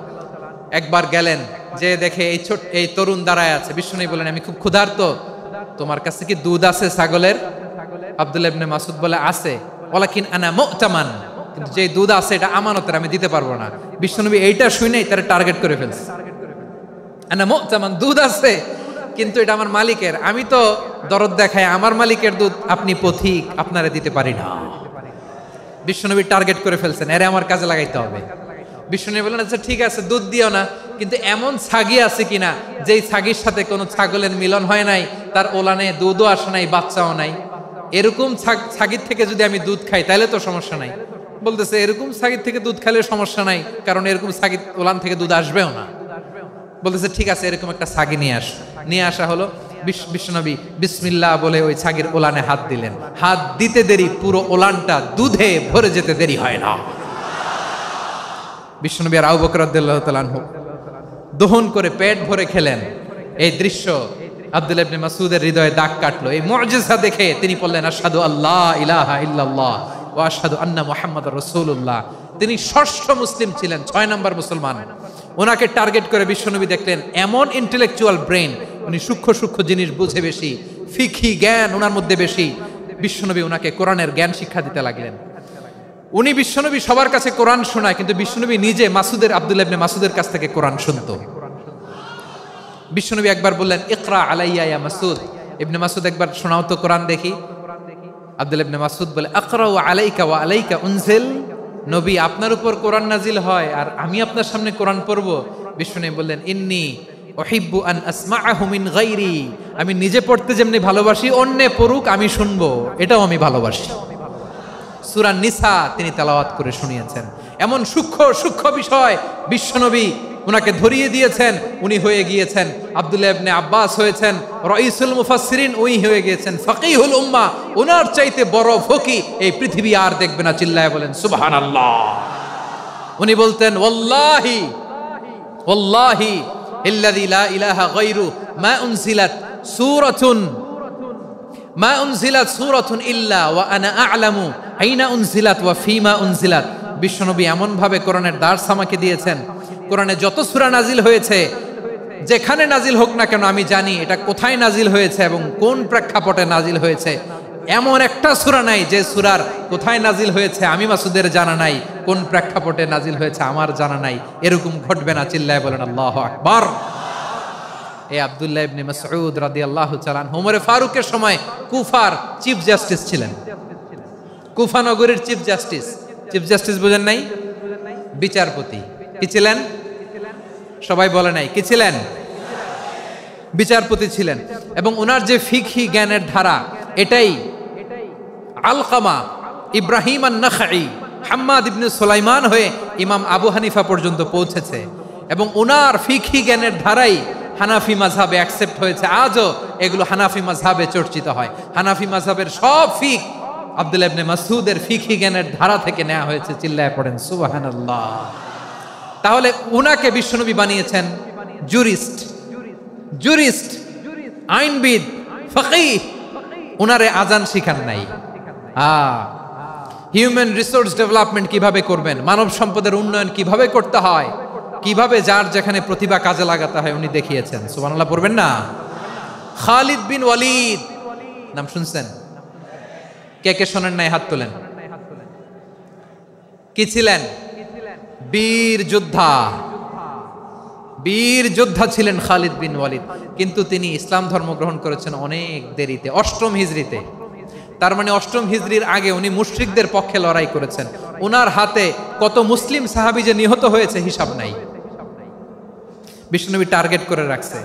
একবার গেলেন, যে দেখে এই তরুণ দাঁড়ায় আছে। বিশ্বনবী বলেন, আমি খুব ক্ষুধার্ত, তোমার কাছে কি দুধ আছে ছাগলের? আব্দুল্লাহ ইবনে মাসউদ বলে, আছে। ওয়ালাকিন আনা মুতামান, কিন্তু যে দুধ আছে এটা আমানতের, আমি দিতে পারবো না। বিশ্বনবী এইটা শুনেই তার টার্গেট করে ফেলছে। আনা মুতামান, দুধ আছে কিন্তু এটা আমার মালিকের, আমি তো দরদ দেখাই, আমার মালিকের দুধ আপনি পথিক, আপনারে দিতে পারি না। বিশ্বনবী টার্গেট করে ফেলছেন, এরে আমার কাজে লাগাইতে হবে। বিশ্বনবী বললেন, আচ্ছা ঠিক আছে, দুধ দিও না, কিন্তু এমন ছাগি আছে কিনা যেই ছাগির সাথে কোনো ছাগলের মিলন হয় নাই, তার ওলানে দুধও আসে নাই, বাচ্চাও নাই, এরকম ছাগির থেকে যদি আমি দুধ খাই তাহলে তো সমস্যা নাই। বলতেছে, এরকম ছাগির থেকে দুধ খাইলে সমস্যা নাই, কারণ এরকম ছাগির ওলান থেকে দুধ আসবেও না। বলতেছে, ঠিক আছে, এরকম একটা ছাগি নিয়ে আসা হলো। বিশ্বনবী বিসমিল্লাহ বলে ওই ছাগির ওলানে হাত দিলেন। হাত দিতে দেরি, পুরো ওলানটা দুধে ভরে যেতে দেরি হয় না। বিশ্বনবী আর আবু বকর রাদিয়াল্লাহু তাআলা আনহু দহন করে পেট ভরে খেলেন। এই দৃশ্য আব্দুল্লাহ ইবনে মাসউদের হৃদয়ে দাগ কাটলো। এই মুজিজা দেখে তিনি বললেন, আশহাদু আল্লা ইলাহা ইল্লাল্লাহ ওয়া আশহাদু আন্না মুহাম্মাদুর রাসূলুল্লাহ। তিনি ষষ্ঠ মুসলিম ছিলেন, 6 নম্বর মুসলমান। ওনাকে টার্গেট করে বিশ্বনবী দেখলেন এমন ইন্টেলেকচুয়াল ব্রেন, উনি সূক্ষ্ম সূক্ষ্ম জিনিস বুঝে বেশি, ফিকহি জ্ঞান ওনার মধ্যে বেশি। বিশ্বনবী ওনাকে কোরআনের জ্ঞান শিক্ষা দিতে লাগলেন। উনি বিশ্বনবী সবার কাছে কোরআন শোনায়, কিন্তু বিশ্বনবী নিজে আব্দুল্লাহ ইবনে মাসউদের কাছ থেকে কোরআন শুনতো। বিশ্বনবী একবার বললেন, ইকরা আলাইয়া ইয়া মাসউদ। ইবনে মাসউদ, একবার শোনাও তো কোরআন দেখি। আব্দুল্লাহ ইবনে মাসউদ বলে, আকরাউ আলাইকা ওয়া আলাইকা উনজিল। নবী, আপনার উপর কোরআন নাজিল হয় আর আমি আপনার সামনে কোরআন পড়ব। বিশ্বনবী বললেন, ইন্নী উহিব্বু আন আসমাআহু মিন গায়রি। আমি নিজে পড়তে যেমনি ভালোবাসি, অন্যে পড়ুক আমি শুনবো, এটাও আমি ভালোবাসি। সূরা নিসা তিনি তেলাওয়াত করে শুনিয়েছেন। এমন সূক্ষ্ম সূক্ষ্ম বিষয় বিশ্বনবী উনাকে ধরিয়ে দিয়েছেন। উনি হয়ে গিয়েছেন, আব্দুল্লাহ ইবনে আব্বাস হয়েছেন রাইসুল মুফাসসিরিন, উনি হয়ে গিয়েছেন ফাকিহুল উম্মাহ। ওনার চাইতে বড় ফকি এই পৃথিবী আর দেখবে না। চিল্লায় বলেন সুবহানাল্লাহ। উনি বলতেন, ওয়াল্লাহি ওয়াল্লাহি ইল্লাযী লা ইলাহা গায়রু মা উনজিলাত সূরাতুন ইল্লা ওয়া আনা আ'লামু আইনা উনজিলাত ওয়া ফীমা উনজিলাত। বিশ্বনবী এমন ভাবে কোরআনের দার্স আমাকে দিয়েছেন, কোরআনে যত সূরা নাজিল হয়েছে, যেখানে নাজিল হোক না কেন আমি জানি এটা কোথায় নাজিল হয়েছে এবং কোন প্রেক্ষাপটে নাজিল হয়েছে। এমন একটা সূরা নাই যে সূরার কোথায় নাজিল হয়েছে আমি মাসুদের জানা নাই, কোন প্রেক্ষাপটে নাজিল হয়েছে আমার জানা নাই। এরকম ঘটবে না। চিল্লায় বলেন আল্লাহু আকবার। এই আব্দুল্লাহ ইবনে মাসউদ রাদিয়াল্লাহু তাআলা আনহু ওমর ফারুকের সময় কুফার চিফ জাস্টিস ছিলেন। কুফা নগরীর চিফ জাস্টিস। চিফ জাস্টিস বুঝেন নাই? বিচারপতি। কি ছিলেন? সবাই বলে নাই, কি ছিলেন? বিচারপতি ছিলেন। এবং ওনার যে ফিকহি জ্ঞানের ধারা, এটাই আলকামা, ইব্রাহিম আন-নাখাই, হাম্মাদ ইবনে সুলাইমান হয়ে ইমাম আবু হানিফা পর্যন্ত পৌঁছেছে। এবং ওনার ফিকহি জ্ঞানের ধারাই হানাফি মাযহাবে অ্যাকসেপ্ট হয়েছে। আজও এগুলো হানাফি মাযহাবে চর্চিত হয়। হানাফি মাযহাবের সব ফিক আব্দুল্লাহ ইবনে মাসউদের ফিকহি জ্ঞানের ধারা থেকে নেওয়া হয়েছে। চিল্লায় পড়েন সুবহানাল্লাহ। তাহলে উনাকে বিশ্বনবী বানিয়েছেন জুরিস্ট, আইনবিদ, ফকিহ। উনারে আজান শিখান নাই। হিউম্যান রিসোর্স ডেভেলপমেন্ট কিভাবে করবেন, মানব সম্পদের উন্নয়ন কিভাবে করতে হয়, কিভাবে যার যেখানে প্রতিভা কাজে লাগাতে হয় উনি দেখিয়েছেন। সুবহানাল্লাহ পড়বেন না? খালিদ বিন ওয়ালিদ নাম শুনছেন? কে কে শোনেন নাই হাত তোলেন। কি ছিলেন? বীর যোদ্ধা। বীর যোদ্ধা ছিলেন খালিদ বিন ওয়ালিদ, কিন্তু তিনি ইসলাম ধর্ম গ্রহণ করেছেন অনেক দেরিতে, 8ম হিজরিতে। তার মানে 8ম হিজরির আগে উনি মুশরিকদের পক্ষে লড়াই করেছেন। ওনার হাতে কত মুসলিম সাহাবী যে নিহত হয়েছে হিসাব নাই। বিষ্ণুনবী টার্গেট করে রাখছে,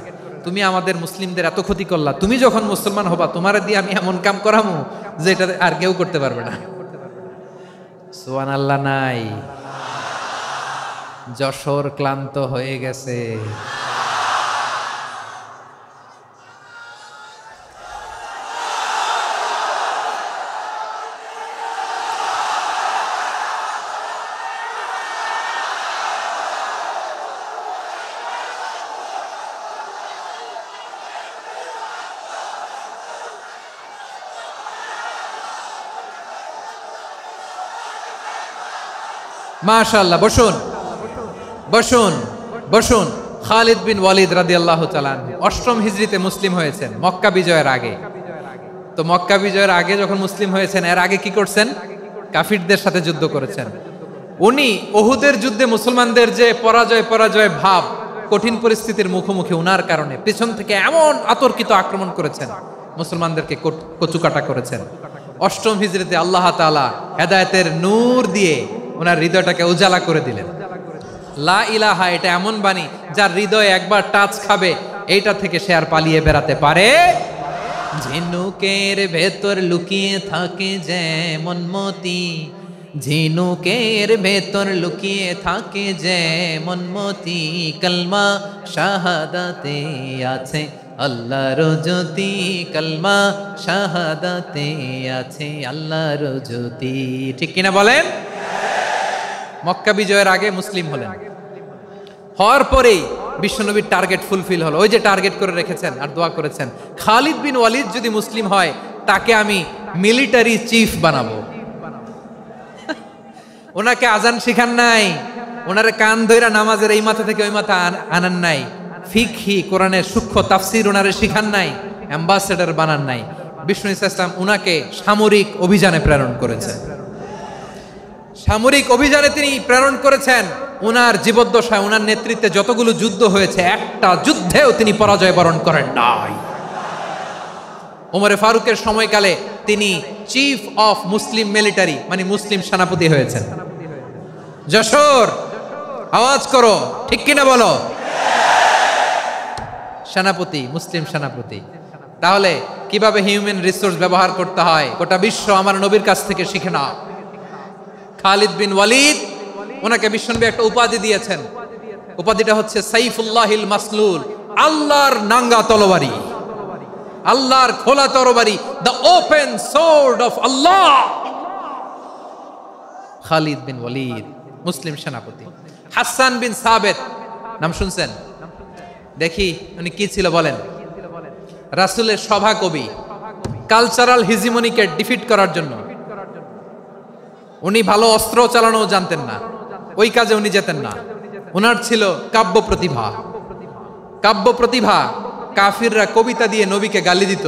তুমি আমাদের মুসলিমদের এত ক্ষতি করলা, তুমি যখন মুসলমান হবা তোমার দিয়ে আমি এমন কাম করামু যে এটা আর কেউ করতে পারবে না। সুবহানাল্লাহ নাই। যশোর ক্লান্ত হয়ে গেছে। মাশাআল্লাহ, বসুন বসুন বসুন। খালিদ বিন ওয়ালিদ রাদিয়াল্লাহু তাআলা 8ম হিজরিতে মুসলিম হয়েছেন, মক্কা বিজয়ের আগে। তো মক্কা বিজয়ের আগে যখন মুসলিম হয়েছেন, এর আগে কি করছেন? কাফিরদের সাথে যুদ্ধ করেছেন। উনি উহুদের যুদ্ধে মুসলমানদের যে পরাজয় ভাব, কঠিন পরিস্থিতির মুখোমুখি উনার কারণে পিছন থেকে এমন আতর্কিত আক্রমণ করেছেন, মুসলমানদেরকে কচুকাটা করেছেন। 8ম হিজরিতে আল্লাহ তাআলা হেদায়েতের নূর দিয়ে ওনার হৃদয়টাকে উজালা করে দিলেন। লা ইলাহা, এটা এমন বাণী যার হৃদয়ে একবার টাচ খাবে, এইটা থেকে সে আর পালিয়ে বেড়াতে পারে। ঝিনুকের ভেতর লুকিয়ে থাকে যেমন মতি, ঝিনুকের ভেতর লুকিয়ে থাকে যেমন মতি, কলমা শাহাদাতে আছে আল্লাহর জ্যোতি, কলমা শাহাদাতে আছে আল্লাহর জ্যোতি। ঠিক কিনা বলেন? মক্কা বিজয়ের আগে মুসলিম হলেন, হওয়ার পরেই বিশ্বনবীর টার্গেট ফুলফিল হলো। ওই যে টার্গেট করে রেখেছেন আর দোয়া করেছেন, খালিদ বিন ওয়ালিদ যদি মুসলিম হয় তাকে আমি মিলিটারি চিফ বানাবো। ওনাকে আজান শিখান নাই, ওনারে কান ধইরা নামাজের এই মাথা থেকে ওই মাথা আনান নাই, ফিকহি কোরআনের সূক্ষ্ম তাফসীর ওনারে শিখান নাই, অ্যাম্বাসেডর বানান নাই। বিষ্ণু ইসলাম উনাকে সামরিক অভিযানে প্রেরণ করেছেন। সামরিক অভিযানে তিনি প্রেরণ করেছেন। উনার জীবদ্দশায় উনার নেতৃত্বে যতগুলো যুদ্ধ হয়েছে, একটা যুদ্ধেও তিনি পরাজয় বরণ করেন নাই। ওমরে ফারুকের সময়কালে তিনি চিফ অফ মুসলিম মিলিটারি, মানে মুসলিম সেনাপতি হয়েছেন। যশোর আওয়াজ করো, ঠিক কিনা বলো? সেনাপতি, মুসলিম সেনাপতি। তাহলে কিভাবে হিউম্যান রিসোর্স ব্যবহার করতে হয় গোটা বিশ্ব আমার নবীর কাছ থেকে শিখে নাও। খালিদ বিন ওয়ালিদ, ওনাকে বিশ্বনবী একটা উপাধি দিয়েছেন। উপাধিটা হচ্ছে সাইফুল্লাহিল মাসলুল, আল্লাহর নাঙ্গা তরবারি, আল্লাহর খোলা তরবারি, দ্য ওপেন সোর্ড অফ আল্লাহ। খালিদ বিন ওয়ালিদ মুসলিম সেনাপতি। হাসান বিন সাবেত নাম শুনছেন? দেখি উনি কি ছিল বলেন। রাসূলের সভা কবি, কালচারাল হিজিমনিকে ডিফিট করার জন্য উনি ভালো অস্ত্র চালানো জানতেন না, ওই কাজে উনি যেতেন না। ওনার ছিল কাব্য প্রতিভা। কাব্য প্রতিভা, কাফিররা কবিতা দিয়ে নবীকে গালি দিত।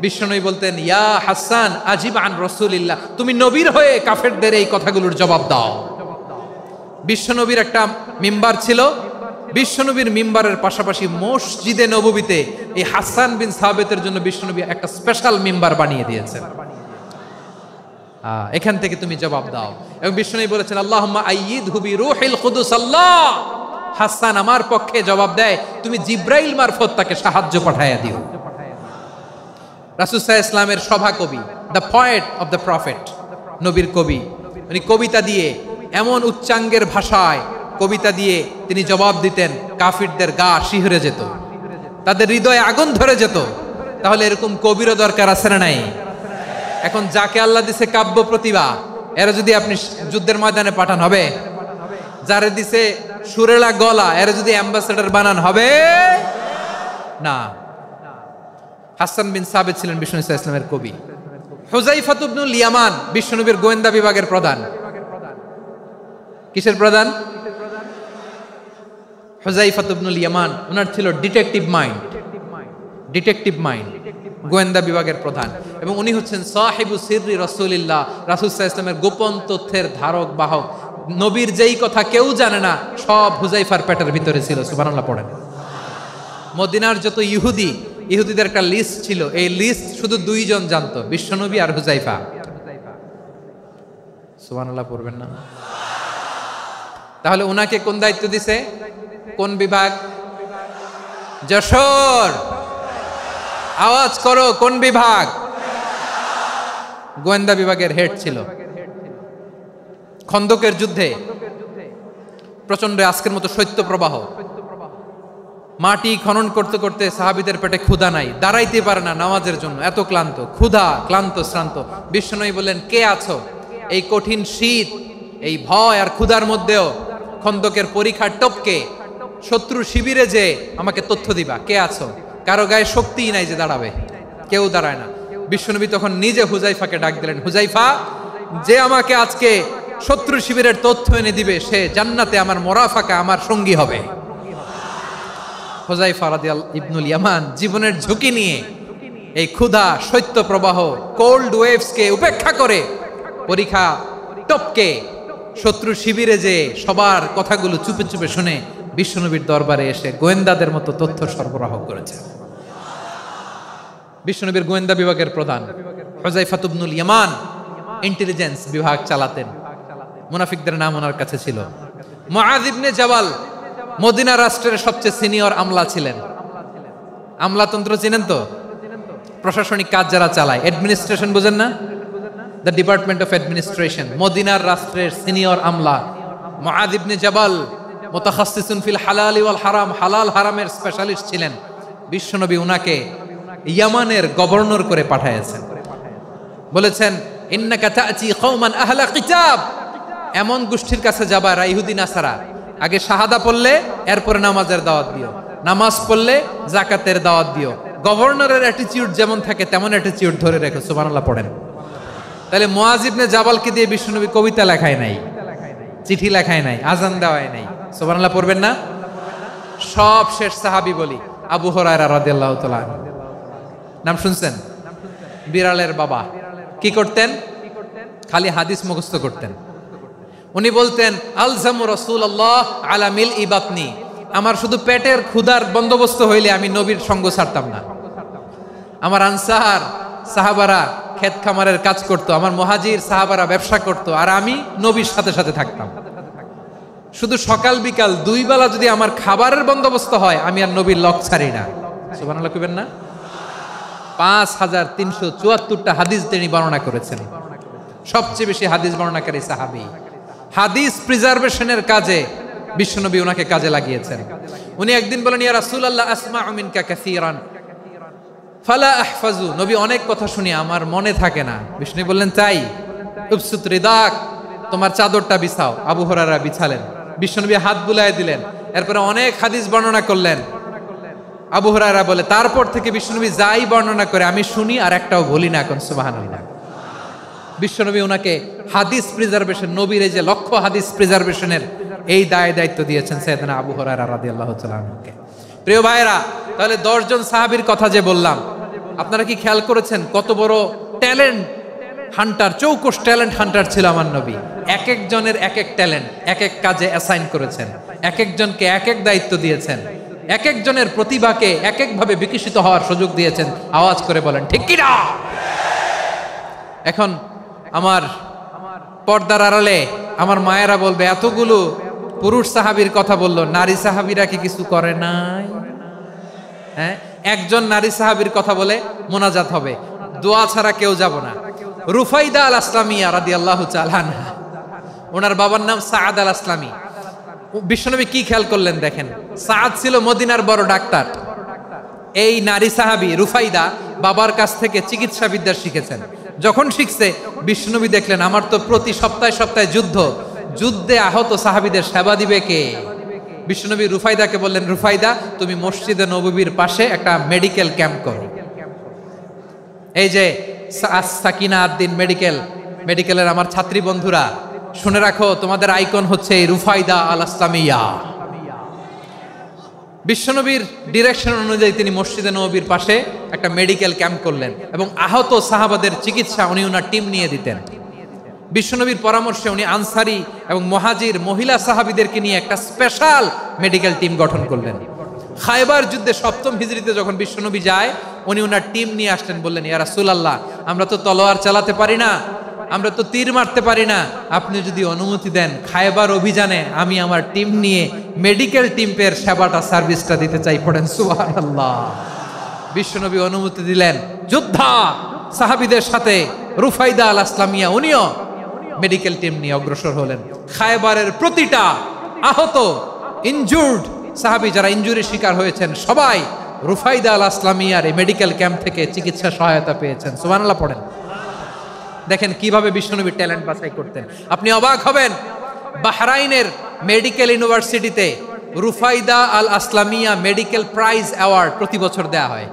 বিশ্বনবী বলতেন, ইয়া হাসান আজিব আন রাসূলিল্লাহ, তুমি নবীর হয়ে কাফেরদের এই কথাগুলোর জবাব দাও। বিশ্বনবীর একটা মিম্বার ছিল। বিশ্বনবীর মিম্বারের পাশাপাশি মসজিদে নববীতে এই হাসান বিন সাবেতের জন্য বিশ্বনবী একটা স্পেশাল মিম্বার বানিয়ে দিয়েছেন। এখান থেকে তুমি জবাব দাও। এবং বিশ্বনবী বলেছেন, আল্লাহুম্মা আইয়িদহু বিরূহিল কুদুস। আল্লাহ, হাসান আমার পক্ষে জবাব দেয়, তুমি জিব্রাইল মারফত তাকে সাহায্য পাঠাইয়া দিও। রাসূল সাল্লাল্লাহু আলাইহি ওয়াসাল্লামের সভা কবি, the poet of the prophet, নবীর কবি। উনি কবিতা দিয়ে, এমন উচ্চাঙ্গের ভাষায় কবিতা দিয়ে তিনি জবাব দিতেন, কাফিরদের গা শিহরে যেত, তাদের হৃদয়ে আগুন ধরে যেত। তাহলে এরকম কবিরও দরকার আছে না নাই? এখন যাকে আল্লাহ দিছে কাব্য প্রতিভা, এরা যদি আপনি যুদ্ধের ময়দানে পাঠান হবে? যারে দিছে সুরেলা গলা, এরা যদি অ্যাম্বাসেডর বানান হবে না। হাসান বিন সাবেত ছিলেন বিষ্ণু ইসলামের কবি। হুযায়ফা ইবনুল ইয়ামান বিশ্বনবীর গোয়েন্দা বিভাগের প্রধান। কিসের প্রধান? হুযায়ফা ইবনুল ইয়ামান। ওনার ছিল ডিটেকটিভ মাইন্ড, ডিটেকটিভ মাইন্ড, গোয়েন্দা বিভাগের প্রধান। এবং উনি হচ্ছেন সাহিবু সিররি রাসূলিল্লাহ, রাসূল সাল্লাল্লাহু আলাইহি ওয়াসাল্লামের গোপন তথ্যের ধারক বাহক। নবীর যেই কথা কেউ জানে না সব হুজাইফার পেটের ভিতরে ছিল। সুবহানাল্লাহ পড়েন। মদিনার যত ইহুদিদের একটা লিস্ট ছিল, এই লিস্ট শুধু দুইজন জানতো, বিশ্বনবী আর হুজাইফা। সুবহানাল্লাহ পড়বেন না? তাহলে উনাকে কোন দায়িত্ব দিছে? কোন বিভাগ? যশোর, আওয়াজ করো, কোন বিভাগ? গোয়েন্দা বিভাগের হেড ছিল। খন্দকের যুদ্ধে প্রচন্ড আজকের মতো শৈত্য প্রবাহ, মাটি খনন করতে করতে সাহাবীদের পেটে ক্ষুধা নাই, দাঁড়াইতে পারে না নামাজের জন্য, এত ক্লান্ত, ক্ষুধা, ক্লান্ত, শ্রান্ত। বিশ্বনবী বললেন, কে আছো এই কঠিন শীত, এই ভয় আর ক্ষুধার মধ্যেও খন্দকের পরীক্ষার টপকে শত্রু শিবিরে যে আমাকে তথ্য দিবা, কে আছো? কারো গায়ে শক্তিই নাই যে দাঁড়াবে, কেউ দাঁড়ায় না। বিশ্বনবী তখন নিজে হুজাইফাকে ডাক দিলেন, হুজাইফা, যে আমাকে আজকে শত্রু শিবিরের তথ্য এনে দিবে সে জান্নাতে আমার মোরাফাকা, আমার সঙ্গী হবে। হুজাইফা রাদিয়াল্লাহু ইবনুল ইয়ামান জীবনের ঝুঁকি নিয়ে এই ক্ষুধা, শৈত্য প্রবাহ, কোল্ড ওয়েভসকে উপেক্ষা করে পরীক্ষা টপকে শত্রু শিবিরে যে সবার কথাগুলো চুপে চুপে শুনে বিশ্বনবীর দরবারে এসে গোয়েন্দাদের মতো তথ্য সরবরাহ করেছে। বিশ্বনবীর গোয়েন্দা বিভাগের প্রধান হুজাইফা ইবনুল ইয়ামান ইন্টেলিজেন্স বিভাগ চালাতেন। মুনাফিকদের নাম ওনার কাছে ছিল। মুআয ইবনে জাবাল মদিনা রাষ্ট্রের সবচেয়ে সিনিয়র আমলা ছিলেন। আমলাতন্ত্র চিনেন তো? প্রশাসনিক কাজ যারা চালায়, অ্যাডমিনিস্ট্রেশন বুঝেন না? The department of administration. মদিনার রাষ্ট্রের সিনিয়র আমলা মুআয ইবনে জাবাল মুতাখাসসিসুন ফিল হালাল ওয়াল হারাম, হালাল হারামের স্পেশালিস্ট ছিলেন। বিশ্বনবী উনাকে ইয়ামানের গভর্নর করে পাঠাইছেন। বলেছেন, ইন্নাকা তা'তি কওমান আহলা কিতাব, এমন গোষ্ঠীর কাছে যাবা যারা ইহুদি নাসারা, আগে শাহাদা পড়লে এরপরে নামাজের দাওয়াত দিও, নামাজ পড়লে যাকাতের দাওয়াত দিও। গভর্নরের অ্যাটিটিউড যেমন থাকে তেমন অ্যাটিটিউড ধরে রেখো। সুবহানাল্লাহ পড়েন। তাহলে মুআয ইবনে জাবালকে দিয়ে বিশ্বনবী কবিতা লেখায় নাই, চিঠি লেখায় নাই, আজান দেওয়ায় নাই। সুবহানাল্লাহ পড়বেন না? সব শেষ সাহাবী বলি আবু হুরায়রা রাদিয়াল্লাহু তাআলা, নাম শুনছেন? বিড়ালের বাবা। কি করতেন? খালি হাদিস মুখস্থ করতেন। উনি বলতেন, আলজামু রাসূলুল্লাহ আলা মিল ইবাতনি, আমার শুধু পেটের ক্ষুধার বন্দোবস্ত হইলে আমি নবীর সঙ্গ ছাড়তাম না। আমার আনসার সাহাবারা ক্ষেত খামারের কাজ করতো, আমার মুহাজির সাহাবারা ব্যবসা করতো, আর আমি নবীর সাথে সাথে থাকতাম। শুধু সকাল বিকাল দুই বেলা যদি আমার খাবারের বন্দোবস্ত হয় আমি আর নবীর লক ছাড়ি না। সুবহানাল্লাহ কইবেন না? 5374টা হাদিস তিনি বর্ণনা করেছেন। সবচেয়ে বেশি হাদিস বর্ণনাকারী সাহাবী। হাদিস প্রিজার্ভেশনের কাজে বিশ্বনবী ওনাকে কাজে লাগিয়েছেন। উনি একদিন বলেন, ইয়া রাসূলুল্লাহ আসমাউ মিনকা কাসীরান ফালা আহফাজু, নবী অনেক কথা শুনি আমার মনে থাকে না। বিষ্ণু বললেন, তাই? উবসুত রিদাক, তোমার চাদরটা বিছাও। আবু হুরায়রা বিছালেন, বিশ্বনবী হাত বুলায় দিলেন, এরপরে অনেক হাদিস বর্ণনা করলেন। আবু হুরায়রা বলে, তারপর থেকে বিশ্বনবী যাই বর্ণনা করে আমি শুনি আর একটাও ভুলি না। এখন সুবহানাল্লাহ। বিশ্বনবী ওনাকে হাদিস প্রিজার্ভেশন, নবীর এই যে লক্ষ্য হাদিস প্রিজার্ভেশনের এই দায়িত্ব দিয়েছেন সাইয়েদনা আবু হুরায়রা রাদিয়াল্লাহু তাআলা আনহুকে। প্রিয় ভাইরা, তাহলে 10 জন সাহাবীর কথা যে বললাম, আপনারা কি খেয়াল করেছেন কত বড় ট্যালেন্ট হান্টার, চৌকস ট্যালেন্ট হান্টার ছিল আমার নবী। এক একজনের এক এক ট্যালেন্ট, এক এক কাজে অ্যাসাইন করেছেন, এক একজনকে এক এক দায়িত্ব দিয়েছেন, এক একজনের প্রতিভাকে এক একভাবে বিকশিত হওয়ার সুযোগ দিয়েছেন। আওয়াজ করে বলেন ঠিক কি না? এখন আমার পর্দার আড়ালে আমার মায়েরা বলবে, এতগুলো পুরুষ সাহাবীর কথা বললো, নারী সাহাবীরা কি কিছু করে নাই? হ্যাঁ, একজন নারী সাহাবীর কথা বলে মোনাজাত হবে, দোয়া ছাড়া কেউ যাব না। রুফাইদা আল আসলামিয়া রাদিয়াল্লাহু তাআলা আনহা, ওনার বাবার নাম সাআদ আল আসলামি। বিশ্বনবী কি খেয়াল করলেন দেখেন, সাআদ ছিল মদিনার বড় ডাক্তার। এই নারী সাহাবী রুফাইদা বাবার কাছ থেকে চিকিৎসা বিদ্যা শিখেছেন। যখন শিখছে বিশ্বনবী দেখলেন, আমার তো প্রতি সপ্তাহে সপ্তাহে যুদ্ধে আহত সাহাবীদের সেবা দিবে কে? বিশ্বনবী রুফাইদাকে বললেন, রুফাইদা তুমি মসজিদে নববীর পাশে একটা মেডিকেল ক্যাম্প করো। এই যে সাকিনা আদ্দিন মেডিকেলের আমার ছাত্রী বন্ধুরা শুনে রাখো, তোমাদের আইকন হচ্ছে এই রুফাইদা আল আসলামিয়া। বিশ্বনবীর ডিরেকশন অনুযায়ী তিনি মসজিদে নববীর পাশে একটা মেডিকেল ক্যাম্প করলেন এবং আহত সাহাবাদের চিকিৎসা উনি ওনার টিম নিয়ে দিতেন। বিশ্বনবীর পরামর্শে উনি আনসারি এবং মুহাজির মহিলা সাহাবীদেরকে নিয়ে একটা স্পেশাল মেডিকেল টিম গঠন করলেন। খায়বার যুদ্ধে 7ম হিজরিতে যখন বিশ্বনবী যায়, উনি ওনার টিম নিয়ে আসলেন, বললেন, ইয়া রাসূলুল্লাহ, আমরা তো তলোয়ার চালাতে পারি না, আমরা তো তীর মারতে পারি না, আপনি যদি অনুমতি দেন খায়বার অভিযানে আমি আমার টিম নিয়ে মেডিকেল টিমের সেবাটা সার্ভিসটা দিতে চাই। পড়েন সুবহানাল্লাহ। বিশ্বনবী অনুমতি দিলেন। যোদ্ধা সাহাবীদের সাথে রুফাইদা আল আসলামিয়া উনিও মেডিকেল টিম নিয়ে অগ্রসর হলেন। খায়বারের প্রতিটা আহত ইনজুর্ড সাহাবী যারা ইনজুরির শিকার হয়েছেন সবাই রুফাইদা আল আসলামিয়ার এই মেডিকেল ক্যাম্প থেকে চিকিৎসা সহায়তা পেয়েছেন। সুবহানাল্লাহ পড়েন। দেখেন কিভাবে বিশ্বনবী ট্যালেন্ট বাছাই করতেন। আপনি অবাক হবেন, বাহরাইনের মেডিকেল ইউনিভার্সিটিতে রুফাইদা আল আসলামিয়া মেডিকেল প্রাইজ অ্যাওয়ার্ড প্রতি বছর দেয়া হয়।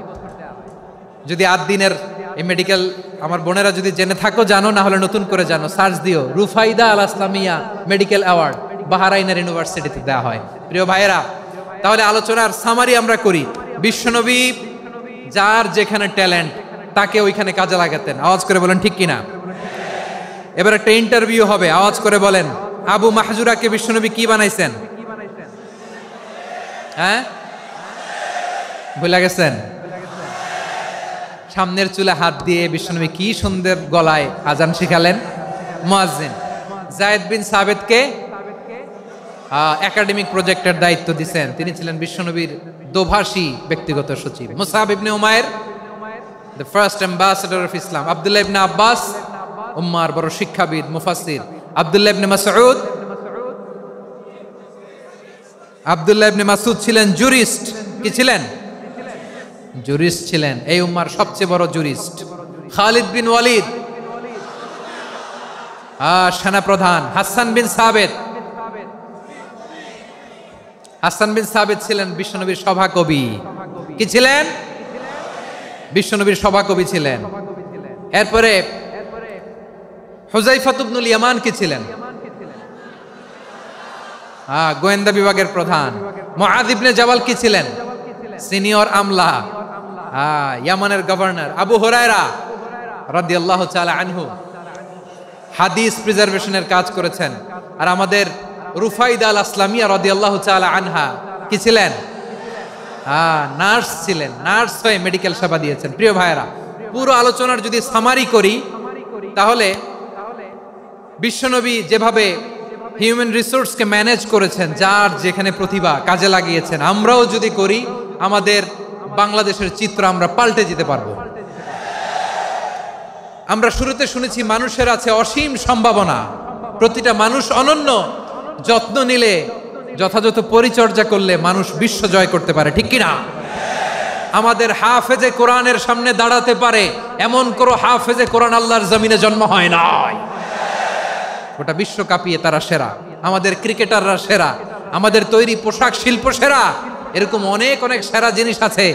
যদি 8 দিনের এই মেডিকেল আমার বোনেরা যদি জেনে থাকো জানো, না হলে নতুন করে জানো, সার্চ দিও রুফাইদা আল আসলামিয়া মেডিকেল অ্যাওয়ার্ড বাহরাইনের ইউনিভার্সিটিতে দেওয়া হয়। প্রিয় ভাইয়েরা, তাহলে আলোচনার সামারি আমরা করি। বিশ্বনবী যার যেখানে ট্যালেন্ট তাকে ওইখানে কাজে লাগাতেন। আওয়াজ করে বলেন ঠিক কিনা? এবার একটা ইন্টারভিউ হবে, আওয়াজ করে বলেন, আবু মাহজুরাকে বিশ্বনবী কি বানাইছেন? হ্যাঁ, ভুলে গেছেন? সামনের চুলে হাত দিয়ে বিশ্বনবী কি সুন্দর গলায় আজান শিখালেন। মুয়াজ্জিন। যায়েদ বিন সাবিতকে একাডেমিক প্রজেক্টের দায়িত্ব দিয়েছেন, তিনি ছিলেন বিশ্বনবীর দোভাষী ব্যক্তিগত সচিব। মুসআব ইবনে Umair, the first ambassador of Islam. Abdullah ইবনে আব্বাস, উম্মার বড় শিক্ষাবিদ মুফাসসির। আব্দুল্লাহ ইবনে মাসউদ, আব্দুল্লাহ ইবনে মাসউদ ছিলেন জুরিস্ট। কি ছিলেন? জুরিস্ট ছিলেন, এই উম্মার সবচেয়ে বড় জুরিস্ট। খালিদ বিন ওয়ালিদ, সেনাপ্রধান। হাসান বিন সাবিত, হাসান বিন সাবিত ছিলেন বিশ্বনবীর সভাকবি। কি ছিলেন? বিশ্বনবীর সভাকবি ছিলেন। এরপরে হুযায়ফা ইবনুল ইয়ামান কি ছিলেন? গোয়েন্দা বিভাগের প্রধান। মুআয ইবনে জাবাল কি ছিলেন? সিনিয়র আমলা, ইয়ামানের গভর্নর। আবু হুরায়রা রাদিয়াল্লাহু তাআলা আনহু হাদিস প্রিজার্ভেশনের কাজ করেছেন। আর আমাদের রুফাইদা আল আসলামিয়া রাদিয়াল্লাহু তাআলা আনহা কি ছিলেন? নার্স ছিলেন। নার্স হয়ে মেডিকেল সেবা দিয়েছেন। প্রিয় ভাইয়েরা, পুরো আলোচনার যদি সামারি করি তাহলে বিশ্বনবী যেভাবে হিউম্যান রিসোর্সকে ম্যানেজ করেছেন, যার যেখানে প্রতিভা কাজে লাগিয়েছেন, আমরাও যদি করি আমাদের বাংলাদেশের চিত্র আমরা পাল্টে যেতে পারবো। আমরা শুরুতে শুনেছি মানুষের আছে অসীম সম্ভাবনা, প্রতিটা মানুষ অনন্য, যত্ন নিলে, যথাযথ পরিচর্যা করলে মানুষ বিশ্ব জয় করতে পারে। ঠিক কিনা? আমাদের হাফেজে কোরআনের সামনে দাঁড়াতে পারে এমন কোনো হাফেজে কোরআন আল্লাহর জমিনে জন্ম হয় নাই। গোটা বিশ্ব কাঁপিয়ে তারা সেরা। আমাদের ক্রিকেটাররা সেরা, আমাদের তৈরি পোশাক শিল্প সেরা। এরকম অনেক অনেক সেরা জিনিস আছে,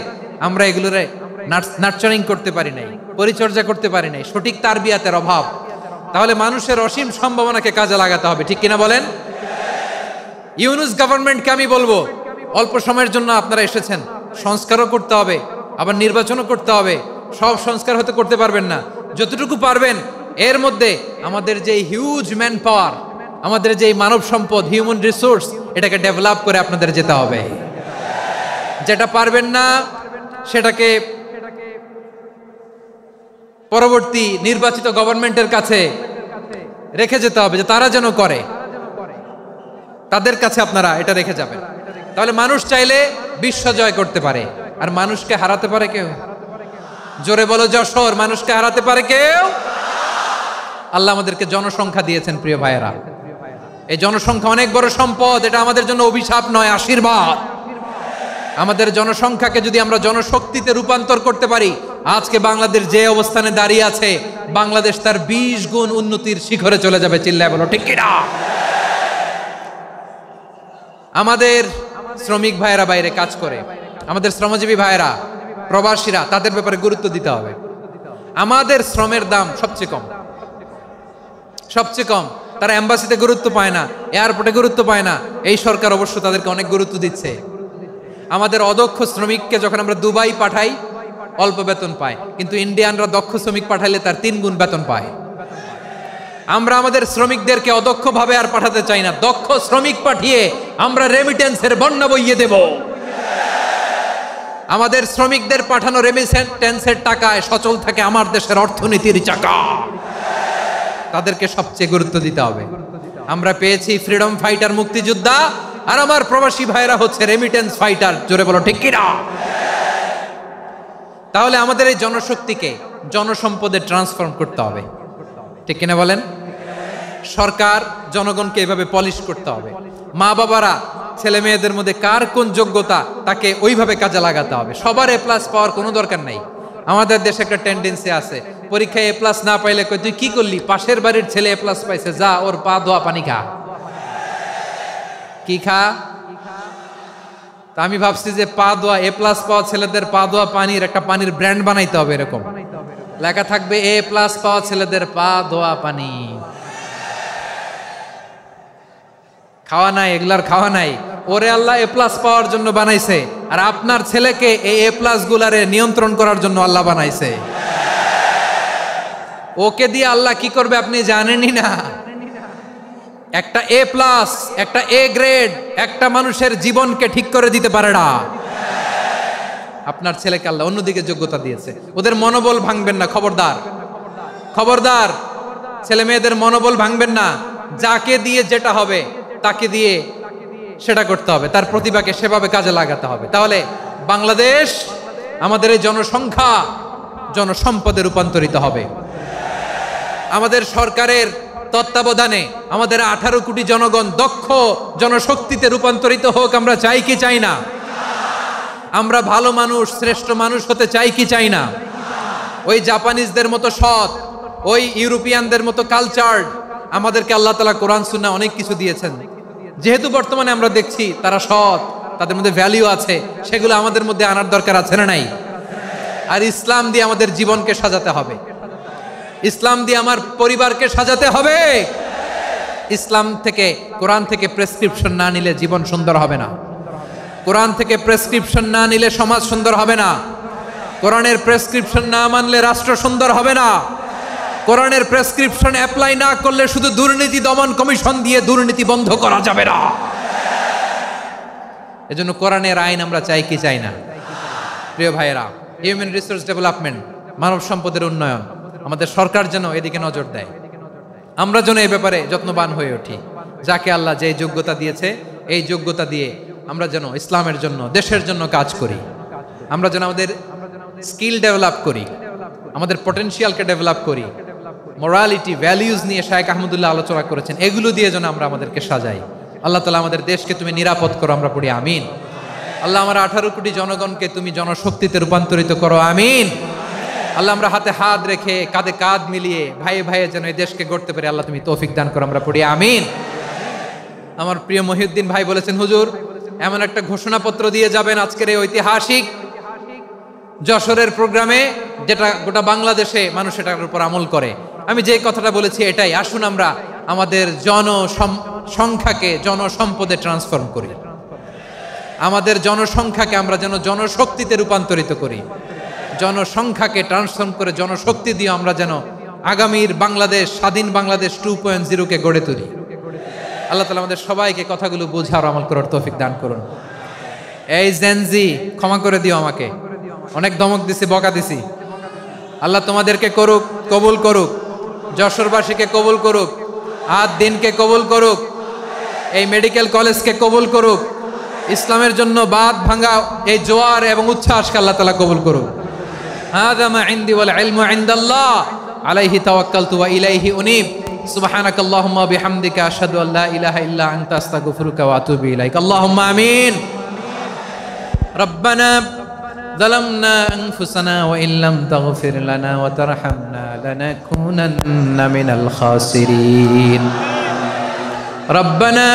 আমরা এগুলোরে নার্চারিং করতে পারি নাই, পরিচর্যা করতে পারি নাই, সঠিক তারবিয়াতের অভাব। তাহলে মানুষের অসীম সম্ভাবনাকে কাজে লাগাতে হবে। ঠিক কিনা বলেন? ইউনুস গভর্নমেন্টকে আমি বলবো, অল্প সময়ের জন্য আপনারা এসেছেন, সংস্কারও করতে হবে, আবার নির্বাচনও করতে হবে। সব সংস্কার হতে করতে পারবেন না, যতটুকু পারবেন এর মধ্যে আমাদের যে হিউজ ম্যান পাওয়ার, আমাদের যে মানব সম্পদ, হিউম্যান রিসোর্স, এটাকে ডেভেলপ করে আপনাদের যেতে হবে। যেটা পারবেন না সেটাকে পরবর্তী নির্বাচিত গভর্নমেন্টের কাছে রেখে যেতে হবে, যে তারা যেন করে, তাদের কাছে আপনারা এটা রেখে যাবেন। তাহলে মানুষ চাইলে বিশ্ব জয় করতে পারে। আর মানুষকে হারাতে পারে কেউ? জোরে বলো যশোর, মানুষকে হারাতে পারে কেউ? আল্লাহ আমাদেরকে জনসংখ্যা দিয়েছেন প্রিয় ভাইয়েরা। এই জনসংখ্যা অনেক বড় সম্পদ, এটা আমাদের জন্য অভিশাপ নয়, আশীর্বাদ। আমাদের জনসংখ্যাকে যদি আমরা জনশক্তিতে রূপান্তর করতে পারি, আজকে বাংলাদেশ যে অবস্থানে দাঁড়িয়ে আছে, বাংলাদেশ তার 20 গুণ উন্নতির শিখরে চলে যাবে। চিল্লায় বলো ঠিক কিনা? আমাদের শ্রমিক ভাইয়েরা বাইরে কাজ করে, আমাদের শ্রমজীবী ভাইয়েরা, প্রবাসীরা, তাদের ব্যাপারে গুরুত্ব দিতে হবে। আমাদের শ্রমের দাম সবচেয়ে কম, সবচেয়ে কম। তারা এম্বাসিতে গুরুত্ব পায় না, এয়ারপোর্টে গুরুত্ব পায় না। এই সরকার অবশ্য তাদেরকে অনেক গুরুত্ব দিচ্ছে। আমাদের অদক্ষ শ্রমিককে যখন আমরা দুবাই পাঠাই, অল্প বেতন পায়, কিন্তু ইন্ডিয়ানরা দক্ষ শ্রমিক পাঠাইলে তার 3 গুণ বেতন পায়। আমরা আমাদের শ্রমিকদেরকে অদক্ষভাবে আর পাঠাতে চাই না, দক্ষ শ্রমিক পাঠিয়ে আমরা রেমিটেন্সের বন্যা বইয়ে দেব। আমাদের শ্রমিকদের পাঠানো রেমিটেন্সের টাকায় সচল থাকে আমার দেশের অর্থনীতির চাকা। তাদেরকে সবচেয়ে গুরুত্ব দিতে হবে। আমরা পেয়েছি ফ্রিডম ফাইটার, মুক্তিযোদ্ধা, আর আমার প্রবাসী ভাইরা হচ্ছে রেমিটেন্স ফাইটার। জোরে বলো ঠিক কিনা? তাহলে আমাদের এই জনশক্তিকে জনসম্পদে ট্রান্সফর্ম করতে হবে, ঠিক কিনা বলেন? সরকার জনগণকে এভাবে পলিশ করতে হবে। মা বাবারা ছেলে মেয়েদের মধ্যে কার কোন যোগ্যতা তাকে ওইভাবে কাজে লাগাতে হবে। সবার এ প্লাস পাওয়ার কোনো দরকার নাই। আমাদের দেশে একটা টেন্ডেন্সি আছে, পরীক্ষায় এ প্লাস না পাইলে কই তুই কি করলি, পাশের বাড়ির ছেলে এ প্লাস পাইছে, যা ওর পা ধোয়া পানি খা। কি খা? তা আমি ভাবছি যে পা ধোয়া, এ প্লাস পাওয়া ছেলেদের পা ধোয়া পানির একটা পানির ব্র্যান্ড বানাইতে হবে। এরকম লেখা থাকবে, এ প্লাস পাওয়া ছেলেদের পা ধোয়া পানি। খাওয়া নাই, এগুলার খাওয়া নাই। ওরে আল্লাহ এ প্লাস পাওয়ার জন্য বানাইছে, আর আপনার ছেলেকে এই এ প্লাস গুলারে নিয়ন্ত্রণ করার জন্য আল্লাহ বানাইছে। ওকে দিয়ে আল্লাহ কি করবে আপনি জানেনই না। একটা এ প্লাস, একটা এ গ্রেড একটা মানুষের জীবনকে ঠিক করে দিতে পারে না। আপনার ছেলেকে আল্লাহ অন্যদিকে যোগ্যতা দিয়েছে। ওদের মনোবল ভাঙবেন না, খবরদার খবরদার। ছেলে মেয়েদের মনোবল ভাঙবেন না। যাকে দিয়ে যেটা হবে তাকে দিয়ে সেটা করতে হবে, তার প্রতিভাকে সেভাবে কাজে লাগাতে হবে। তাহলে বাংলাদেশ, আমাদের এই জনসংখ্যা জনসম্পদে রূপান্তরিত হবে। আমাদের সরকারের তত্ত্বাবধানে আমাদের 18 কোটি জনগণ দক্ষ জনশক্তিতে রূপান্তরিত হোক। আমরা চাই কি চাই না? আমরা ভালো মানুষ, শ্রেষ্ঠ মানুষ হতে চাই কি চাই না? ওই জাপানিজদের মতো সৎ, ওই ইউরোপিয়ানদের মতো কালচার্ড। আমাদেরকে আল্লাহ তাআলা কোরআন সুন্নাহ অনেক কিছু দিয়েছেন। যেহেতু বর্তমানে আমরা দেখছি তারা সৎ, তাদের মধ্যে ভ্যালু আছে, সেগুলো আমাদের মধ্যে আনার দরকার আছে না নাই? আর ইসলাম দিয়ে আমাদের জীবনকে সাজাতে হবে। ইসলাম দিয়ে আমার পরিবারকে সাজাতে হবে। ইসলাম থেকে, কোরআন থেকে প্রেসক্রিপশন না নিলে জীবন সুন্দর হবে না। কোরআন থেকে প্রেসক্রিপশন না নিলে সমাজ সুন্দর হবে না। কোরআনের প্রেসক্রিপশন না মানলে রাষ্ট্র সুন্দর হবে না। কোরআনের প্রেসক্রিপশন অ্যাপ্লাই না করলে শুধু দুর্নীতি দমন কমিশন দিয়ে দুর্নীতি বন্ধ করা যাবে না। এজন্য কোরআনের আইন আমরা চাই কি চাই না? প্রিয় ভাইয়েরা, হিউম্যান রিসোর্স ডেভেলপমেন্ট, মানব সম্পদের উন্নয়ন, আমাদের সরকার যেন এদিকে নজর দেয়। আমরা যেন এই ব্যাপারে যত্নবান হয়ে উঠি। যাকে আল্লাহ যে যোগ্যতা দিয়েছে, এই যোগ্যতা দিয়ে আমরা যেন ইসলামের জন্য, দেশের জন্য কাজ করি। আমরা যেন আমাদের স্কিল ডেভেলপ করি, আমাদের পটেনশিয়ালকে ডেভেলপ করি। মোরালিটি, ভ্যালিউজ নিয়ে শায়েখ আহমদুল্লাহ আলোচনা করেছেন। এগুলো দিয়ে যেন আমরা আমাদেরকে সাজাই। আল্লাহ তাআলা আমাদের দেশকে তুমি নিরাপদ করো, আমরা পড়ি আমিন। আল্লাহ আমার 18 কোটি জনগণকে তুমি জনশক্তিতে রূপান্তরিত করো, আমিন। আল্লাহ আমরা হাতে হাত রেখে, কাঁধে কাঁধ মিলিয়ে, ভাইয়ে ভাইয়ে যেন এই দেশকে গড়তে পারি, আল্লাহ তুমি তৌফিক দান করো, আমরা পড়ি আমিন। আমার প্রিয় মহিউদ্দিন ভাই বলেছেন, হুজুর এমন একটা ঘোষণাপত্র দিয়ে যাবেন আজকের এই ঐতিহাসিক যশোরের প্রোগ্রামে, যেটা গোটা বাংলাদেশে মানুষ এটার উপর আমল করে। আমি যে কথাটা বলেছি এটাই, আসুন আমরা আমাদের জনসংখ্যাকে জনসম্পদে ট্রান্সফর্ম করি। আমাদের জনসংখ্যাকে আমরা যেন জনশক্তিতে রূপান্তরিত করি। জনসংখ্যাকে ট্রান্সফর্ম করে জনশক্তি দিয়ে আমরা যেন আগামীর বাংলাদেশ, স্বাধীন বাংলাদেশ 2.0 কে গড়ে তুলি। আল্লাহ তাআলা আমাদের সবাইকে কথাগুলো বোঝার, আমল করার তৌফিক দান করুন। এই জেনজি, ক্ষমা করে দিও আমাকে, অনেক ধমক দিছি, বকা দিছি। আল্লাহ তোমাদেরকে করুক, কবুল করুক, যশোরবাসীকে কবুল করুক, আদ দিনকে কবুল করুক, এই মেডিকেল কলেজকে কবুল করুক, ইসলামের জন্য বাদ ভাঙা এই জোয়ার এবং উচ্ছ্বাসকে আল্লাহ তাআলা কবুল করুক। হাযা মা ইনদি ওয়াল ইলমু ইনদাল্লাহ আলাইহি তাওয়াক্কালতু ওয়া ইলাইহি উনীব। সুবহানাকাল্লাহুম্মা ওয়া বিহামদিকা আশহাদু আল্লা ইলাহা ইল্লা আনতা আস্তাগফিরুকা ওয়া আতুবু ইলাইক। আল্লাহুম্মা আমিন। রব্বানা ظلمنا أنفسنا وإن لم تغفر لنا وترحمنا لنكونن من الخاسرين. ربنا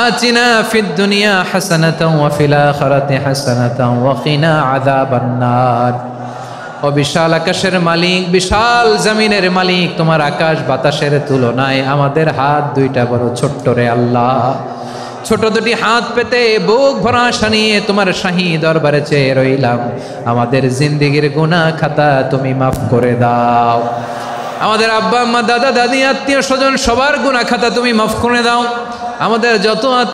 آتنا في الدنيا حسنة وفي الآخرة حسنة وقنا عذاب النار. ও বিশাল আকাশের মালিক, বিশাল জমিনের মালিক, তোমার আকাশ বাতাসের তুলনায় আমাদের হাত দুইটা বড় ছোট্ট রে আল্লাহ। ছোট দুটি হাত পেতে বুক ভরা আশা নিয়ে তোমার শাহী দরবারে চেয়ে রইলাম। আমাদের জিন্দেগির গুনাহ খাতা তুমি মাফ করে দাও। আমাদের আব্বা আম্মা দাদা দাদি আত্মীয় স্বজন সবার গুনাহ খাতা তুমি মাফ করে দাও। আমাদের যত